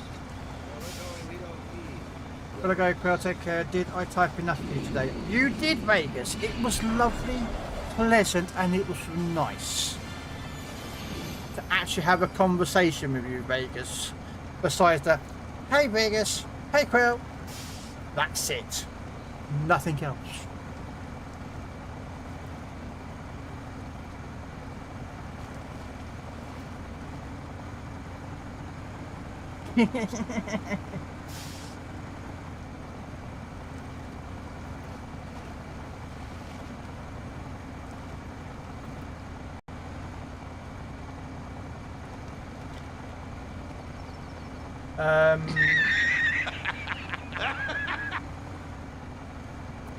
Gotta go, Krell. Take care. Did I type enough for you today? You did, Vegas. It was lovely, pleasant, and it was nice to actually have a conversation with you, Vegas. Besides the, hey, Vegas. Hey, Krell. That's it. Nothing else.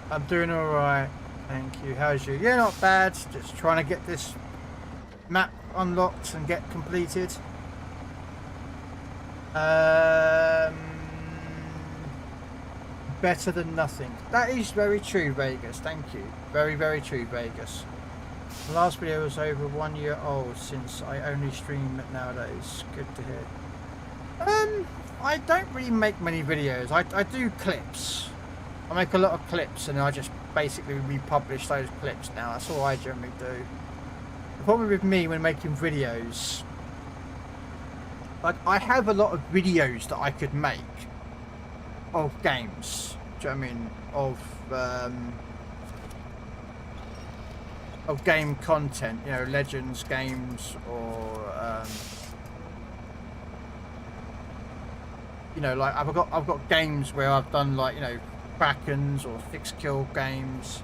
I'm doing all right, thank you. How's you? Yeah, not bad. Just trying to get this map unlocked and get completed. Better than nothing. That is very true, Vegas. Thank you. Very, very true, Vegas. The last video was over 1 year old since I only stream it nowadays. Good to hear. I don't really make many videos. I do clips. I make a lot of clips and I just basically republish those clips now. That's all I generally do. The problem with me when making videos, like, I have a lot of videos that I could make of games. Do you know what I mean? Of game content, you know, Legends games, or you know, like I've got games where I've done, like, you know, Krakens or fixed kill games.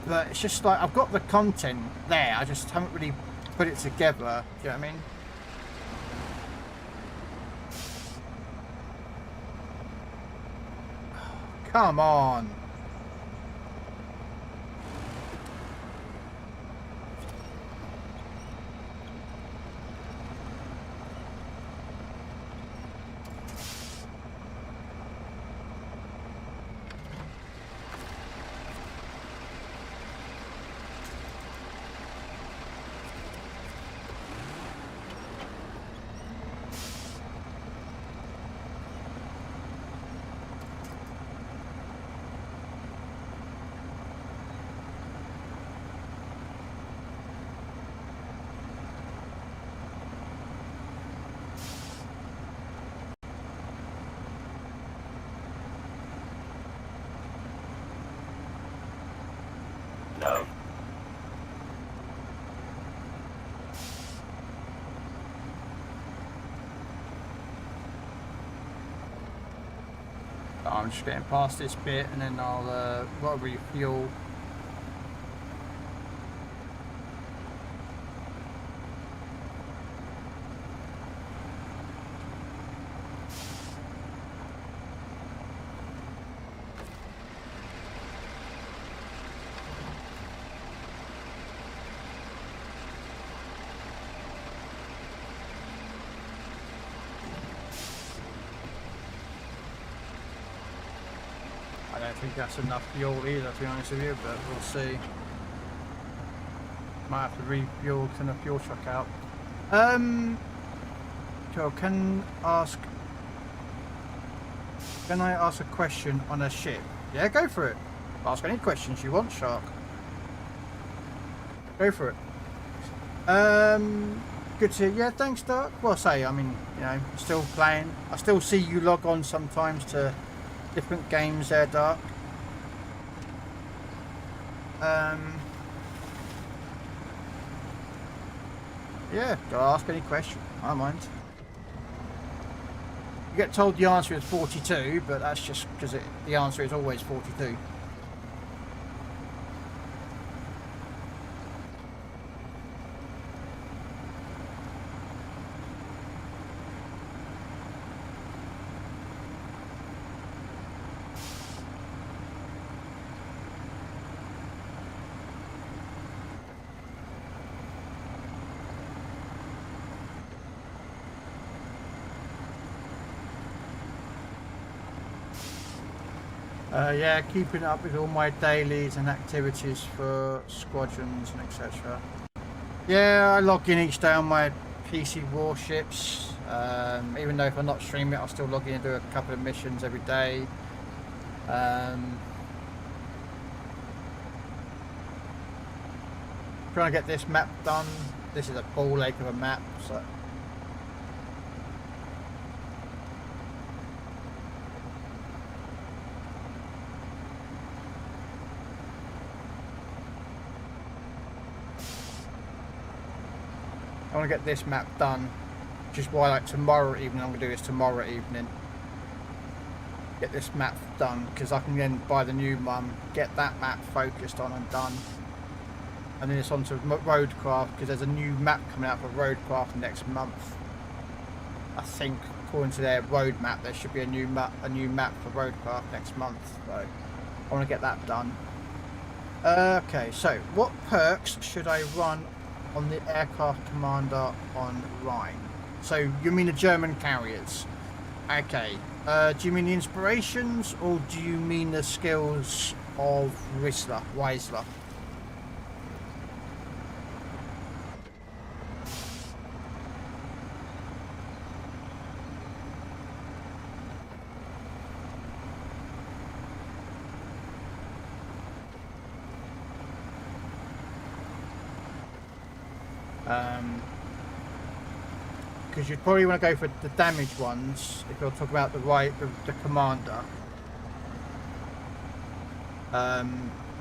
But it's just like I've got the content there, I just haven't really put it together. Do you know what I mean? Come on. No. I'm just getting past this bit and then I'll got to refuel. I don't think that's enough fuel either, to be honest with you, but we'll see. Might have to refuel, send a fuel truck out. So can I ask a question on a ship? Yeah, go for it. Ask any questions you want, Shark. Go for it. Good to, yeah, thanks, Dark. Well, I mean, you know, still playing. I still see you log on sometimes to different games there, Dark. Yeah, go ask any question. I don't mind. You get told the answer is 42, but that's just because the answer is always 42. Yeah, keeping up with all my dailies and activities for squadrons and etc. Yeah, I log in each day on my PC warships. Even though if I'm not streaming it, I'll still log in and do a couple of missions every day. Trying to get this map done. This is a ball ache of a map, so. I want to get this map done, which is why like tomorrow evening I'm going to do this tomorrow evening. Get this map done because I can then buy the new one, get that map focused on and done. And then it's on to Roadcraft because there's a new map coming out for Roadcraft next month. I think according to their roadmap there should be a new map for Roadcraft next month. So I want to get that done. Okay, so what perks should I run on the aircraft commander on Rhine? So you mean the German carriers? Okay. Do you mean the inspirations or do you mean the skills of Weisler? Because you'd probably want to go for the damage ones if you're talking about the commander.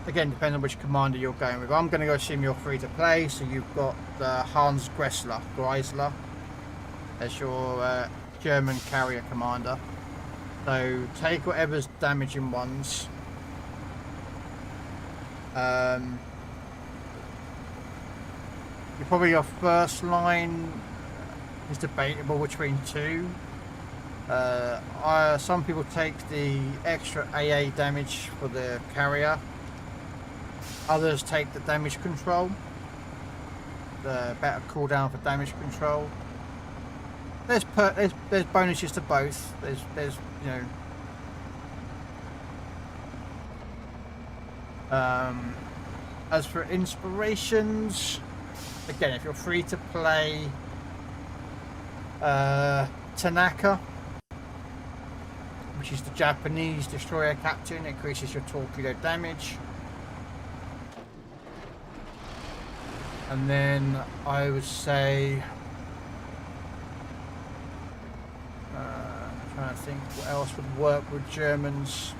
Again, depending on which commander you're going with. I'm going to go assume you're free to play, so you've got the Hans Greisler as your German carrier commander. So take whatever's damaging ones. Probably your first line is debatable between two. Some people take the extra AA damage for the carrier. Others take the damage control. The better cooldown for damage control. There's bonuses to both. There's you know. As for inspirations, again, if you're free to play Tanaka, which is the Japanese destroyer captain, increases your torpedo damage. And then I would say, I'm trying to think what else would work with Germans.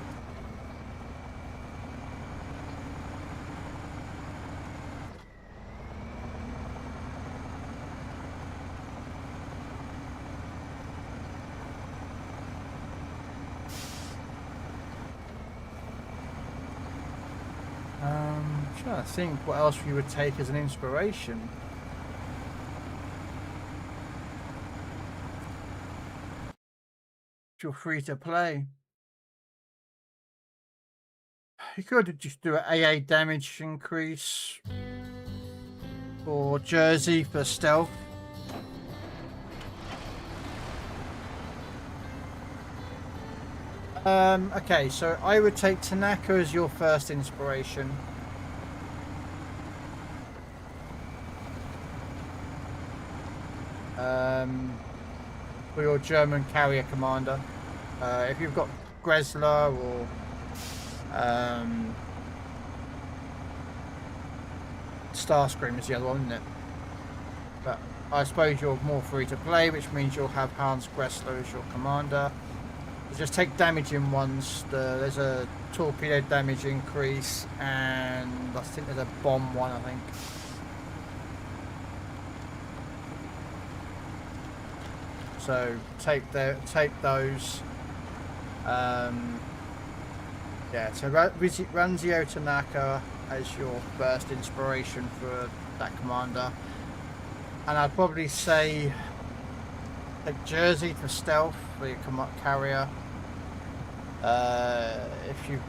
I think what else you would take as an inspiration. Feel free to play. You could just do an AA damage increase or Jersey for stealth. Okay, so I would take Tanaka as your first inspiration. For your German carrier commander. If you've got Greisler or Starscream is the other one, isn't it? But I suppose you're more free to play, which means you'll have Hans Greisler as your commander. So just take damaging ones. There's a torpedo damage increase, and I think there's a bomb one, I think. So take those. Yeah, so Ranzio Tanaka as your first inspiration for that commander. And I'd probably say take Jersey for stealth for your carrier. If you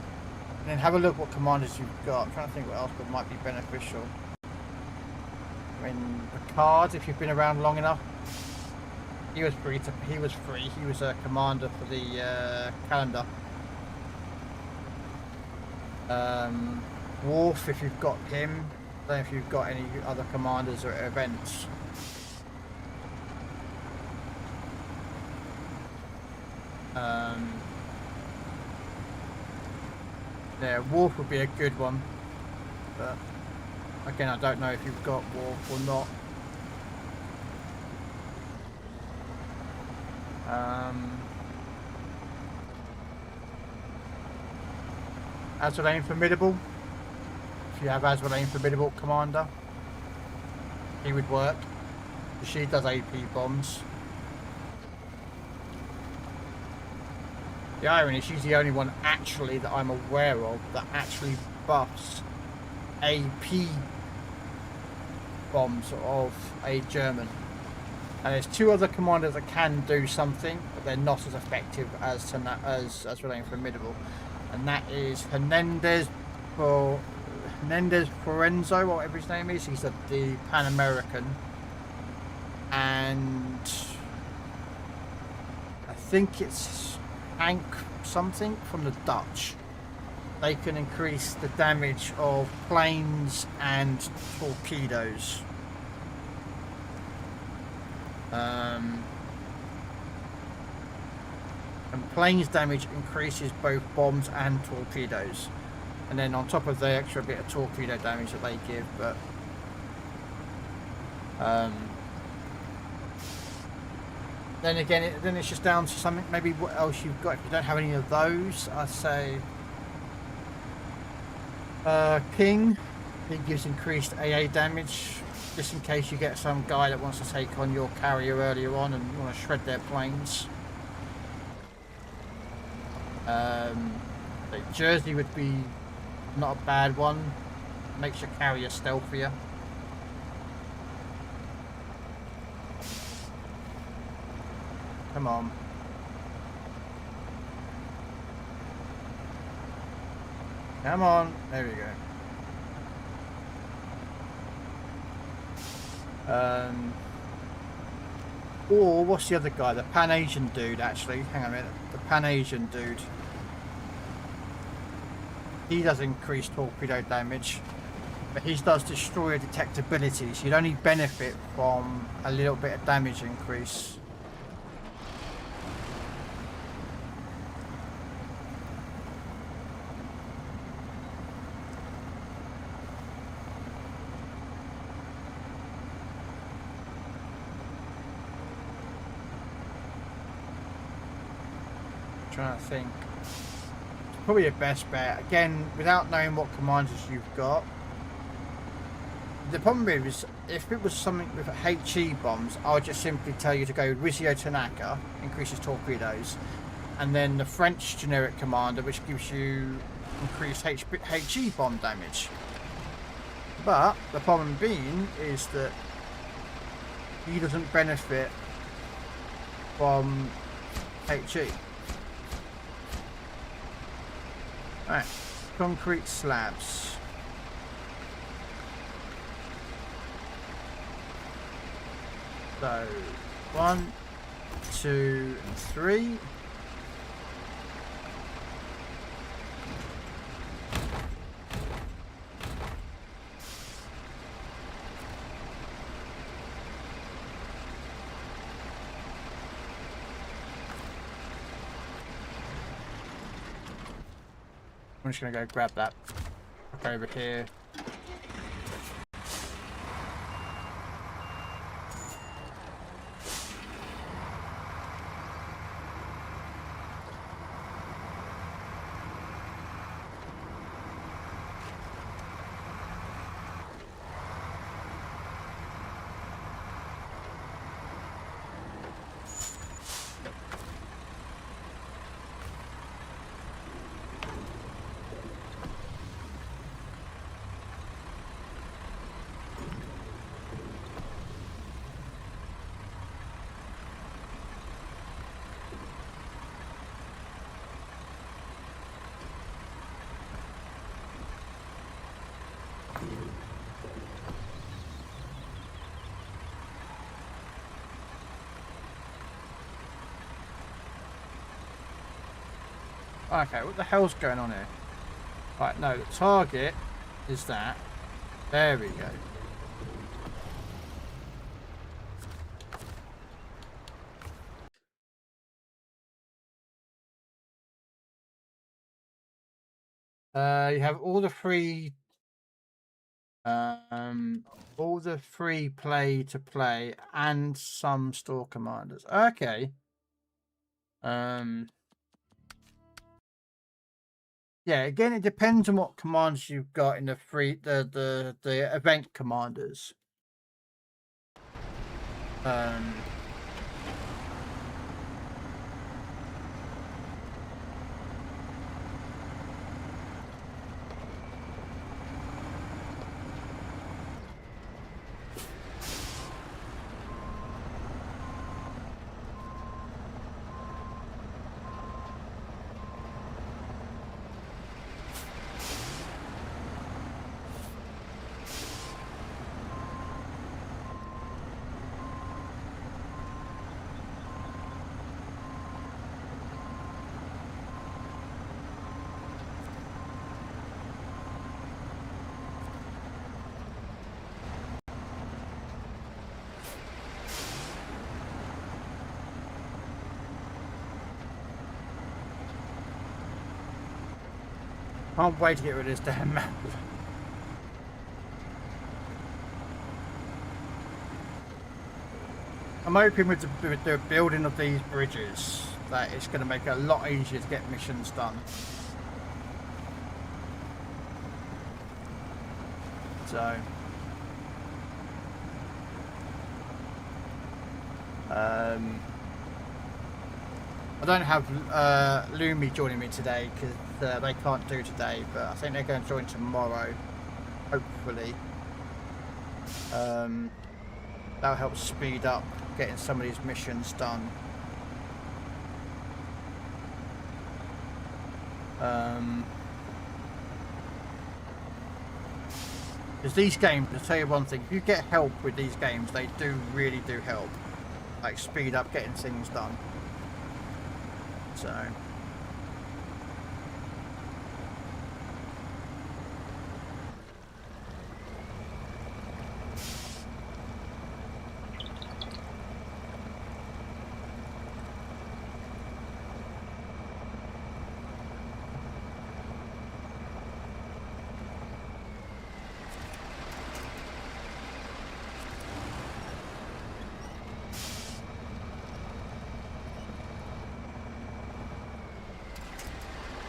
then have a look what commanders you've got. I'm trying to think what else might be beneficial. I mean, Picard, if you've been around long enough. He was free. He was a commander for the calendar. Worf, if you've got him. I don't know if you've got any other commanders or events. Yeah, Worf would be a good one, but again, I don't know if you've got Worf or not. Azrael Formidable. If you have Azrael Formidable Commander, he would work. She does AP bombs. The irony is she's the only one actually that I'm aware of that actually buffs AP bombs of a German. And there's two other commanders that can do something, but they're not as effective as Azrael Formidable. And that is Hernandez Forenzo, whatever his name is. He's the Pan American, and I think it's Hank something from the Dutch. They can increase the damage of planes and torpedoes. And planes damage increases both bombs and torpedoes, and then on top of the extra bit of torpedo damage that they give, but then again, then it's just down to something. Maybe what else you've got. If you don't have any of those, I'd say King. He gives increased AA damage, just in case you get some guy that wants to take on your carrier earlier on and you want to shred their planes. Like Jersey would be not a bad one. Makes your carrier stealthier. Come on. Come on. There we go. Or what's the other guy? The Pan Asian dude, actually. Hang on a minute. The Pan Asian dude. He does increase torpedo damage, but he does destroyer detectability, so you'd only benefit from a little bit of damage increase. Trying to think. Probably your best bet. Again, without knowing what commanders you've got. The problem is, if it was something with HE bombs, I would just simply tell you to go Rizio Tanaka, increases torpedoes, and then the French generic commander, which gives you increased HE bomb damage. But the problem being is that he doesn't benefit from HE. Alright, concrete slabs. So, 1, 2, and 3. I'm just gonna go grab that over here. Okay, what the hell's going on here? Right, no, the target is that. There we go. You have all the free play to play and some store commanders. Okay. Yeah, again, it depends on what commands you've got in the the event commanders. Can't wait to get rid of this damn map. I'm hoping with the building of these bridges that it's going to make it a lot easier to get missions done. So, I don't have Lumi joining me today because they can't do today, but I think they're going to join tomorrow, hopefully. That'll help speed up getting some of these missions done. Because these games, to tell you one thing, if you get help with these games, they really do help. Like speed up getting things done. So.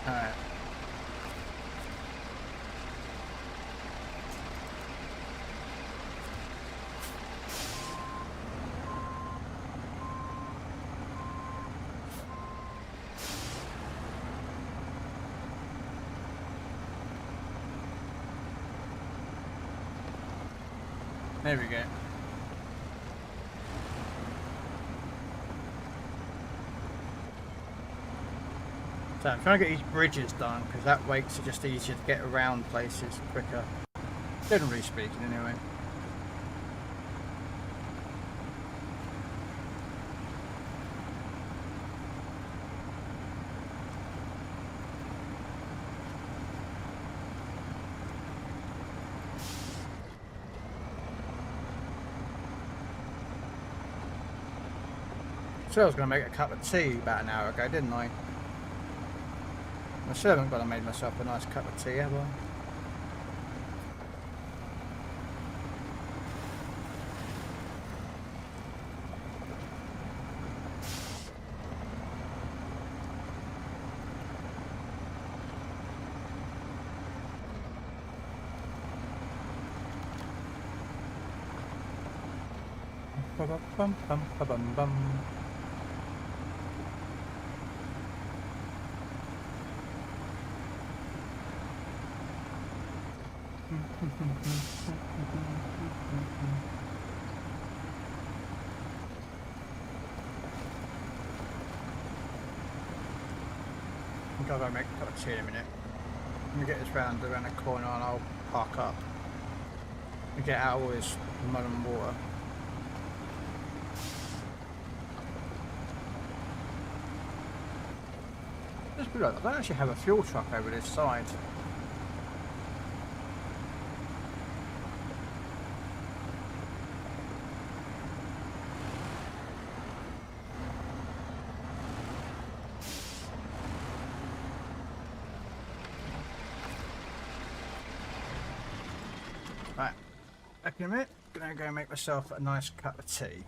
Alright. There we go. So I'm trying to get these bridges done because that makes it just easier to get around places quicker. Generally speaking, anyway. So I was going to make a cup of tea about an hour ago, didn't I? I still haven't got to make myself a nice cup of tea, have I? Bum bum bum bum bum. I'm going to make a cup of tea in a minute. Let me get this round the corner and I'll park up and get out of all this mud and water. Just realised I don't actually have a fuel truck over this side. Right, back in a minute. Gonna go make myself a nice cup of tea.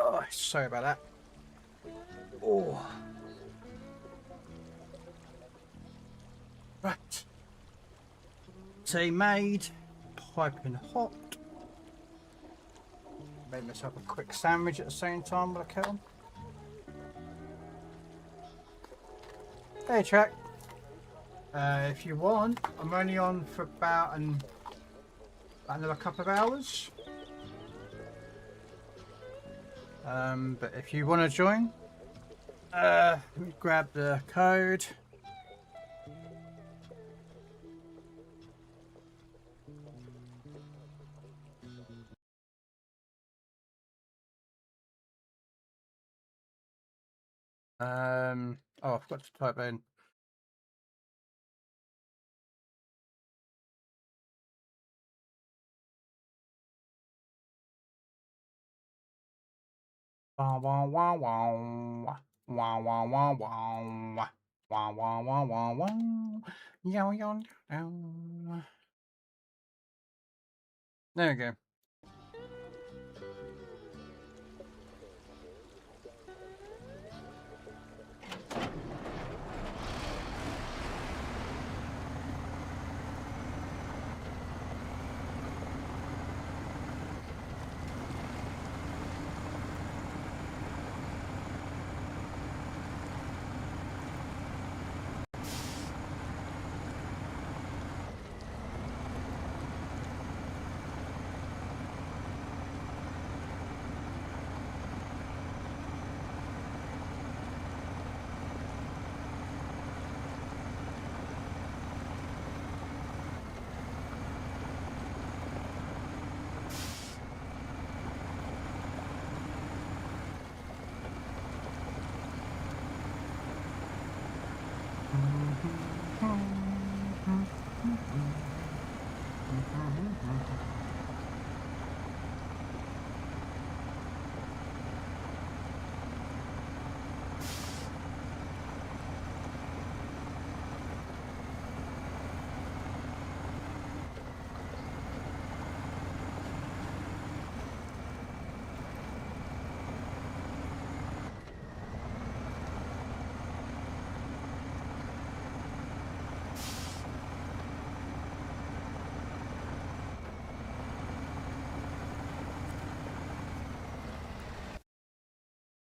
Oh, sorry about that. Oh. Right. Tea made. Piping hot. Made myself a quick sandwich at the same time with a kettle. Hey, Track. If you want, I'm only on for about another couple of hours. But if you want to join, let me grab the code. Oh, I forgot to type in. Wow, wow, wow, wow. Wow, wow, wow, wow. Wow, wow, wow, wow, wow. Yo, yo, yo. There we go.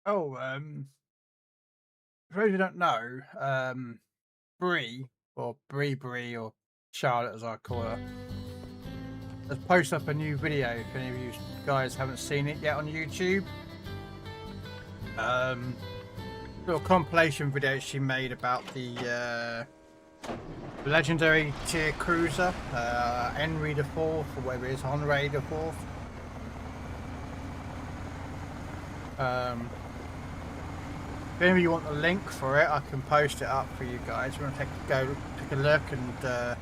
Oh, for those who don't know, Bree, or Bree, or Charlotte as I call her, has posted up a new video if any of you guys haven't seen it yet on YouTube. Little compilation video she made about the legendary tier cruiser, Henry the Fourth, or whatever it is, Henry the Fourth. If any of you want the link for it, I can post it up for you guys. If you want to take a look and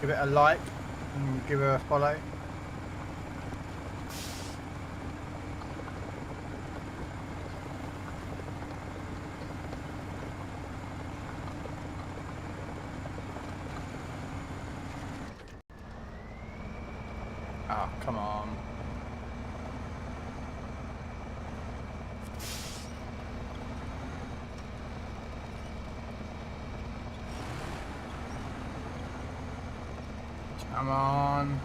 give it a like and give her a follow. Oh, come on. Come on.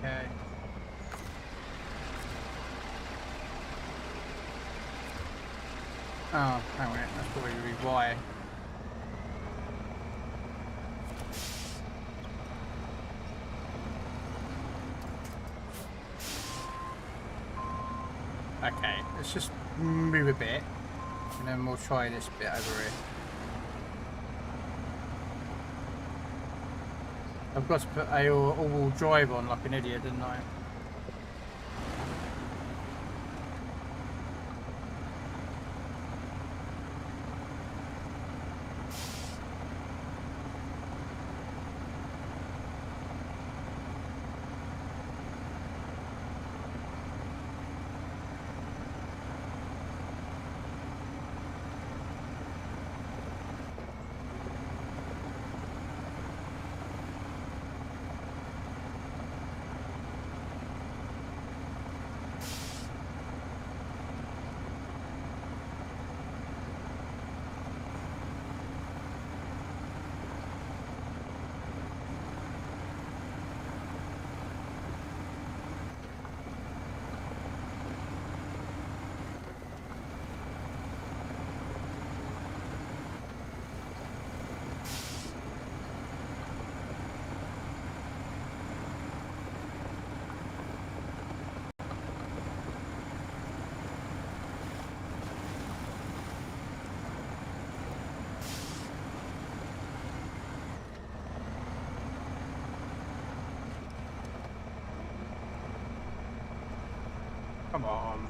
Okay. Oh, hang on, that's probably why. Okay, let's just move a bit, and then we'll try this bit over here. I've got to put a all-wheel drive on like an idiot, didn't I? Come on.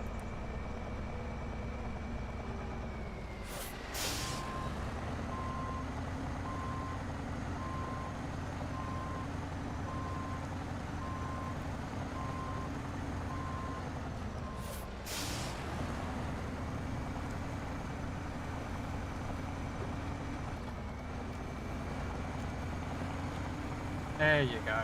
There you go.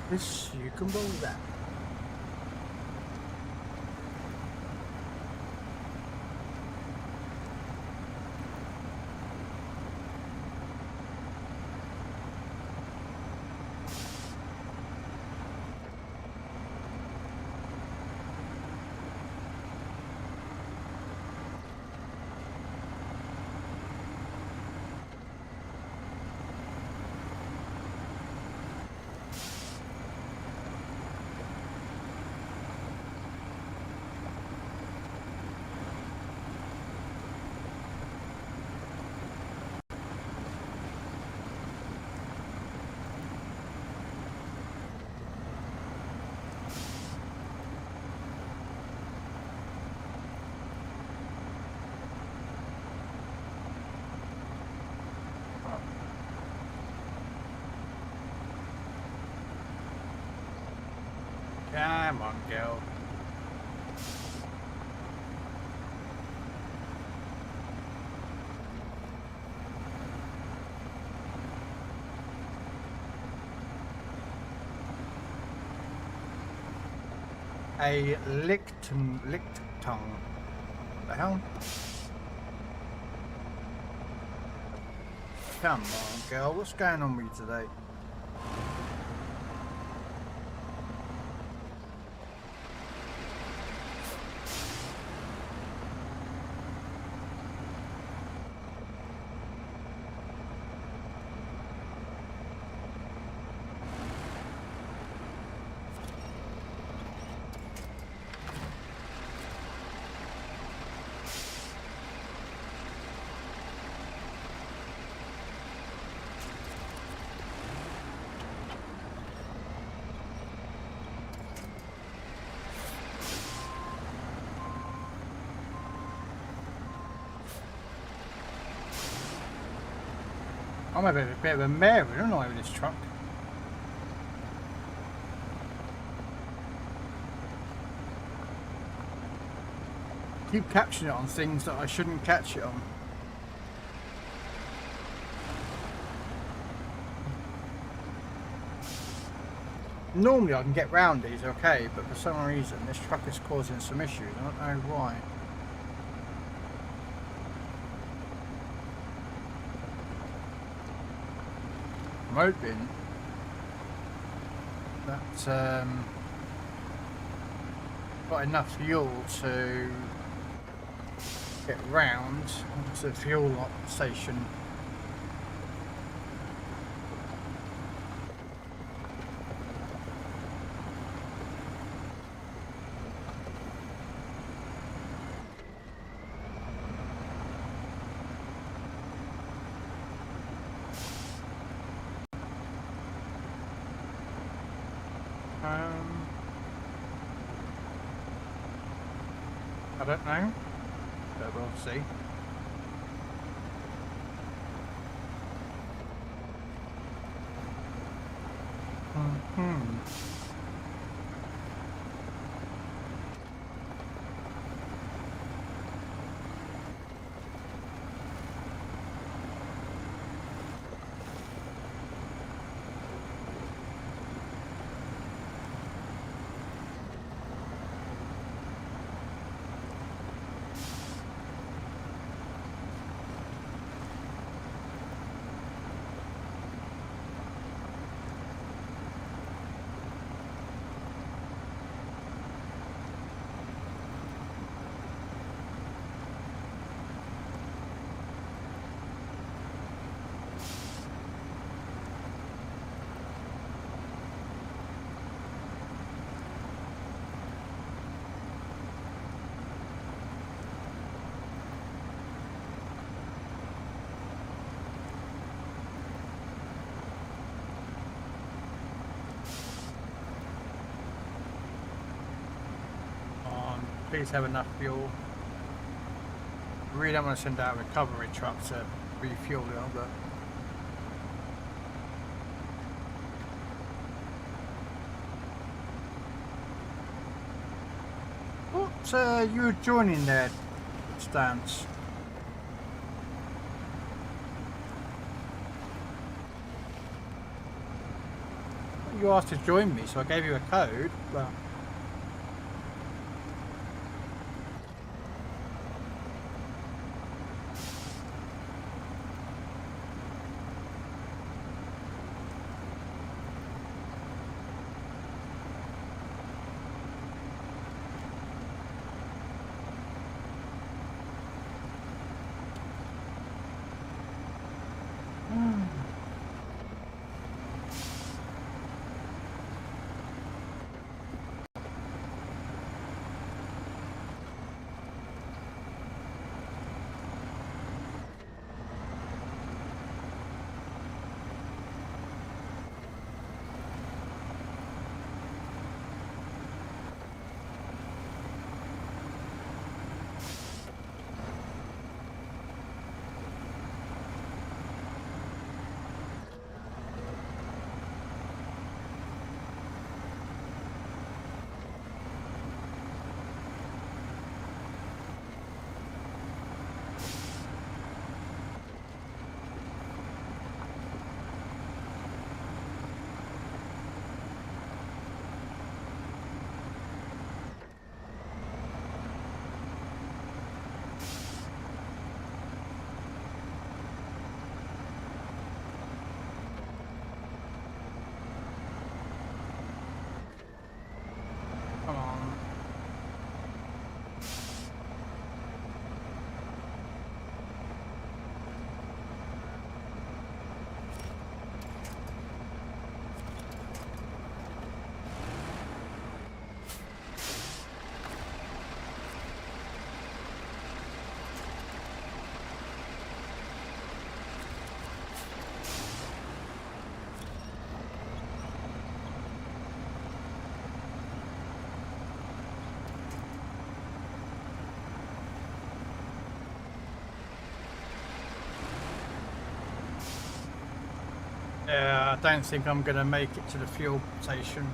This you can believe that. Come on, girl. A licked tongue. What the hell? Come on, girl. What's going on with you today? I'm a bit of a mare, aren't I, with this truck? Keep catching it on things that I shouldn't catch it on. Normally I can get round these okay, but for some reason this truck is causing some issues. I don't know why. I'm hoping that got enough fuel to get round to the fuel station. I don't know, but we'll see. Please have enough fuel. I really don't want to send out a recovery truck to refuel it, but what you were joining there, Stance? You asked to join me, so I gave you a code, but Yeah, I don't think I'm gonna make it to the fuel station.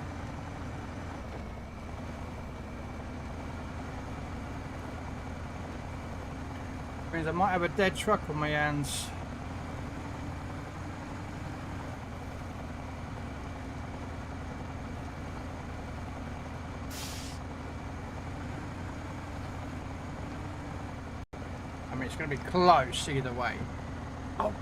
Means I might have a dead truck on my hands. I mean, it's going to be close either way. Oh.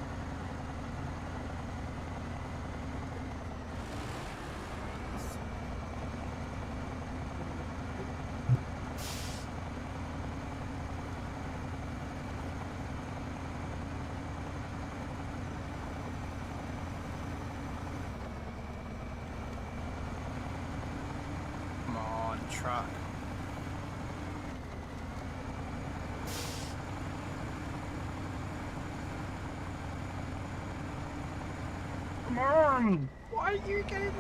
Come on, truck. Come on! Why are you getting...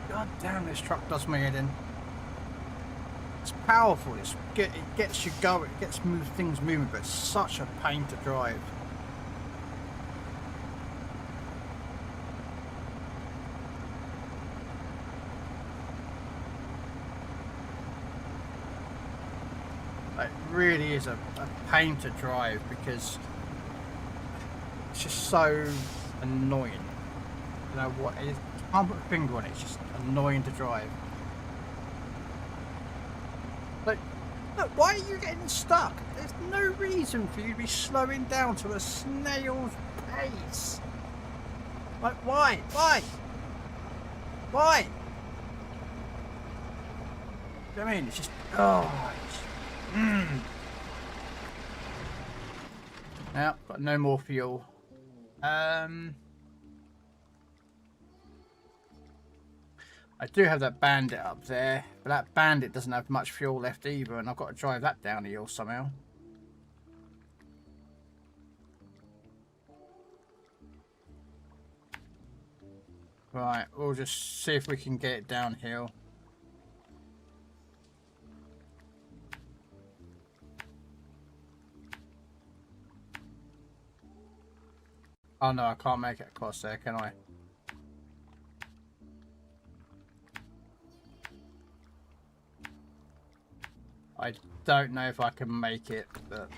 God damn, this truck does me head in. It's powerful, it gets you going, it gets things moving, but it's such a pain to drive. It really is a pain to drive because it's just so annoying. You know what? I can't put a finger on it. It's just annoying to drive. Like, look, why are you getting stuck? There's no reason for you to be slowing down to a snail's pace. Like, why? Why? Why? You know what I mean? It's just, oh, Now, got no more fuel. I do have that bandit up there, but that bandit doesn't have much fuel left either, and I've got to drive that down the hill somehow. Right, we'll just see if we can get it downhill. Oh no, I can't make it across there, can I? I don't know if I can make it, but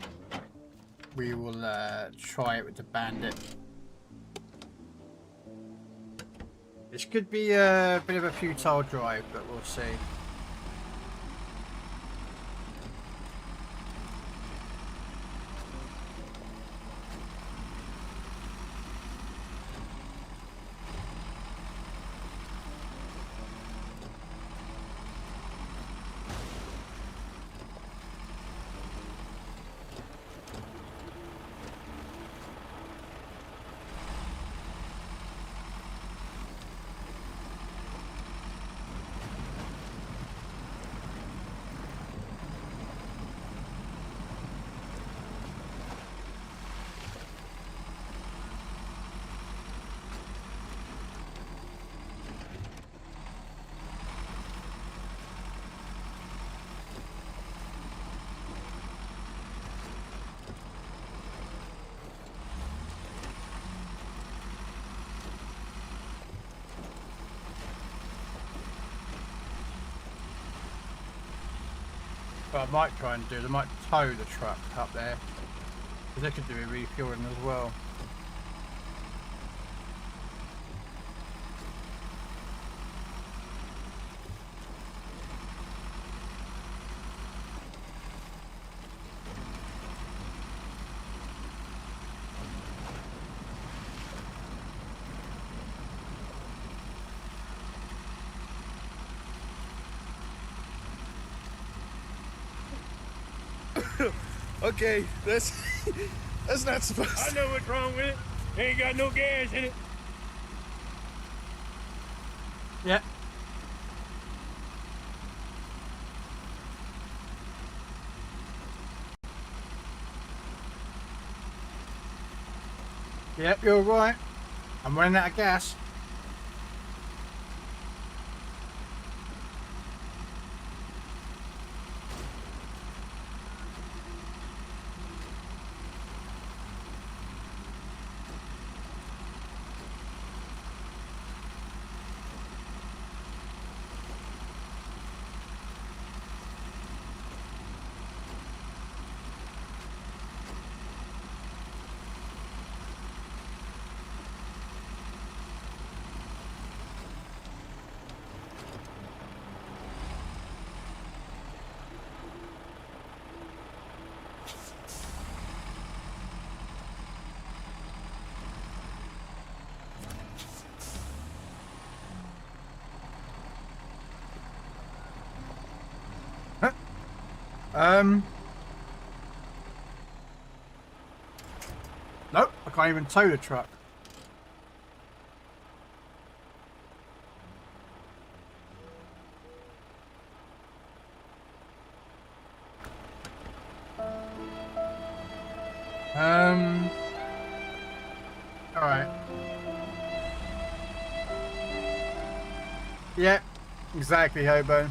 we will try it with the bandit. This could be a bit of a futile drive, but we'll see. What I might try and do is I might tow the truck up there, because they could do a refueling as well. Okay, that's not supposed to. I know what's wrong with it. Ain't got no gas in it. Yeah. Yep, you're right. I'm running out of gas. Nope, I can't even tow the truck. Alright. Yeah, exactly, Hobo.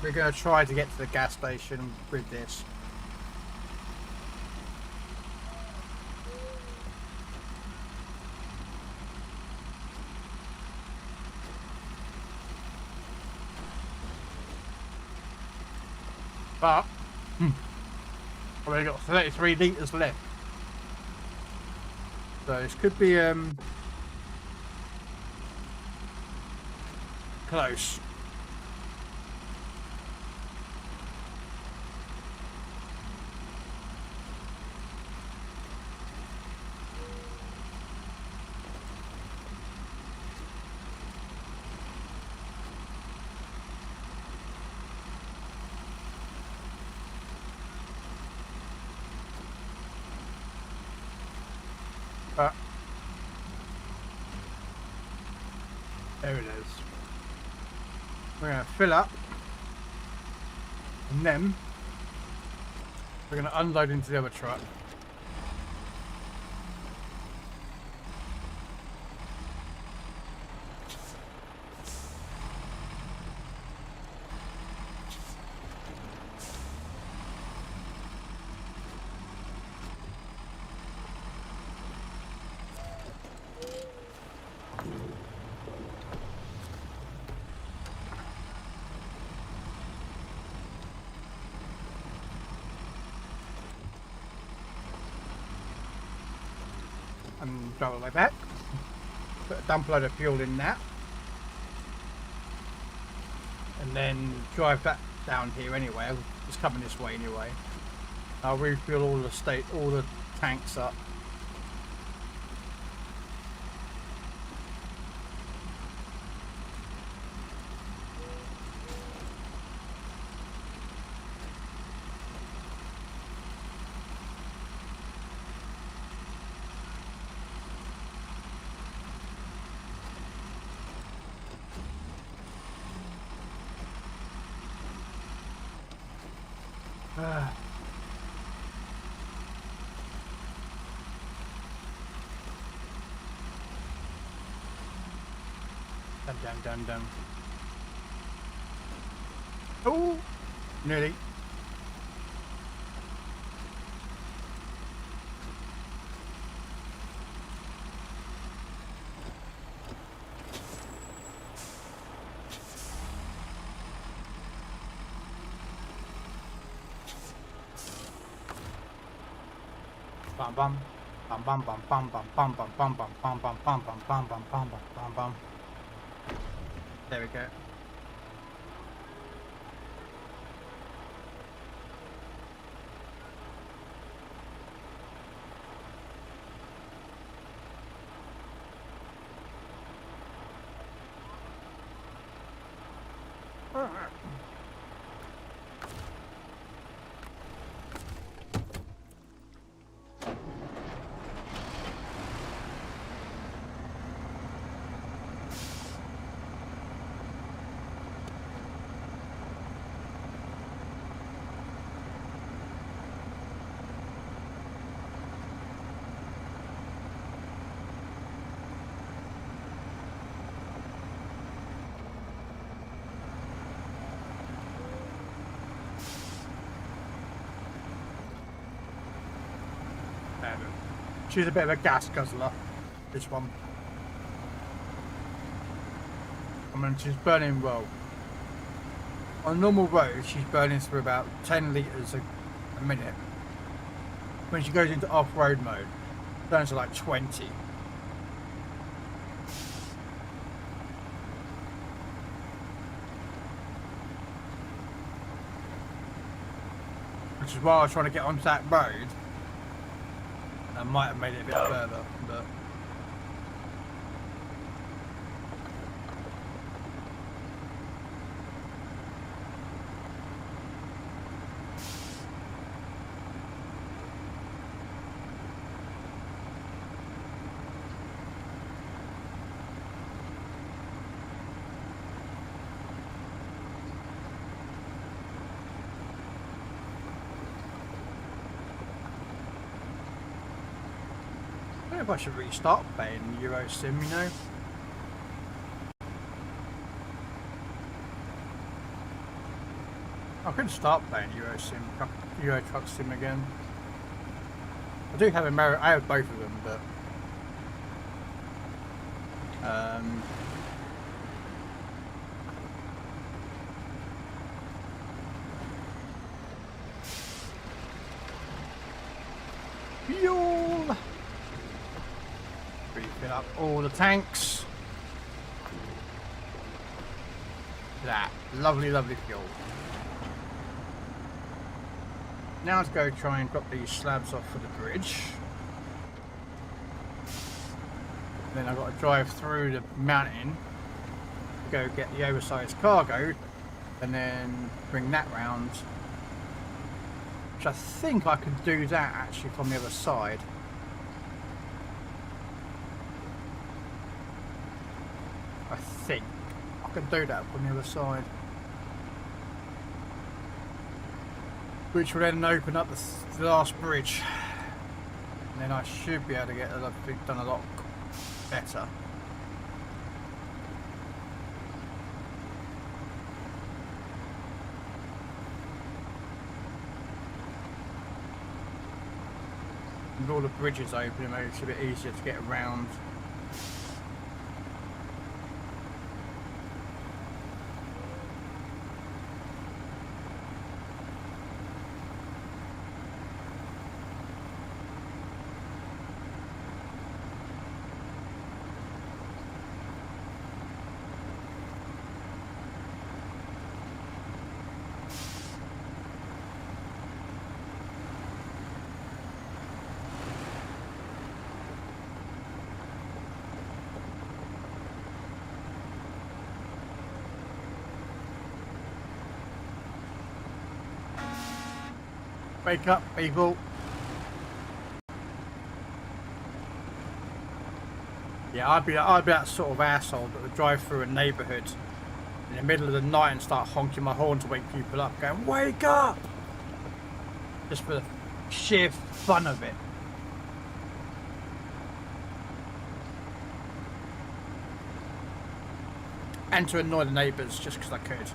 We're going to try to get to the gas station with this. But I've only got 33 litres left. So this could be close. But there it is. We're going to fill up and then we're going to unload into the other truck. And drive it like that. Put a dump load of fuel in that. And then drive that down here anyway. It's coming this way anyway. I'll refill all the tanks up. Dun. Oh, nearly. Bum bum bum bum bum bum bum bum bum bum bum bum bum bum bum bum bum bum bum bum. There we go. She's a bit of a gas guzzler, this one. I mean, she's burning well. On normal roads, she's burning through about 10 litres a minute. When she goes into off-road mode, it turns to like 20. Which is why I was trying to get onto that road. I might have made it a bit further, but don't know if I should restart playing Euro Sim, you know? I could start playing Euro Sim, Euro Truck Sim again. I do have I have both of them, but fuel. Refill up all the tanks. That lovely, lovely fuel. Now let's go try and drop these slabs off for the bridge. Then I've got to drive through the mountain, go get the oversized cargo, and then bring that round. Which I think I could do that actually from the other side. I think I could do that from the other side. Which will then open up the last bridge. And then I should be able to get it done a lot better. With all the bridges open, it makes it a bit easier to get around. Wake up, people. Yeah, I'd be that sort of asshole that would drive through a neighbourhood in the middle of the night and start honking my horn to wake people up, going, wake up! Just for the sheer fun of it. And to annoy the neighbours just because I could.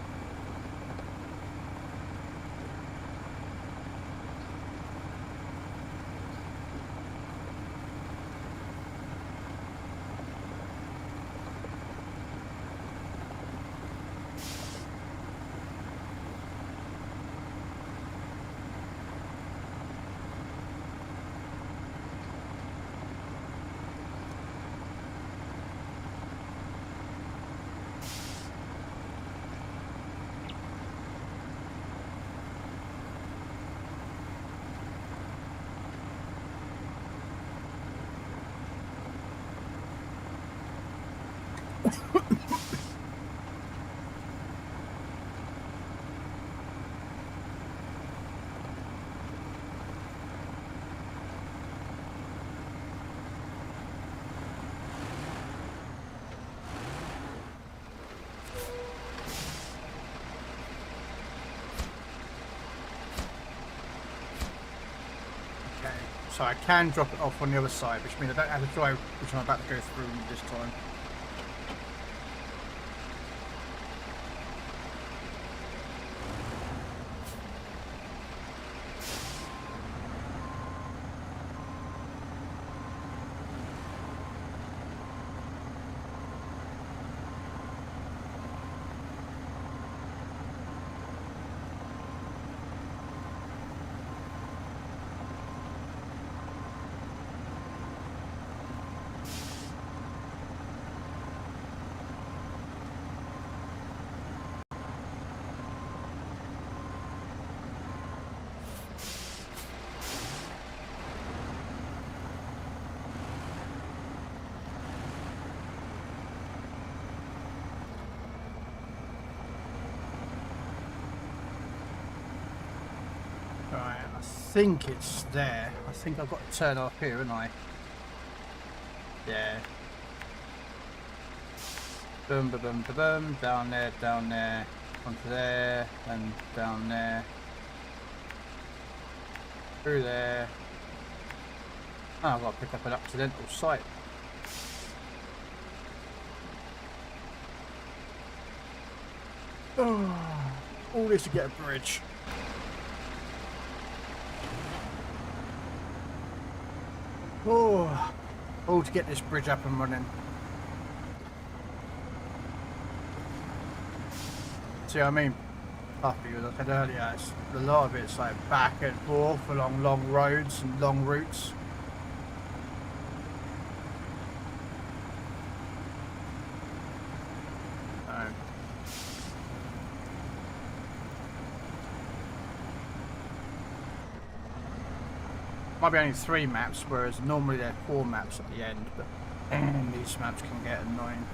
So I can drop it off on the other side, which means I don't have to drive, which I'm about to go through this time. I think it's there. I think I've got to turn off here, haven't I? Yeah. Boom, boom, boom, boom, boom. Down there, onto there, and down there. Through there. Oh, I've got to pick up an accidental site. Oh, all this to get a bridge. Oh, all to get this bridge up and running. See what I mean? After you looked at earlier, it's, a lot of it's like back and forth along long roads and long routes. Might be only 3 maps, whereas normally there are 4 maps at the end, but these maps can get annoying.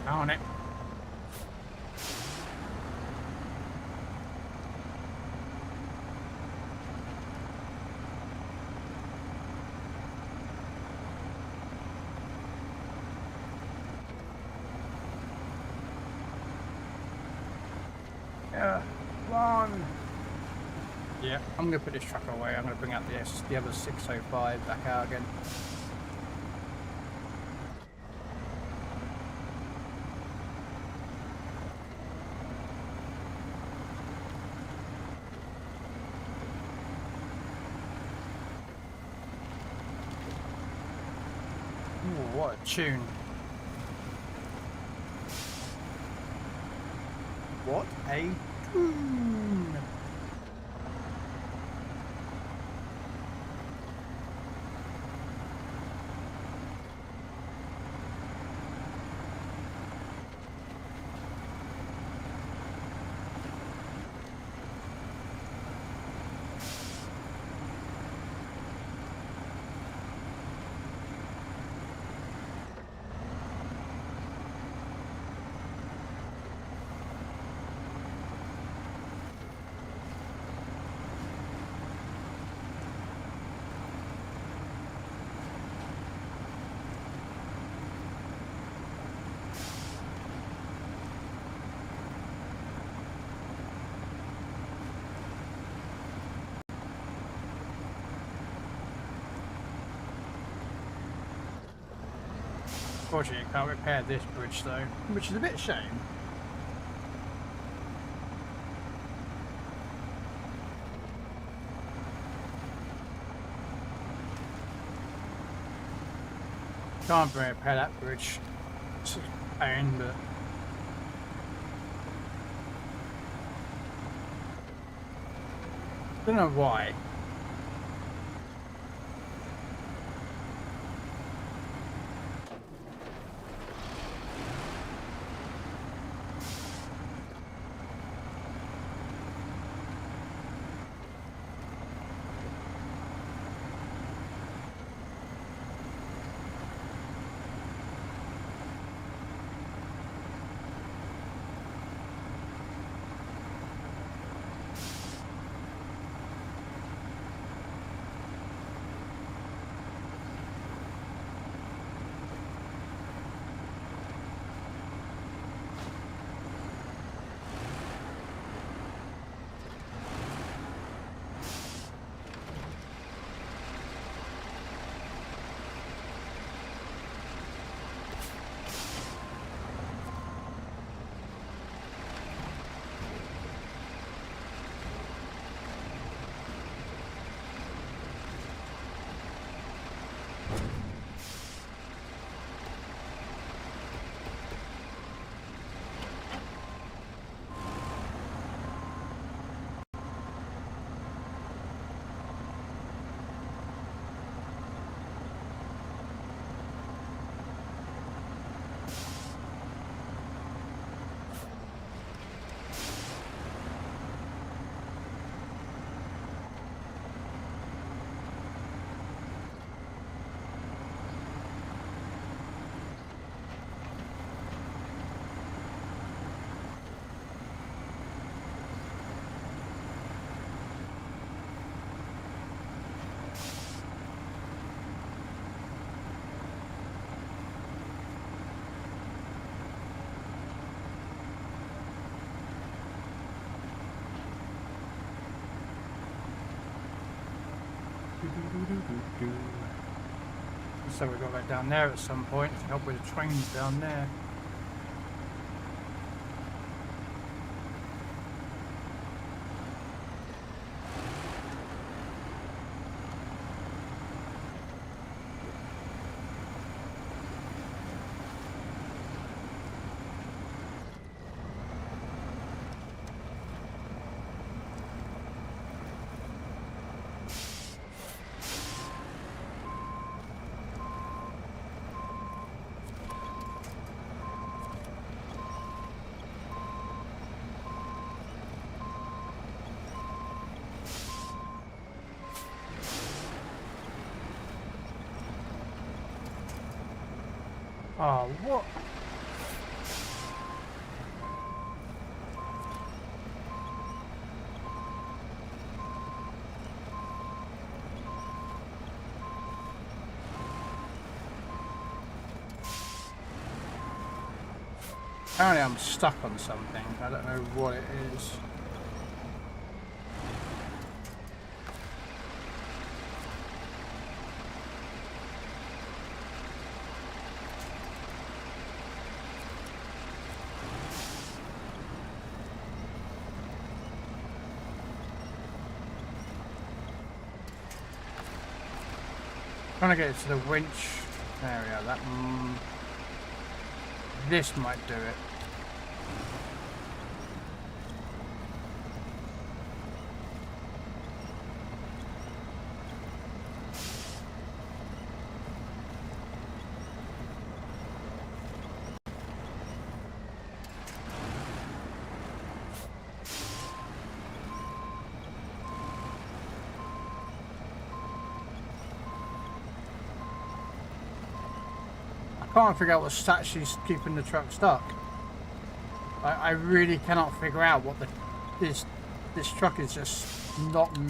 On it. Yeah, run. Yeah, I'm gonna put this truck away. I'm gonna bring out the other 605 back out again. Ooh, what a tune. What a tune. Unfortunately, you can't repair this bridge though, which is a bit of a shame. Can't repair that bridge. It's a pain, but don't know why. So we've got that down there at some point to help with the trains down there. Oh, what? Apparently I'm stuck on something. I don't know what it is. Trying to get to the winch area. That this might do it. I can't figure out what's actually keeping the truck stuck. I really cannot figure out what this truck is just not. Do you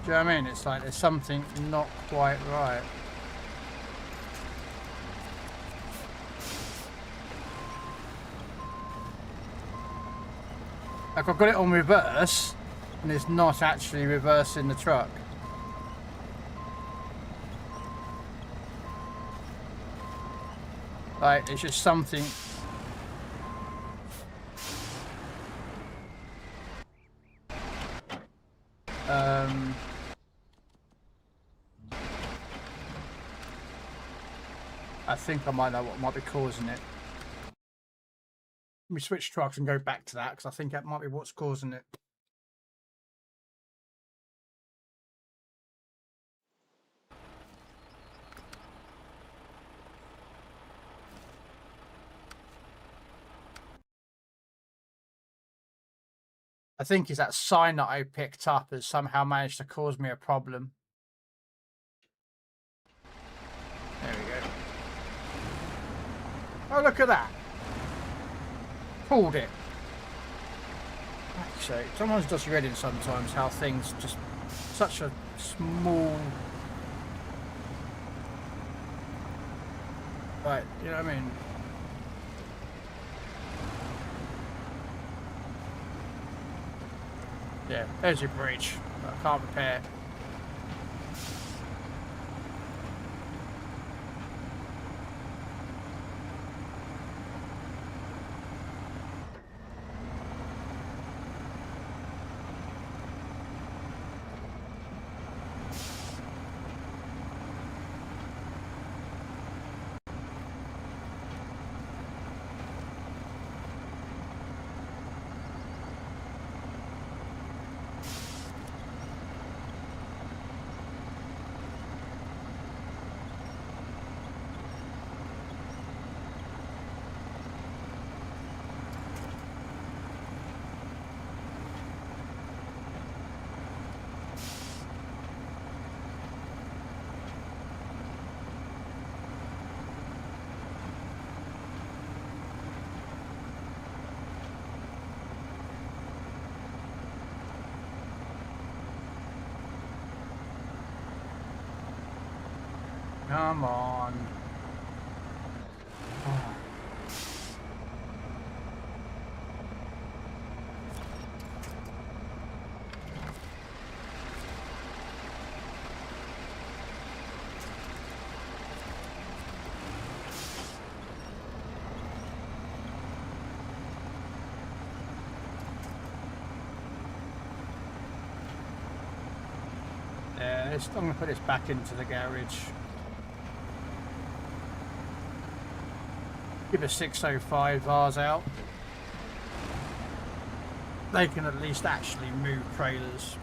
know what I mean? It's like there's something not quite right. Like I've got it on reverse, and it's not actually reversing the truck. Like, it's just something. I think I might know what might be causing it. Let me switch trucks and go back to that because I think that might be what's causing it. I think it's that sign that I picked up has somehow managed to cause me a problem. There we go. Oh, look at that. Pulled it. Actually, someone's just reading sometimes how things just such a small. Right, you know what I mean? Yeah, there's your bridge. I can't repair. Come on. Oh. I'm going to put this back into the garage. Give a 605 Rs out. They can at least actually move trailers.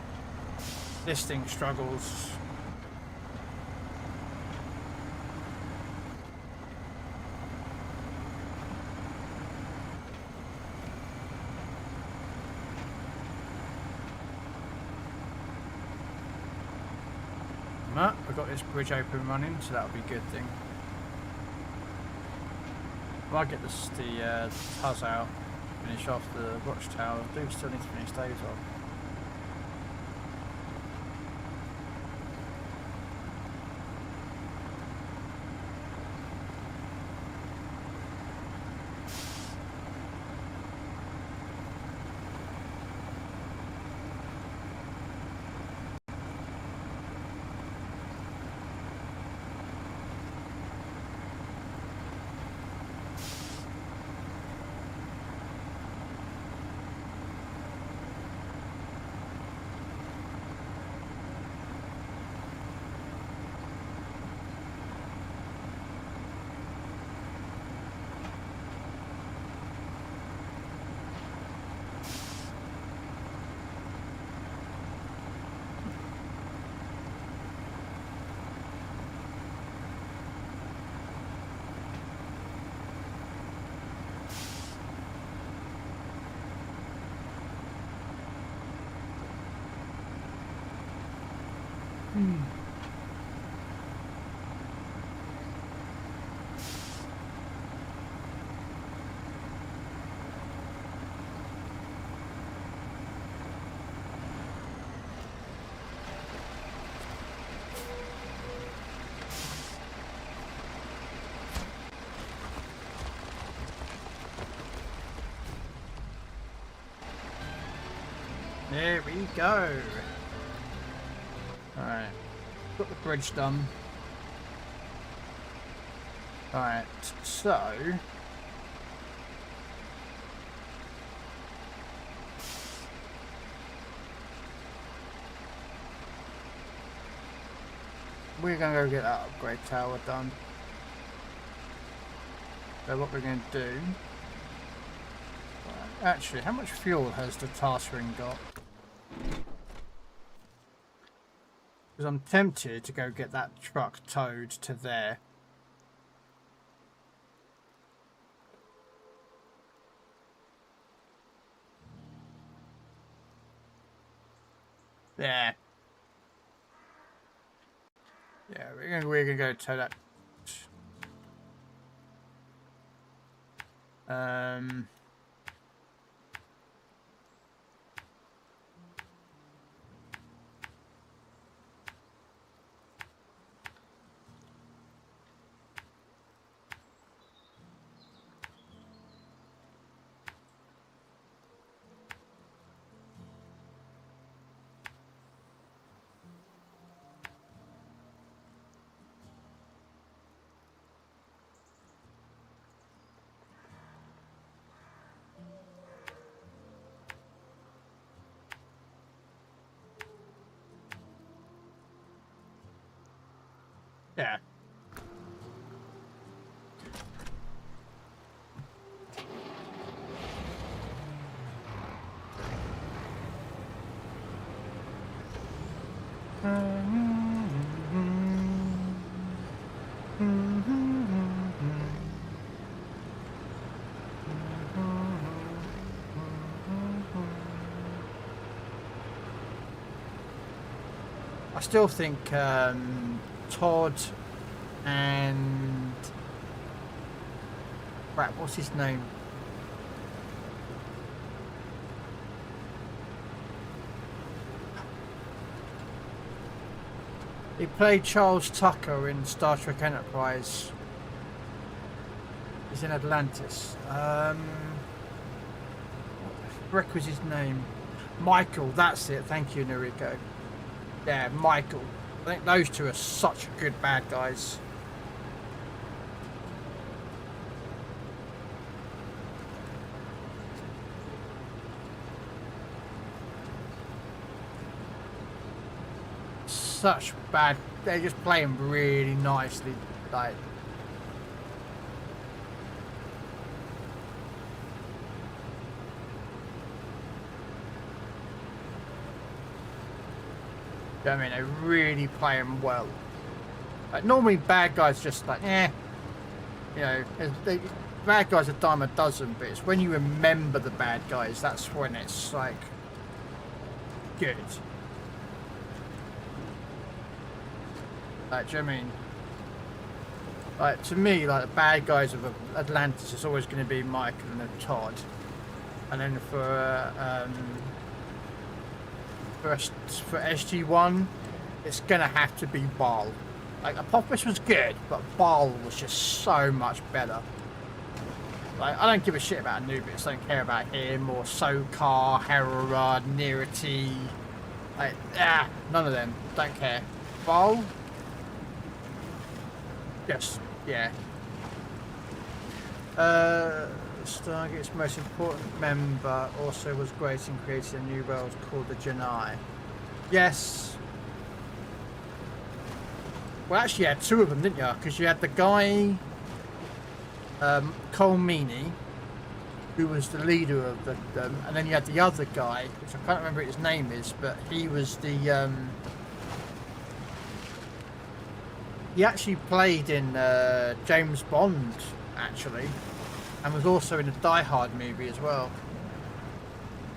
This thing struggles. We've got this bridge open running, so that'll be a good thing. If I get the Tuz out, finish off the watchtower, I do still need to finish those off. There we go. Alright. Got the bridge done. Alright, so... we're going to go get that upgrade tower done. So what we're going to do... actually, how much fuel has the task ring got? Because I'm tempted to go get that truck towed to there. There. Yeah, we're gonna go tow that. Yeah. I still think Todd and right, what's his name? He played Charles Tucker in Star Trek Enterprise. He's in Atlantis. What the frick was his name? Michael, that's it. Thank you, Noriko. Yeah, Michael. I think those two are such good bad guys. such bad. They're just playing really nicely, like. I mean, they're really playing well. Like, normally bad guys just like, you know, bad guys are dime a dozen, but it's when you remember the bad guys, that's when it's like good. Like, do you know what I mean? Like, to me, like, the bad guys of Atlantis is always going to be Michael and Todd. And then for SG1, it's going to have to be Baal. Like, Apophis was good, but Baal was just so much better. Like, I don't give a shit about Anubis. I don't care about him, or Sokar, Herora, Nirati. Like, none of them. Don't care. Baal? Yes, yeah. Stargate's most important member also was great in creating a new world called the Janai. Yes. Well, actually, you had two of them, didn't you? Because you had the guy, Cole Meany, who was the leader of them, and then you had the other guy, which I can't remember what his name is, but he was the, he actually played in James Bond, actually, and was also in a Die Hard movie as well.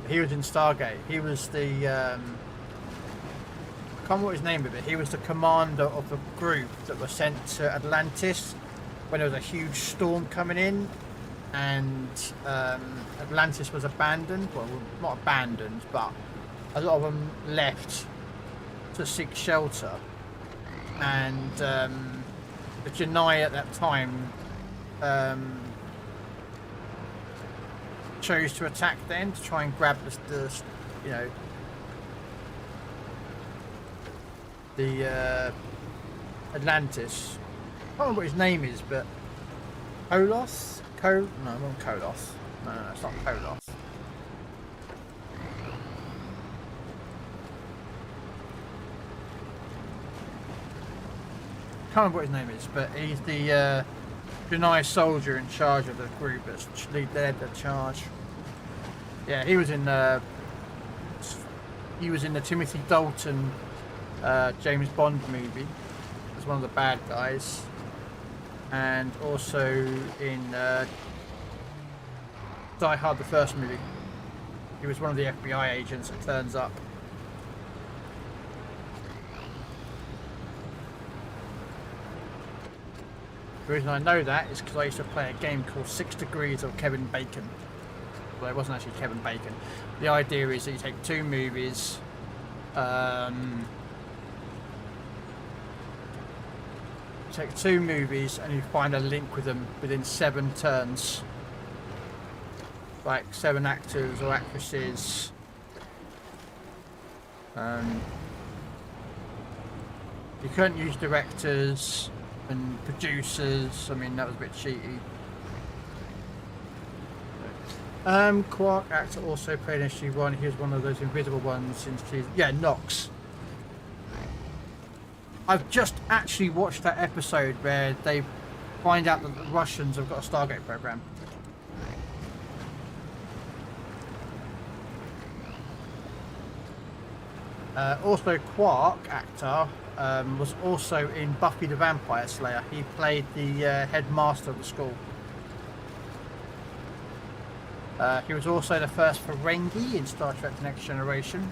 He was in Stargate. He was the, I can't remember what his name is, but he was the commander of the group that was sent to Atlantis when there was a huge storm coming in, and Atlantis was abandoned. Well, not abandoned, but a lot of them left to seek shelter. And the Janai at that time chose to attack them to try and grab the you know, the Atlantis. I can't remember what his name is, but Koloth? No, not Koloth. No, it's not Koloth. Can't remember what his name is, but he's the Janai soldier in charge of the group that's led the charge. Yeah, he was in the Timothy Dalton James Bond movie as one of the bad guys, and also in Die Hard, the first movie. He was one of the FBI agents that turns up. The reason I know that is because I used to play a game called 6 Degrees of Kevin Bacon. Well, it wasn't actually Kevin Bacon. The idea is that you take two movies, and you find a link with them within 7 turns. Like 7 actors or actresses. You couldn't use directors and producers. I mean, that was a bit cheaty. Quark actor also played in SG1. He was one of those invisible ones since Nox. I've just actually watched that episode where they find out that the Russians have got a Stargate program. Also, Quark actor was also in Buffy the Vampire Slayer. He played the headmaster of the school. He was also the first Ferengi in Star Trek The Next Generation.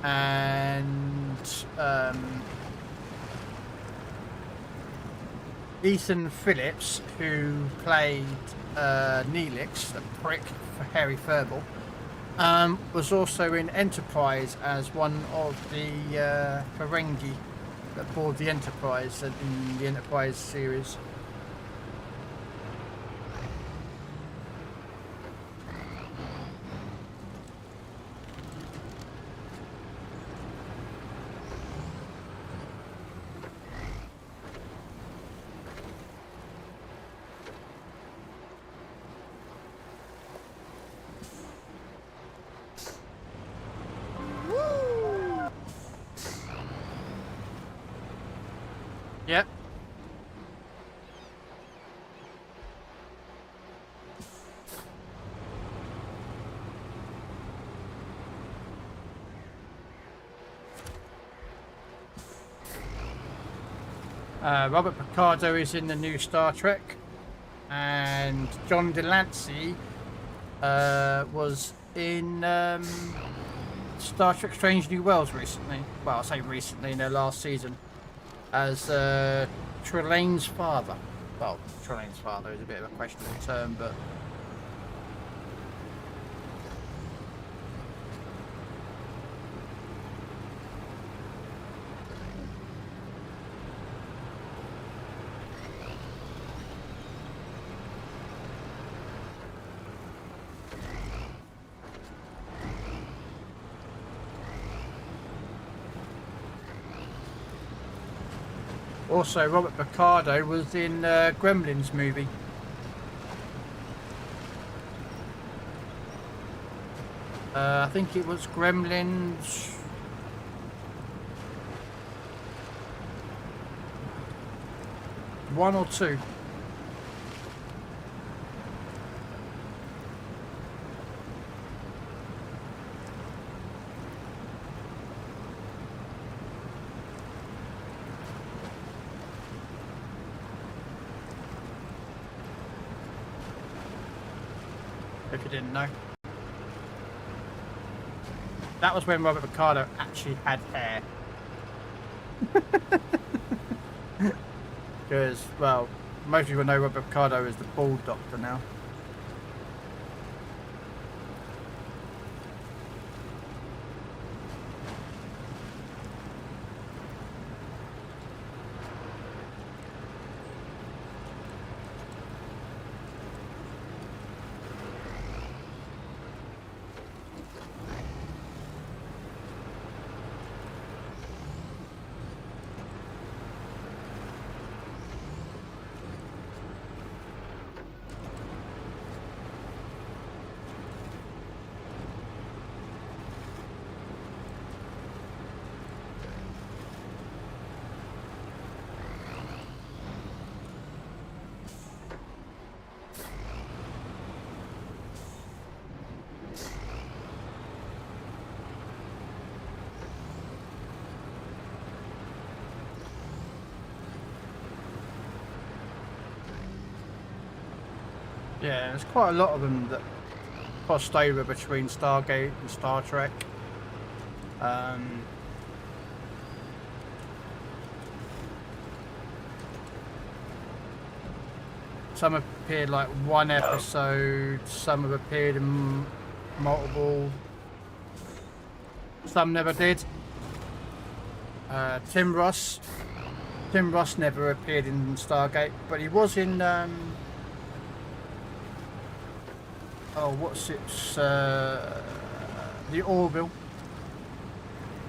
And Ethan Phillips, who played Neelix, the prick for Harry Furball, was also in Enterprise as one of the Ferengi that board the Enterprise in the Enterprise series. Yep. Robert Picardo is in the new Star Trek, and John Delancey was in Star Trek Strange New Worlds recently. Well, I say recently, in their last season, as Trelane's father. Well, Trelane's father is a bit of a questionable term, but also Robert Picardo was in Gremlins movie. I think it was Gremlins. One or two. If you didn't know. That was when Robert Picardo actually had hair. Because, well, most people know Robert Picardo is the bald doctor now. Yeah, there's quite a lot of them that crossed over between Stargate and Star Trek. Some have appeared like one episode, some have appeared in multiple, some never did. Tim Russ never appeared in Stargate, but he was in the Orville.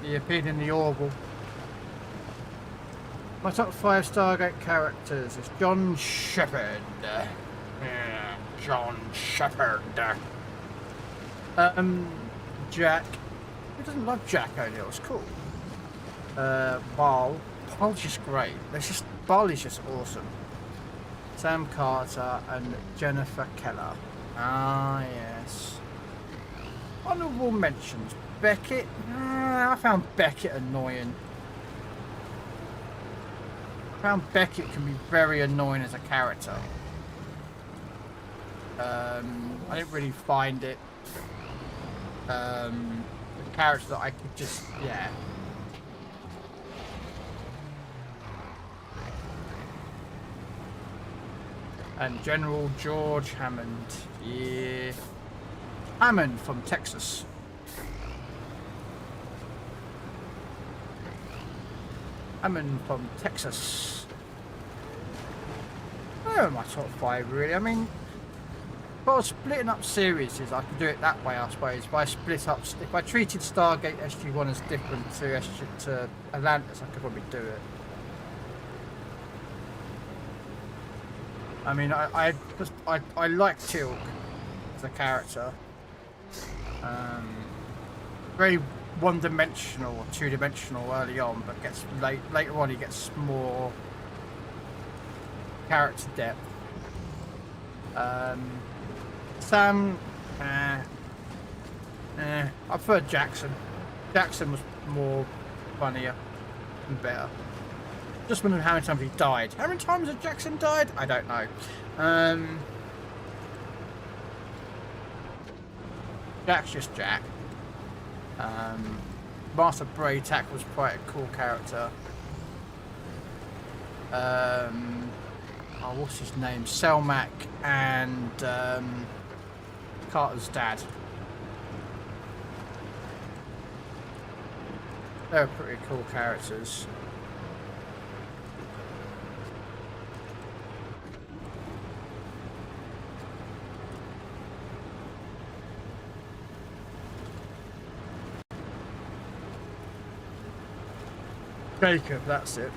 He appeared in the Orville. My top 5 Stargate characters is John Shepard. John Shepard. Jack. Who doesn't love Jack O'Neill? It's cool. Ball. Ball's just great. Ball is just awesome. Sam Carter and Jennifer Keller. Ah, yes. Honourable mentions. Beckett. I found Beckett annoying. I found Beckett can be very annoying as a character. I didn't really find it. A character that I could just, yeah. And General George Hammond. Yeah. Hammond from Texas. Hammond from Texas. Oh, my top 5 really. I mean, if I was splitting up series, I could do it that way, I suppose. If I split up, if I treated Stargate SG-1 as different to Atlantis, I could probably do it. I mean, I like Teal'c as a character. Very one-dimensional or two-dimensional early on, but later on he gets more character depth. Sam, I prefer Jackson. Jackson was more funnier and better. Just wondering how many times he died. How many times has Jackson died? I don't know. Jack's just Jack. Master Braytac was quite a cool character. Oh, what's his name? Selmac and Carter's dad. They're pretty cool characters. Jacob, that's it.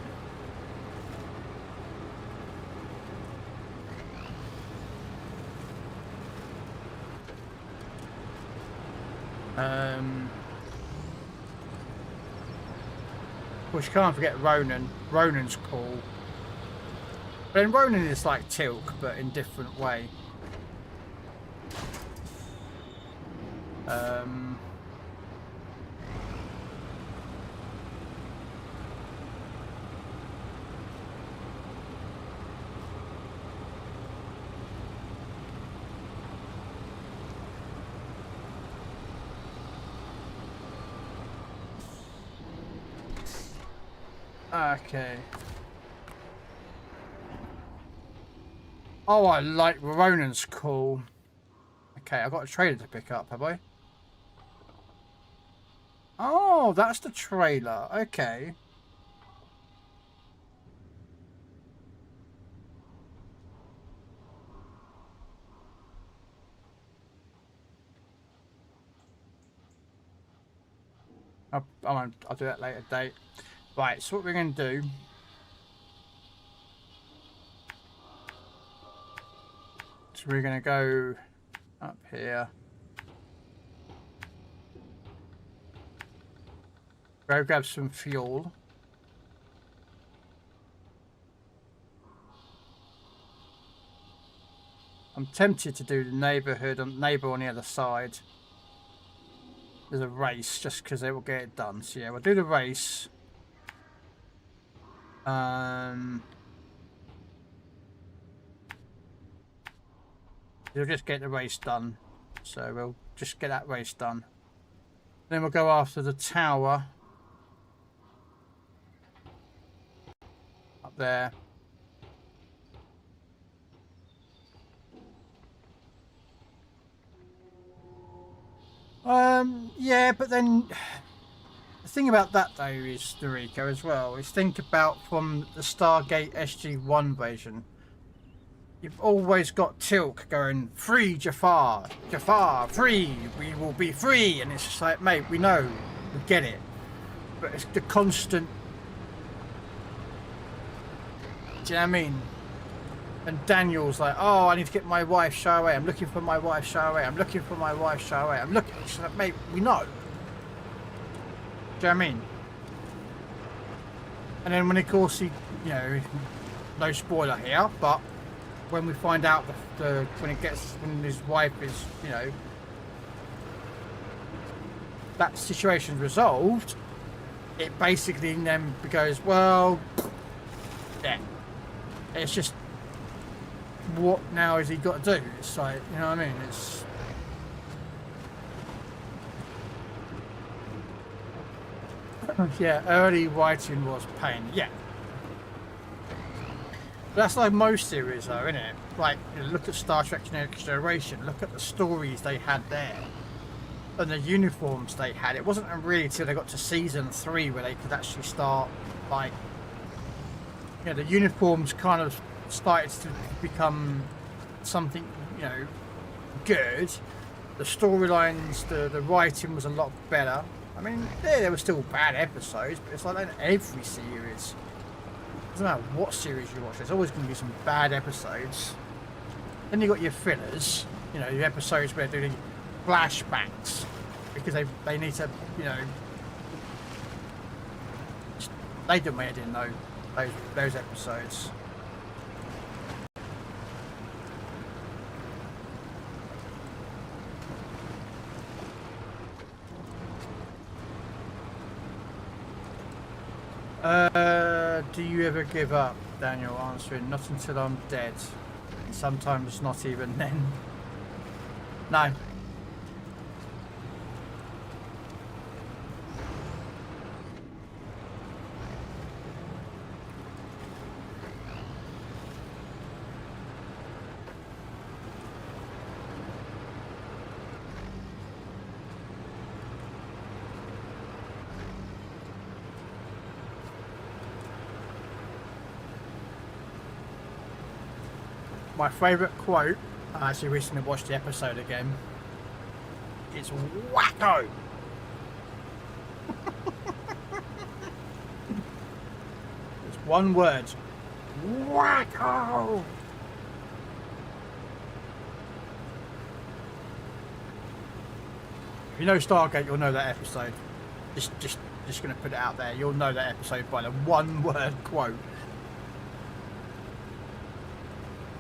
Of course, you can't forget Ronan. Ronan's cool. But then Ronan is like Tilk, but in different way. Okay. Oh, I like Ronan's cool. Okay, I've got a trailer to pick up, have I? Oh, that's the trailer. Okay. I'll do that later date. Right, so what we're going to do... So we're going to go up here. Go grab some fuel. I'm tempted to do the neighbour on the other side. There's a race just because they will get it done. So yeah, we'll do the race. We'll just get the race done. So we'll just get that race done. Then we'll go after the tower. Up there. Yeah, but then the thing about that though is, Noriko, as well, is think about from the Stargate SG-1 version. You've always got Tilk going, free Jafar, Jafar, free, we will be free. And it's just like, mate, we know, we get it. But it's the constant, do you know what I mean? And Daniel's like, oh, I need to get my wife show away. I'm looking for my wife show away. I'm looking for my wife show away. I'm looking. She's like, mate, we know. Do you know what I mean? And then when of course he, you know, no spoiler here, but when we find out when his wife is, you know, that situation's resolved, it basically then goes, well, yeah, it's just, what now has he got to do? It's like, you know what I mean? It's yeah, early writing was pain. Yeah, but that's like most series, though, isn't it? Like, you know, look at Star Trek: Next Generation. Look at the stories they had there, and the uniforms they had. It wasn't really until they got to season 3 where they could actually start, like, you know, the uniforms kind of started to become something, you know, good. The storylines, the writing was a lot better. I mean, yeah, there were still bad episodes, but it's like that in every series. It doesn't matter what series you watch, there's always going to be some bad episodes. Then you got your fillers, you know, your episodes where they're doing flashbacks because they need to, you know, they didn't know those episodes. Do you ever give up? Daniel answering, not until I'm dead. And sometimes not even then. No. My favourite quote, I actually recently watched the episode again, it's wacko! It's one word. Wacko! If you know Stargate, you'll know that episode. Just gonna put it out there. You'll know that episode by the one word quote.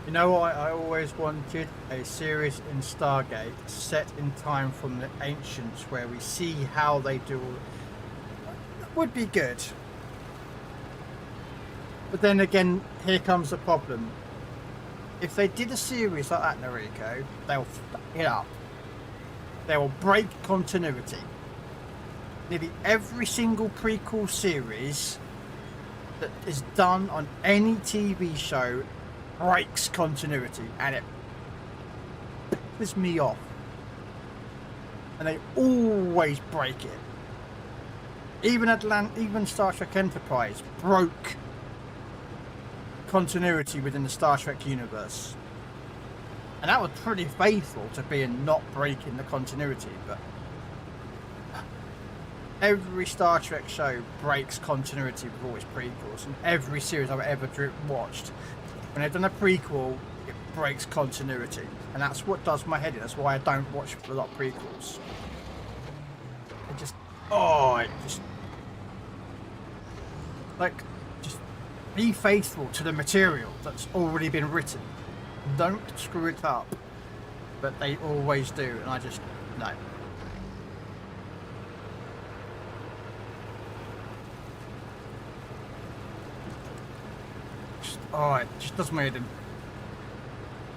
You know what I always wanted? A series in Stargate set in time from the ancients where we see how they do it. Would be good. But then again, here comes the problem. If they did a series like that, Noriko, they'll fuck it up. They will break continuity. Nearly every single prequel series that is done on any TV show breaks continuity, and it pisses me off. And they always break it. Even Star Trek Enterprise broke continuity within the Star Trek universe, and that was pretty faithful to being not breaking the continuity. But every Star Trek show breaks continuity with all its prequels, and every series I've ever watched, when they've done a prequel, it breaks continuity, and that's what does my head in. That's why I don't watch a lot of prequels. It just be faithful to the material that's already been written. Don't screw it up. But they always do, and I just no. It just does my head in.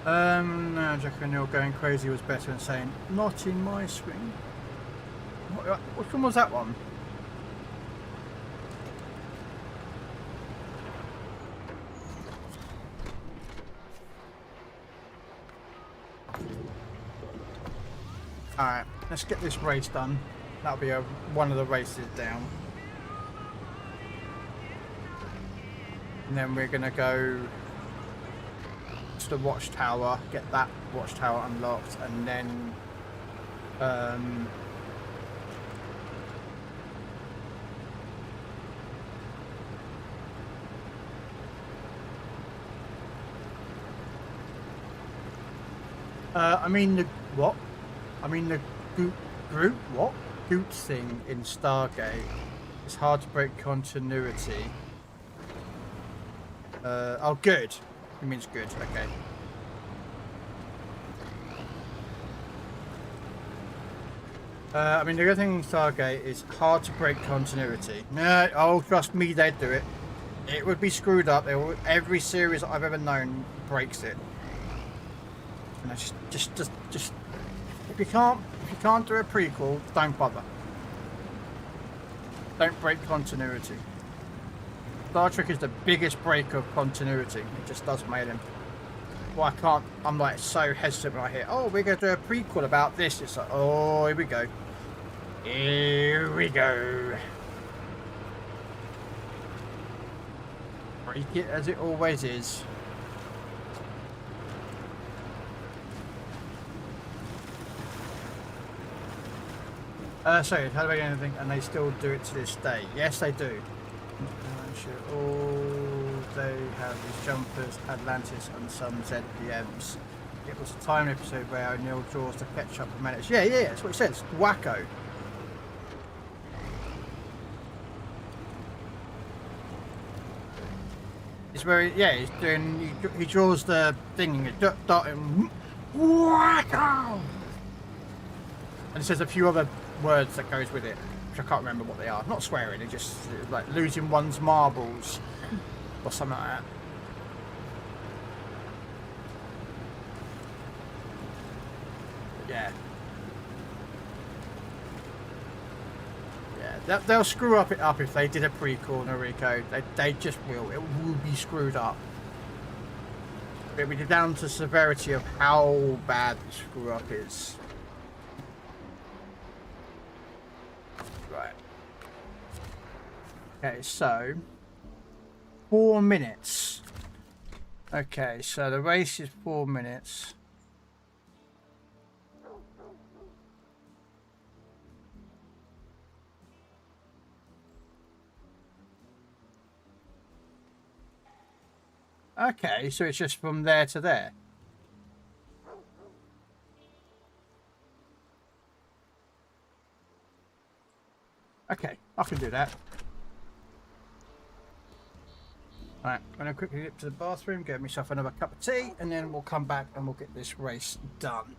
No, Jack O'Neill going crazy was better than saying, not in my swing. Which one was that one? Alright, let's get this race done. That'll be one of the races down. And then we're going to go to the watchtower, get that watchtower unlocked, and then the Goot thing in Stargate. It's hard to break continuity. Oh, good. It means good. Okay. The other thing in Stargate is hard to break continuity. No, oh, trust me, they'd do it. It would be screwed up. Every series I've ever known breaks it. And it's just if you can't do a prequel, don't bother. Don't break continuity. Star Trek is the biggest break of continuity. It just does make him. Well, I'm like so hesitant when I hear, oh, we're going to do a prequel about this. It's like, oh, here we go. Here we go. Break it as it always is. Sorry, how do I get anything? And they still do it to this day. Yes, they do. All they have is jumpers, Atlantis, and some ZPMs. It was a time episode where O'Neill draws the ketchup and manage. Yeah, that's what it says. Wacko. It's where he's doing. He draws the thing and wacko. And it says a few other words that goes with it. which I can't remember what they are. Not swearing, it's just like losing one's marbles or something like that. But yeah. Yeah, they'll screw up if they did a prequel, Noriko. They just will. It will be screwed up. It'll be down to severity of how bad the screw up is. Right. Okay, so 4 minutes. Okay, so the race is 4 minutes. Okay, so it's just from there to there. Okay, I can do that. Alright, I'm going to quickly nip to the bathroom, get myself another cup of tea, and then we'll come back and we'll get this race done.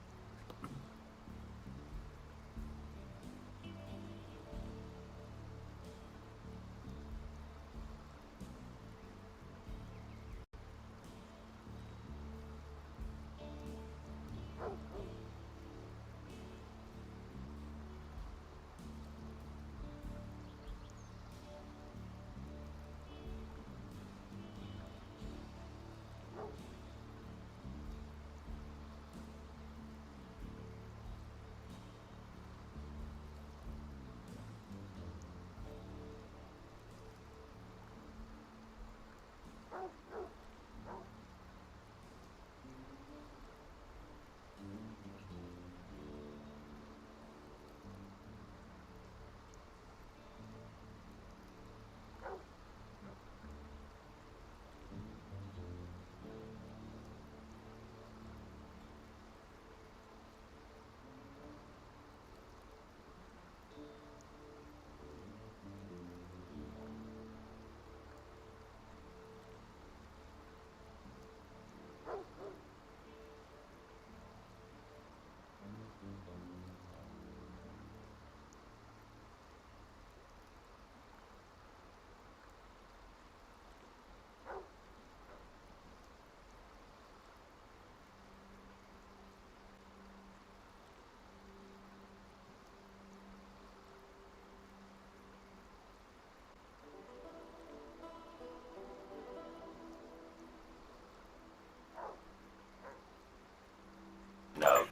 No.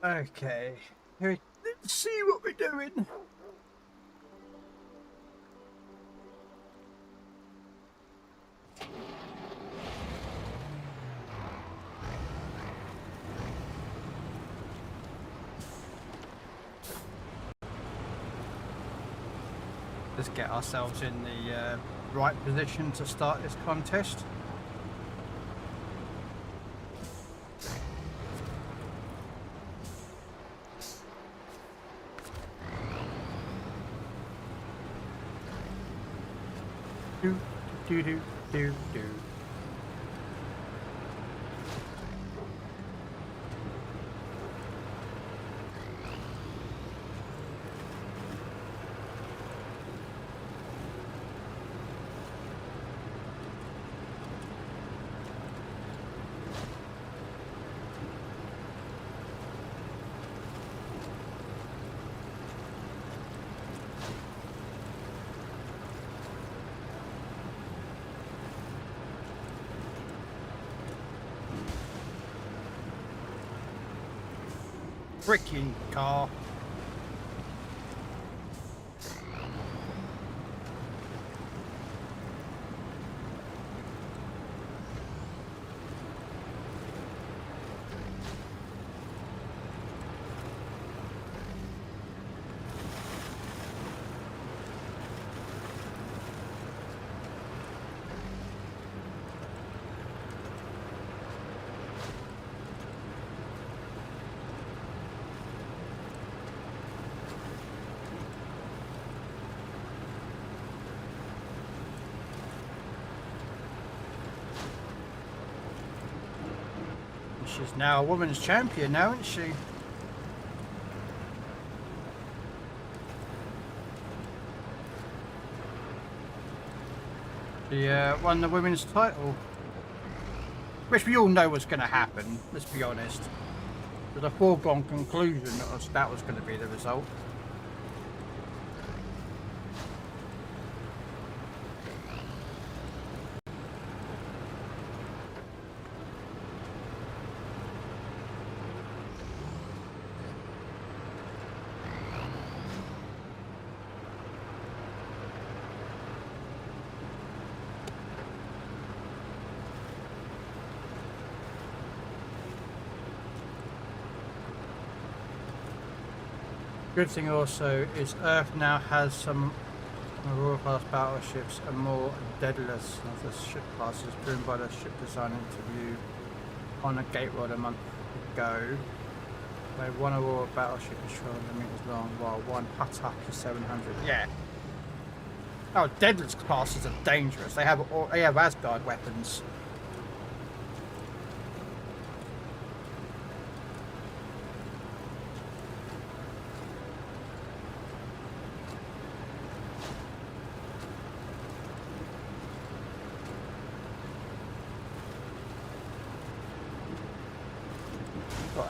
Okay, let's see what we're doing. Let's get ourselves in the right position to start this contest. Do do do do do. Freaking car. She's now a women's champion now, isn't she? She won the women's title. Which we all know was going to happen, let's be honest. With a foregone conclusion that was going to be the result. Good thing also is Earth now has some Royal class battleships and more Daedalus of the ship classes driven by the ship design interview on a gate rod a month ago. They one Aurora battleship is 1200 meters long while one Hatak is 700. Yeah. Oh, Daedalus classes are dangerous. They have Asgard weapons.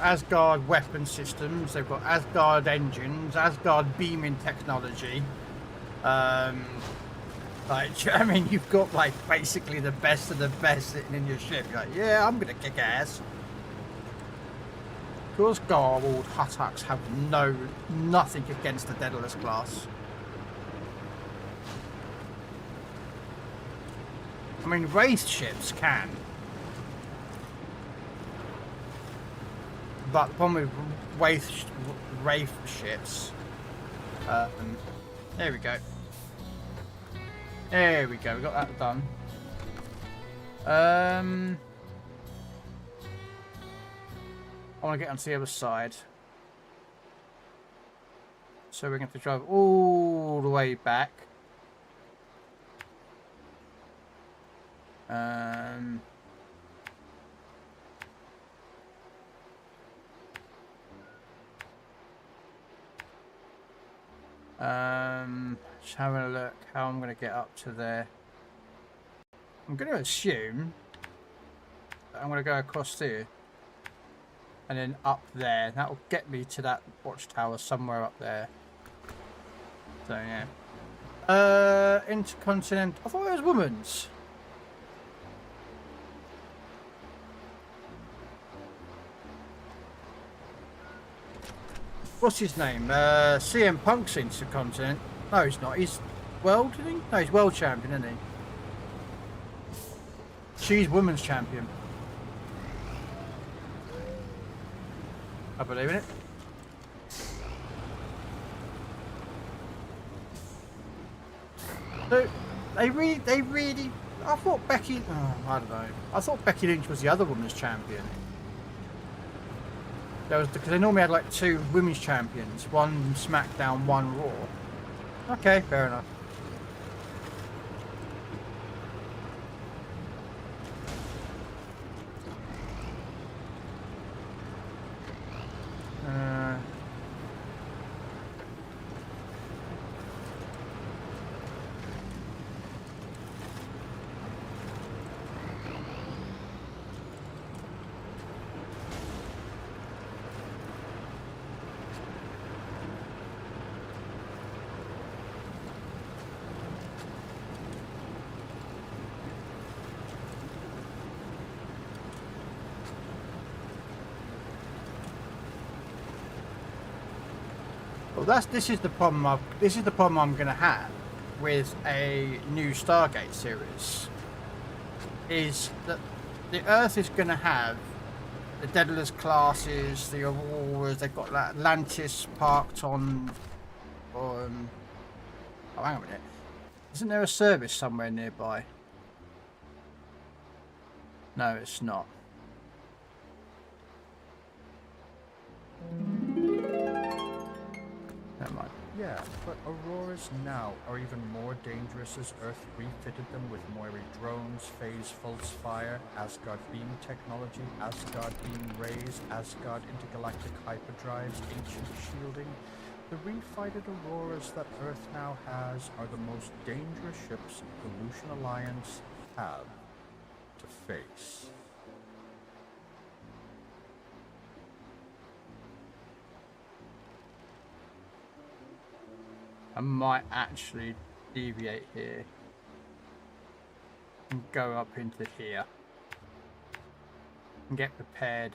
Asgard weapon systems, they've got Asgard engines, Asgard beaming technology. Like, I mean, you've got like basically the best of the best sitting in your ship. You're like, yeah, I'm gonna kick ass. Of course, Garwald Huttaks have nothing against the Daedalus class. I mean, Wraith ships can. But the problem with Wraith ships, there we go. There we go, we got that done. I want to get onto the other side. So we're going to drive all the way back. Just having a look how I'm going to get up to there. I'm going to assume that I'm going to go across here and then up there. That will get me to that watchtower somewhere up there. So yeah. Intercontinental. I thought it was women's. What's his name? CM Punk's Intercontinent. No, he's not. He's world, isn't he? No, he's world champion, isn't he? She's women's champion. I believe in it. So they really. I thought Becky. Oh, I don't know. I thought Becky Lynch was the other women's champion. There was because they normally had like 2 women's champions, one SmackDown, one Raw. Okay, fair enough. Well, this is the problem I'm going to have with a new Stargate series. Is that the Earth is going to have the Daedalus classes, the Auroras. They've got that Atlantis parked on. Oh, hang on a minute. Isn't there a service somewhere nearby? No, it's not. Never mind. Yeah, but Auroras now are even more dangerous as Earth refitted them with Moiri drones, phase pulsefire, Asgard beam technology, Asgard beam rays, Asgard intergalactic hyperdrives, ancient shielding. The refighted Auroras that Earth now has are the most dangerous ships the Lucian Alliance have to face. I might actually deviate here and go up into here and get prepared.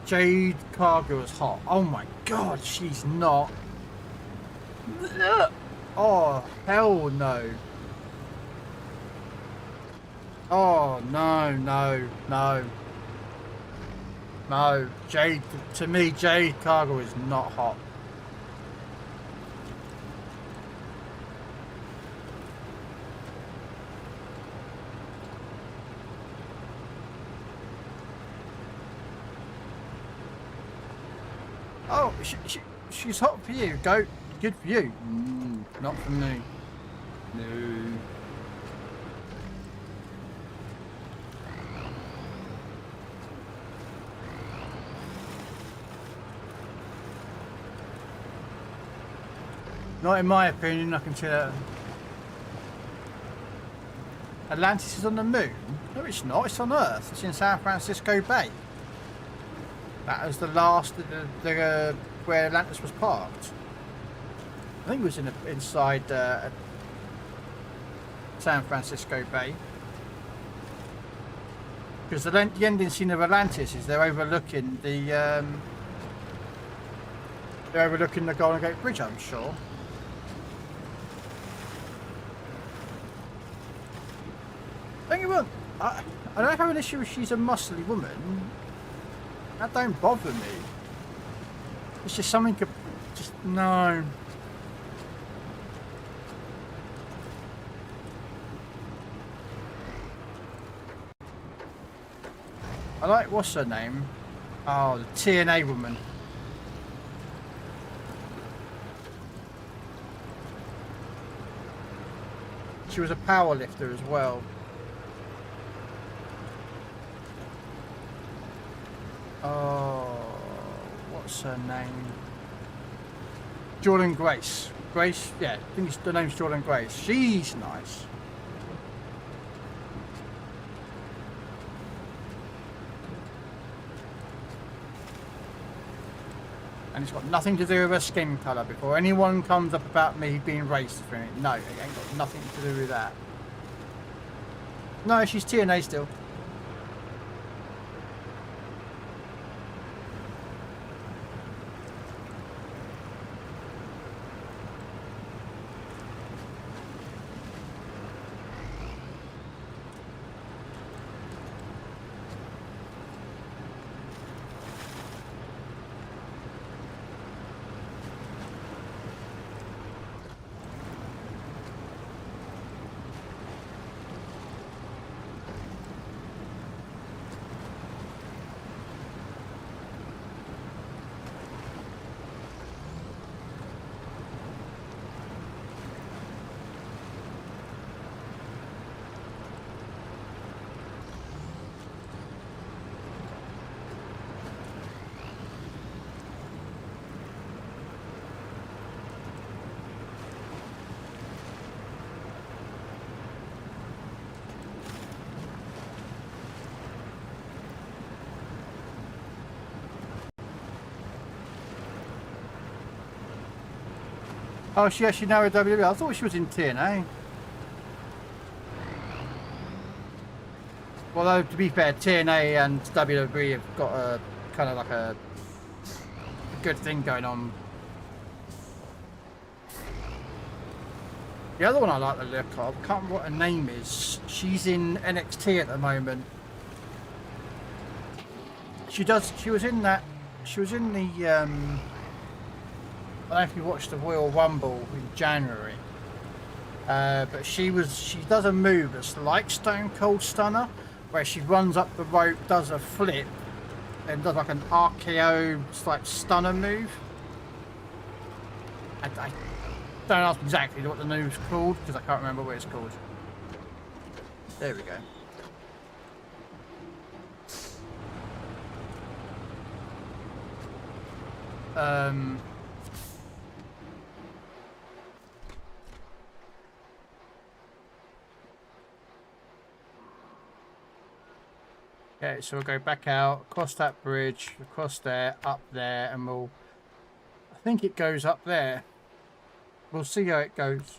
Jade Cargo is hot. Oh my god, she's not. Oh, hell no. Oh, no, no, no. No, Jade, to me, Jade Cargo is not hot. Oh, she's hot for you. Go, good for you. Not for me. No. Not in my opinion, I can tell that. Atlantis is on the moon? No, it's not. It's on Earth. It's in San Francisco Bay. That was the last where Atlantis was parked. I think it was inside San Francisco Bay. Because the ending scene of Atlantis is they're overlooking the Golden Gate Bridge, I'm sure. Don't get me wrong, I don't have an issue if she's a muscly woman. That don't bother me. It's just something just no. I like, what's her name? Oh, the TNA woman. She was a power lifter as well. Oh, what's her name? Jordan Grace. Grace, yeah, I think the name's Jordan Grace. She's nice. And it's got nothing to do with her skin colour. Before anyone comes up about me being racist for it, no, it ain't got nothing to do with that. No, she's TNA still. Oh, she actually now with WWE. I thought she was in TNA. Although, to be fair, TNA and WWE have got a kind of like a good thing going on. The other one I like the look of, I can't remember what her name is. She's in NXT at the moment. She was in the I don't know if you watched the Royal Rumble in January, but she does a move that's like Stone Cold Stunner, where she runs up the rope, does a flip, and does like an RKO like stunner move. I don't ask exactly what the move's called because I can't remember what it's called. There we go. Okay, so we'll go back out, across that bridge, across there, up there, and we'll... I think it goes up there. We'll see how it goes.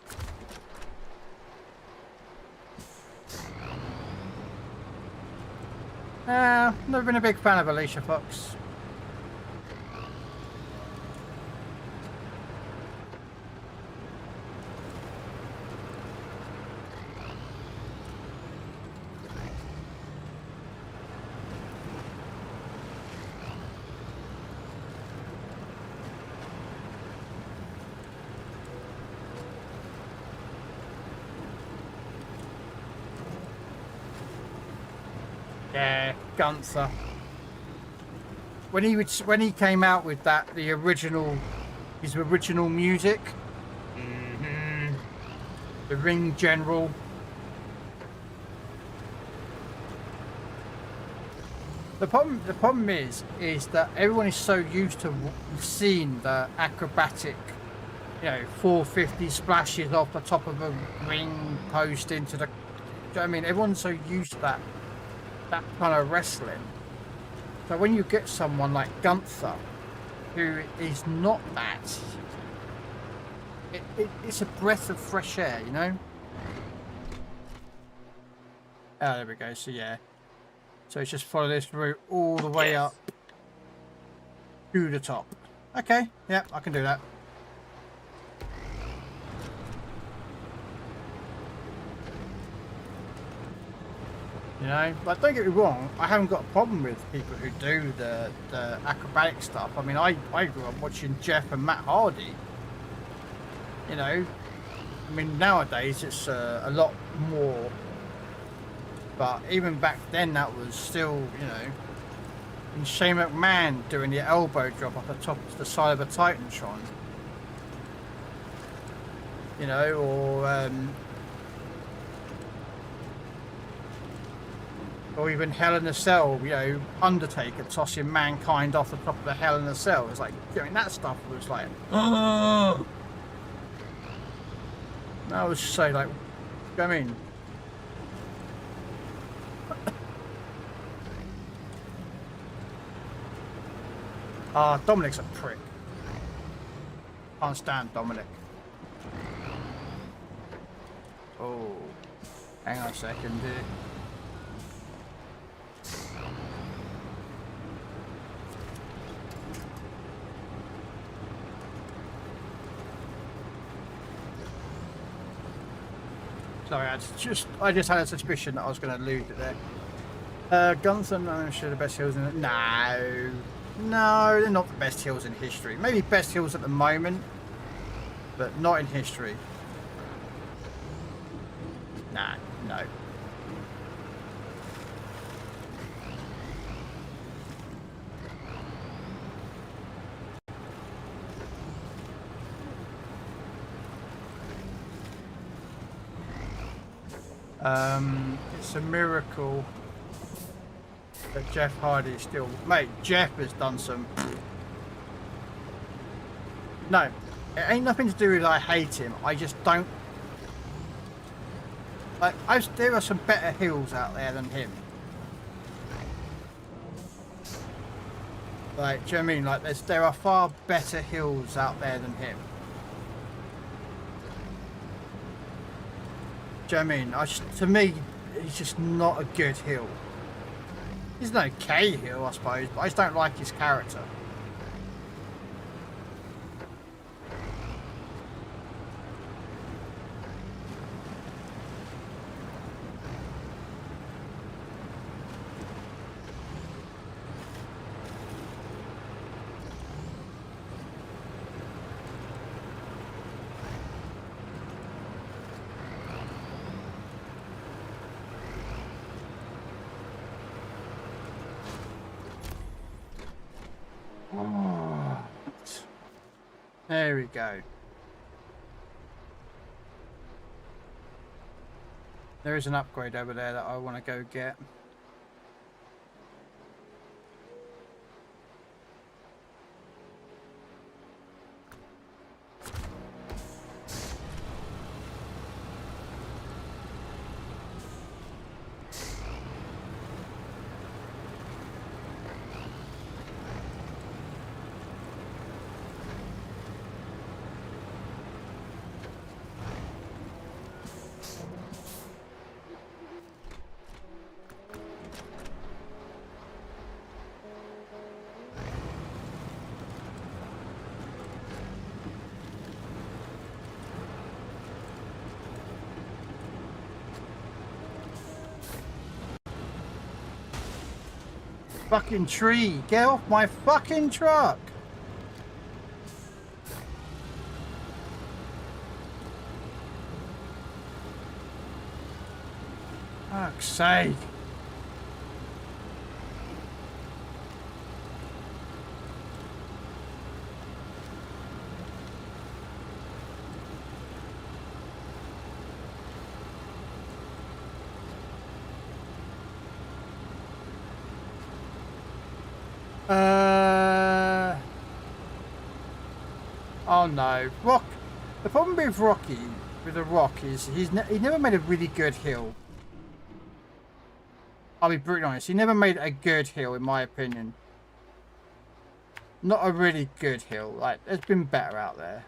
Never been a big fan of Alicia Fox. Yeah, Gunther. When he came out with that, his original music, the Ring General. The problem is that everyone is so used to seeing the acrobatic, 450 splashes off the top of a ring post into the. Do you know what I mean? Everyone's so used to that kind of wrestling. So when you get someone like Gunther, who is not that, it's a breath of fresh air, you know? Oh, there we go. So yeah. So it's just follow this route all the way up to the top. Okay, yeah, I can do that. You know, like, don't get me wrong, I haven't got a problem with people who do the acrobatic stuff. I mean, I grew up watching Jeff and Matt Hardy. You know, I mean, nowadays it's a lot more. But even back then, that was still, and Shane McMahon doing the elbow drop off the top of the side of a Titantron. You know, or even Hell in a Cell, Undertaker tossing Mankind off the top of the Hell in a Cell. It's like, that stuff was like, oh! That was so like, I mean, Dominic's a prick. Can't stand Dominic. Oh, hang on a second here. Sorry, I just had a suspicion that I was going to lose it there. Gunther, I'm sure the best heels in it. No, they're not the best heels in history. Maybe best heels at the moment, but not in history. Nah, no. It's a miracle that Jeff Hardy is still... Mate, Jeff has done some... No, it ain't nothing to do with I hate him. I just don't... Like, there are some better heels out there than him. Like, do you know what I mean? Like, there are far better heels out there than him. Do you know what I mean? To me, he's just not a good heel. He's an okay heel, I suppose, but I just don't like his character. Oh. There we go. There is an upgrade over there that I want to go get. Fucking tree, get off my fucking truck. Fuck's sake. Oh no, Rock. The problem with Rocky, with the Rock, is he never made a really good hill. I'll be brutally honest. He never made a good hill, in my opinion. Not a really good hill. Like, there's been better out there.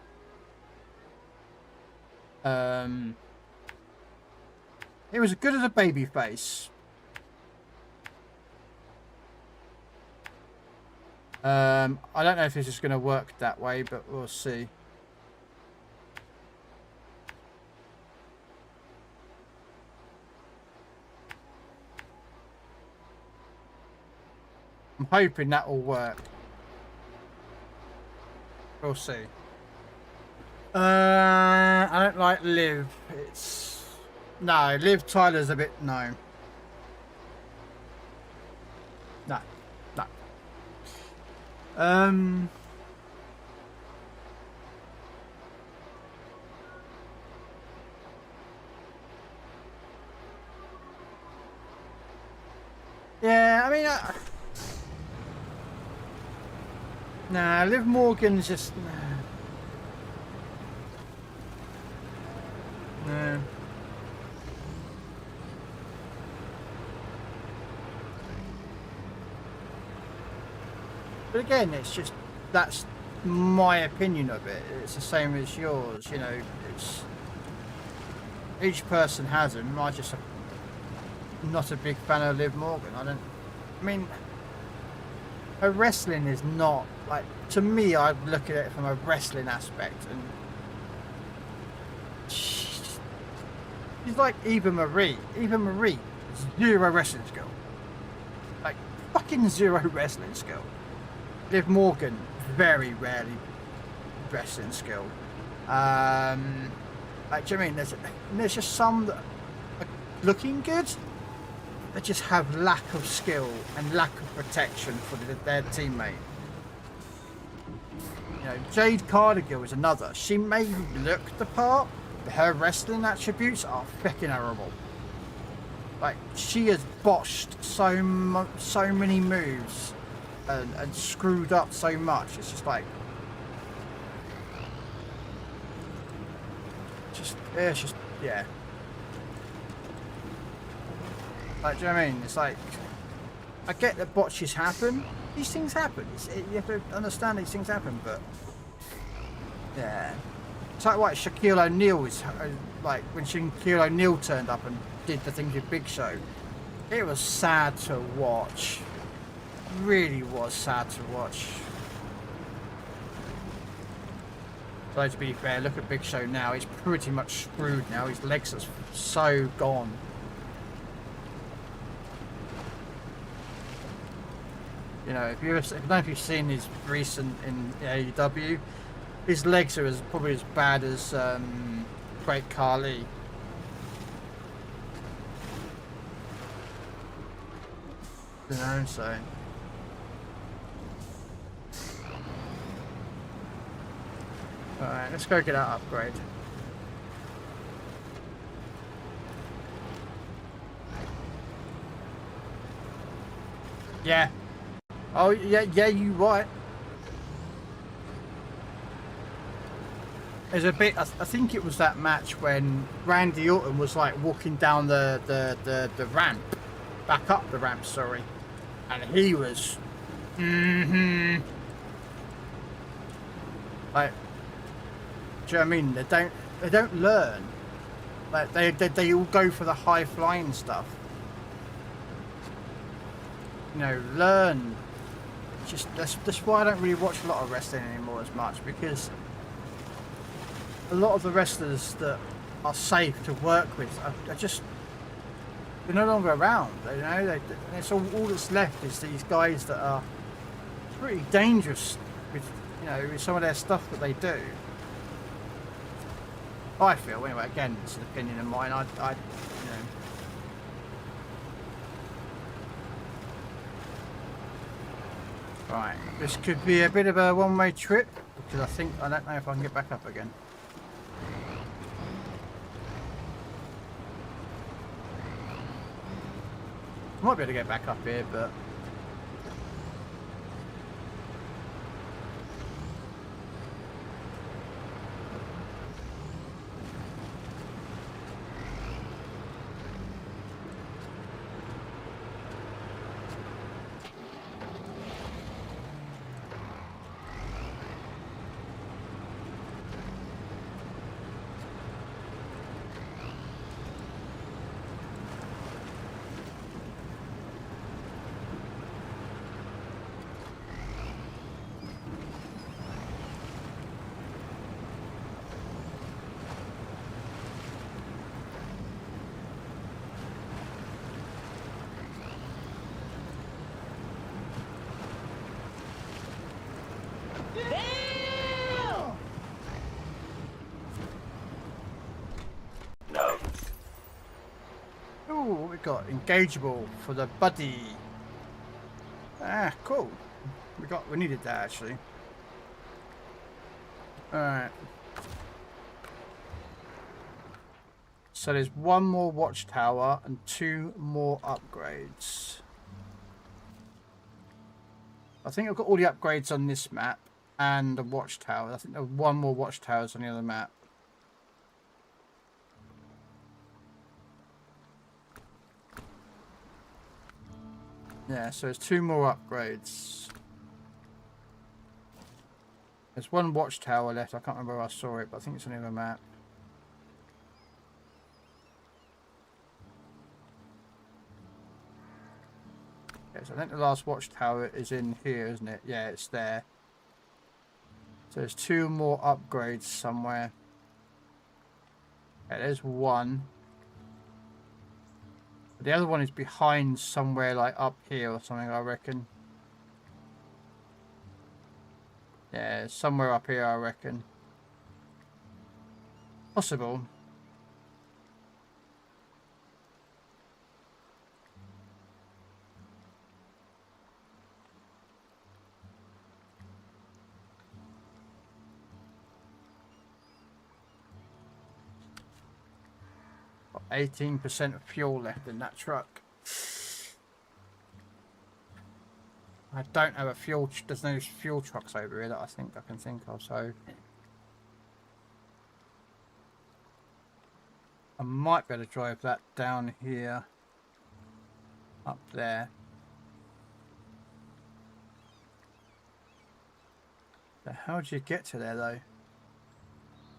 It was good as a baby face. I don't know if this is going to work that way, but we'll see. I'm hoping that will work. We'll see. I don't like Liv. It's... No, Liv Tyler's a bit... No. No. No. Yeah, I mean... Nah, Liv Morgan's just... No. But again, it's just... That's my opinion of it. It's the same as yours, you know. It's... Each person has them. I just... I'm not a big fan of Liv Morgan. I mean... Her wrestling is not... Like, to me, I look at it from a wrestling aspect, and... She's like Eva Marie. Eva Marie, zero wrestling skill. Like, fucking zero wrestling skill. Liv Morgan, very rarely wrestling skill. Like, do you know what I mean? There's just some that are looking good, that just have lack of skill and lack of protection for their teammate. You know, Jade Cardigan is another. She may look the part, but her wrestling attributes are fucking horrible. Like, she has botched so many moves and screwed up so much. It's just like... it's just, yeah. Like, do you know what I mean? It's like, I get that botches happen. These things happen. You have to understand these things happen, but yeah. It's like what Shaquille O'Neal is like when Shaquille O'Neal turned up and did the things with Big Show. It was sad to watch. It really was sad to watch. So to be fair, look at Big Show now. He's pretty much screwed now. His legs are so gone. You know, I don't know if you've seen his recent in AEW, his legs are probably as bad as Great Khali. You know, so Alright, let's go get that upgrade. Yeah. Oh, yeah, you right. There's a bit, I think it was that match when Randy Orton was like walking down the ramp, back up the ramp, sorry. And he was, like, do you know what I mean? They don't learn. Like, they all go for the high flying stuff. You know, learn. Just that's why I don't really watch a lot of wrestling anymore as much, because a lot of the wrestlers that are safe to work with are just, they're no longer around. You know, it's all that's left is these guys that are pretty dangerous with, you know, with some of their stuff that they do. I feel anyway. Again, it's an opinion of mine. I you know. Right, this could be a bit of a one-way trip, because I don't know if I can get back up again. I might be able to get back up here, but No. oh, what we got? Engageable for the buddy. Ah, cool. We needed that actually. Alright. So there's one more watchtower and 2 more upgrades. I think I've got all the upgrades on this map and the watchtower. I think there's one more watchtowers on the other map. Yeah, so there's 2 more upgrades. There's one watchtower left. I can't remember where I saw it, but I think it's on the other map. Okay, so I think the last watchtower is in here, isn't it? Yeah, it's there. So there's 2 more upgrades somewhere. Okay, there's one. The other one is behind somewhere, like up here or something, I reckon. Yeah, somewhere up here, I reckon. Possible. Got 18% of fuel left in that truck. I don't have a fuel. There's no fuel trucks over here that I can think of. So I might be able to drive that down here, up there. So how do you get to there though?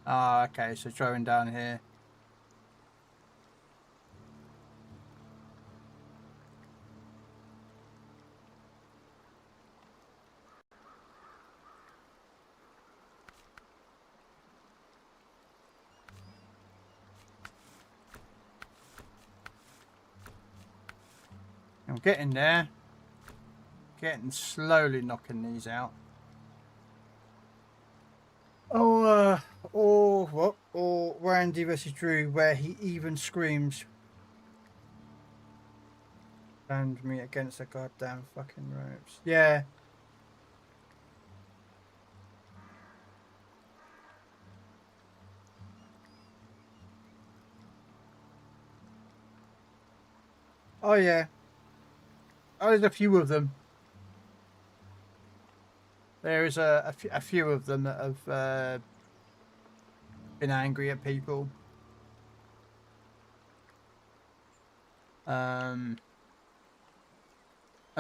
Ah, okay. So driving down here. I'm getting there. Getting slowly knocking these out. Oh, or what? Or Randy versus Drew, where he even screams, "Stand me against the goddamn fucking ropes." Yeah. Oh yeah. Oh, there's a few of them. There is a few of them that have been angry at people. And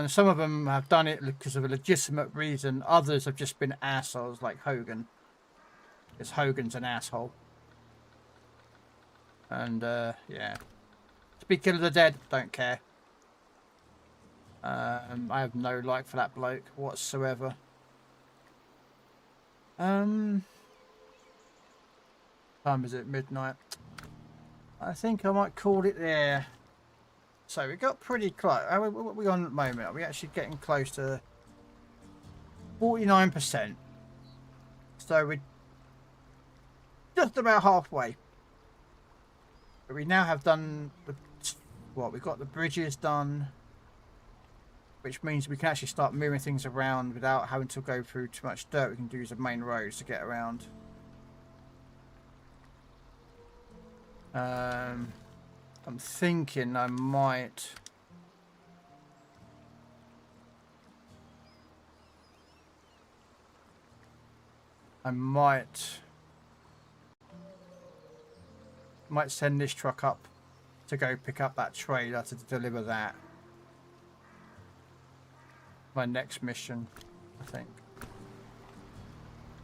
some of them have done it because of a legitimate reason. Others have just been assholes, like Hogan. Because Hogan's an asshole. And yeah. Speaking of the dead, don't care. I have no like for that bloke whatsoever. Time is it? Midnight. I think I might call it there. So we got pretty close. What are we on at the moment? Are we actually getting close to 49%? So we're just about halfway. But we now have done the, what, we've got the bridges done, which means we can actually start moving things around without having to go through too much dirt. We can use the main roads to get around. I'm thinking I might send this truck up to go pick up that trailer to deliver that. My next mission, I think.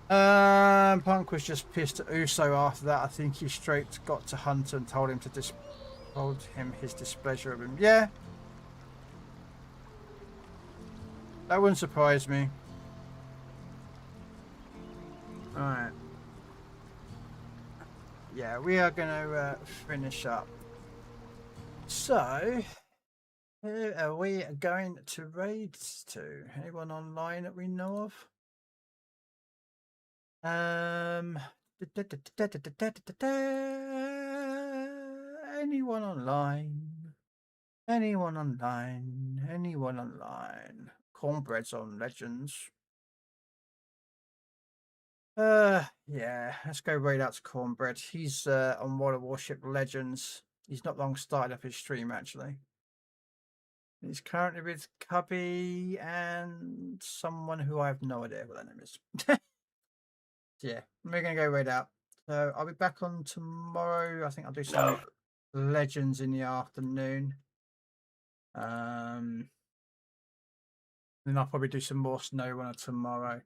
Punk was just pissed at Uso after that. I think he straight got to Hunter and told him his displeasure of him. Yeah. That wouldn't surprise me. Alright. Yeah, we are going to finish up. So, who are we going to raid to? Anyone online that we know of? Anyone online? Anyone online? Anyone online? Cornbread's on Legends. Yeah, let's go raid out to Cornbread. He's on Water Warship Legends. He's not long started up his stream actually. He's currently with Cubby and someone who I have no idea what their name is. Yeah, we're gonna go raid out. So I'll be back on tomorrow. I think I'll do some Legends in the afternoon. Then I'll probably do some more SnowRunner tomorrow.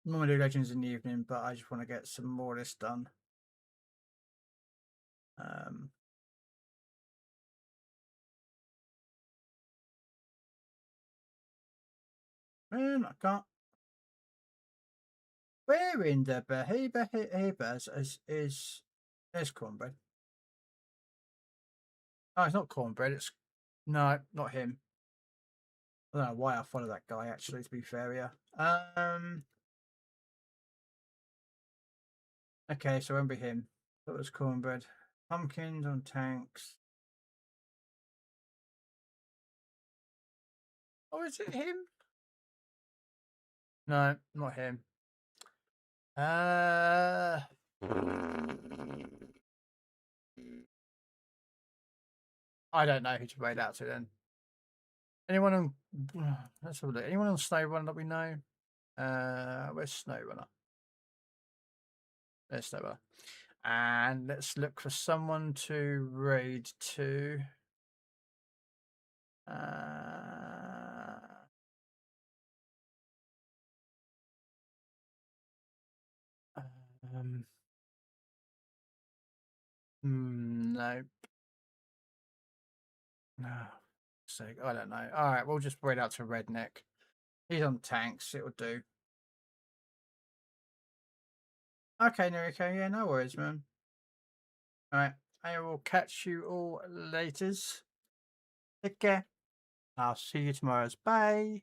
Normally do Legends in the evening, but I just want to get some more of this done. Man, I can't. Where in the behaviours is there's Cornbread? Oh, it's not Cornbread. It's no, not him. I don't know why I follow that guy. Actually, to be fair, yeah. Okay, so it won't be him. That was Cornbread. Pumpkins on tanks. Oh, is it him? No, not him. I don't know who to raid out to then. Anyone on? Let's have a look. Anyone on SnowRunner that we know? Where's SnowRunner? There's SnowRunner. And let's look for someone to raid to. No. No. I don't know. All right, we'll just raid out to Redneck. He's on tanks. It will do. Okay, Noriko. Yeah, no worries, man. All right. I will catch you all later. Take care. I'll see you tomorrow. Bye.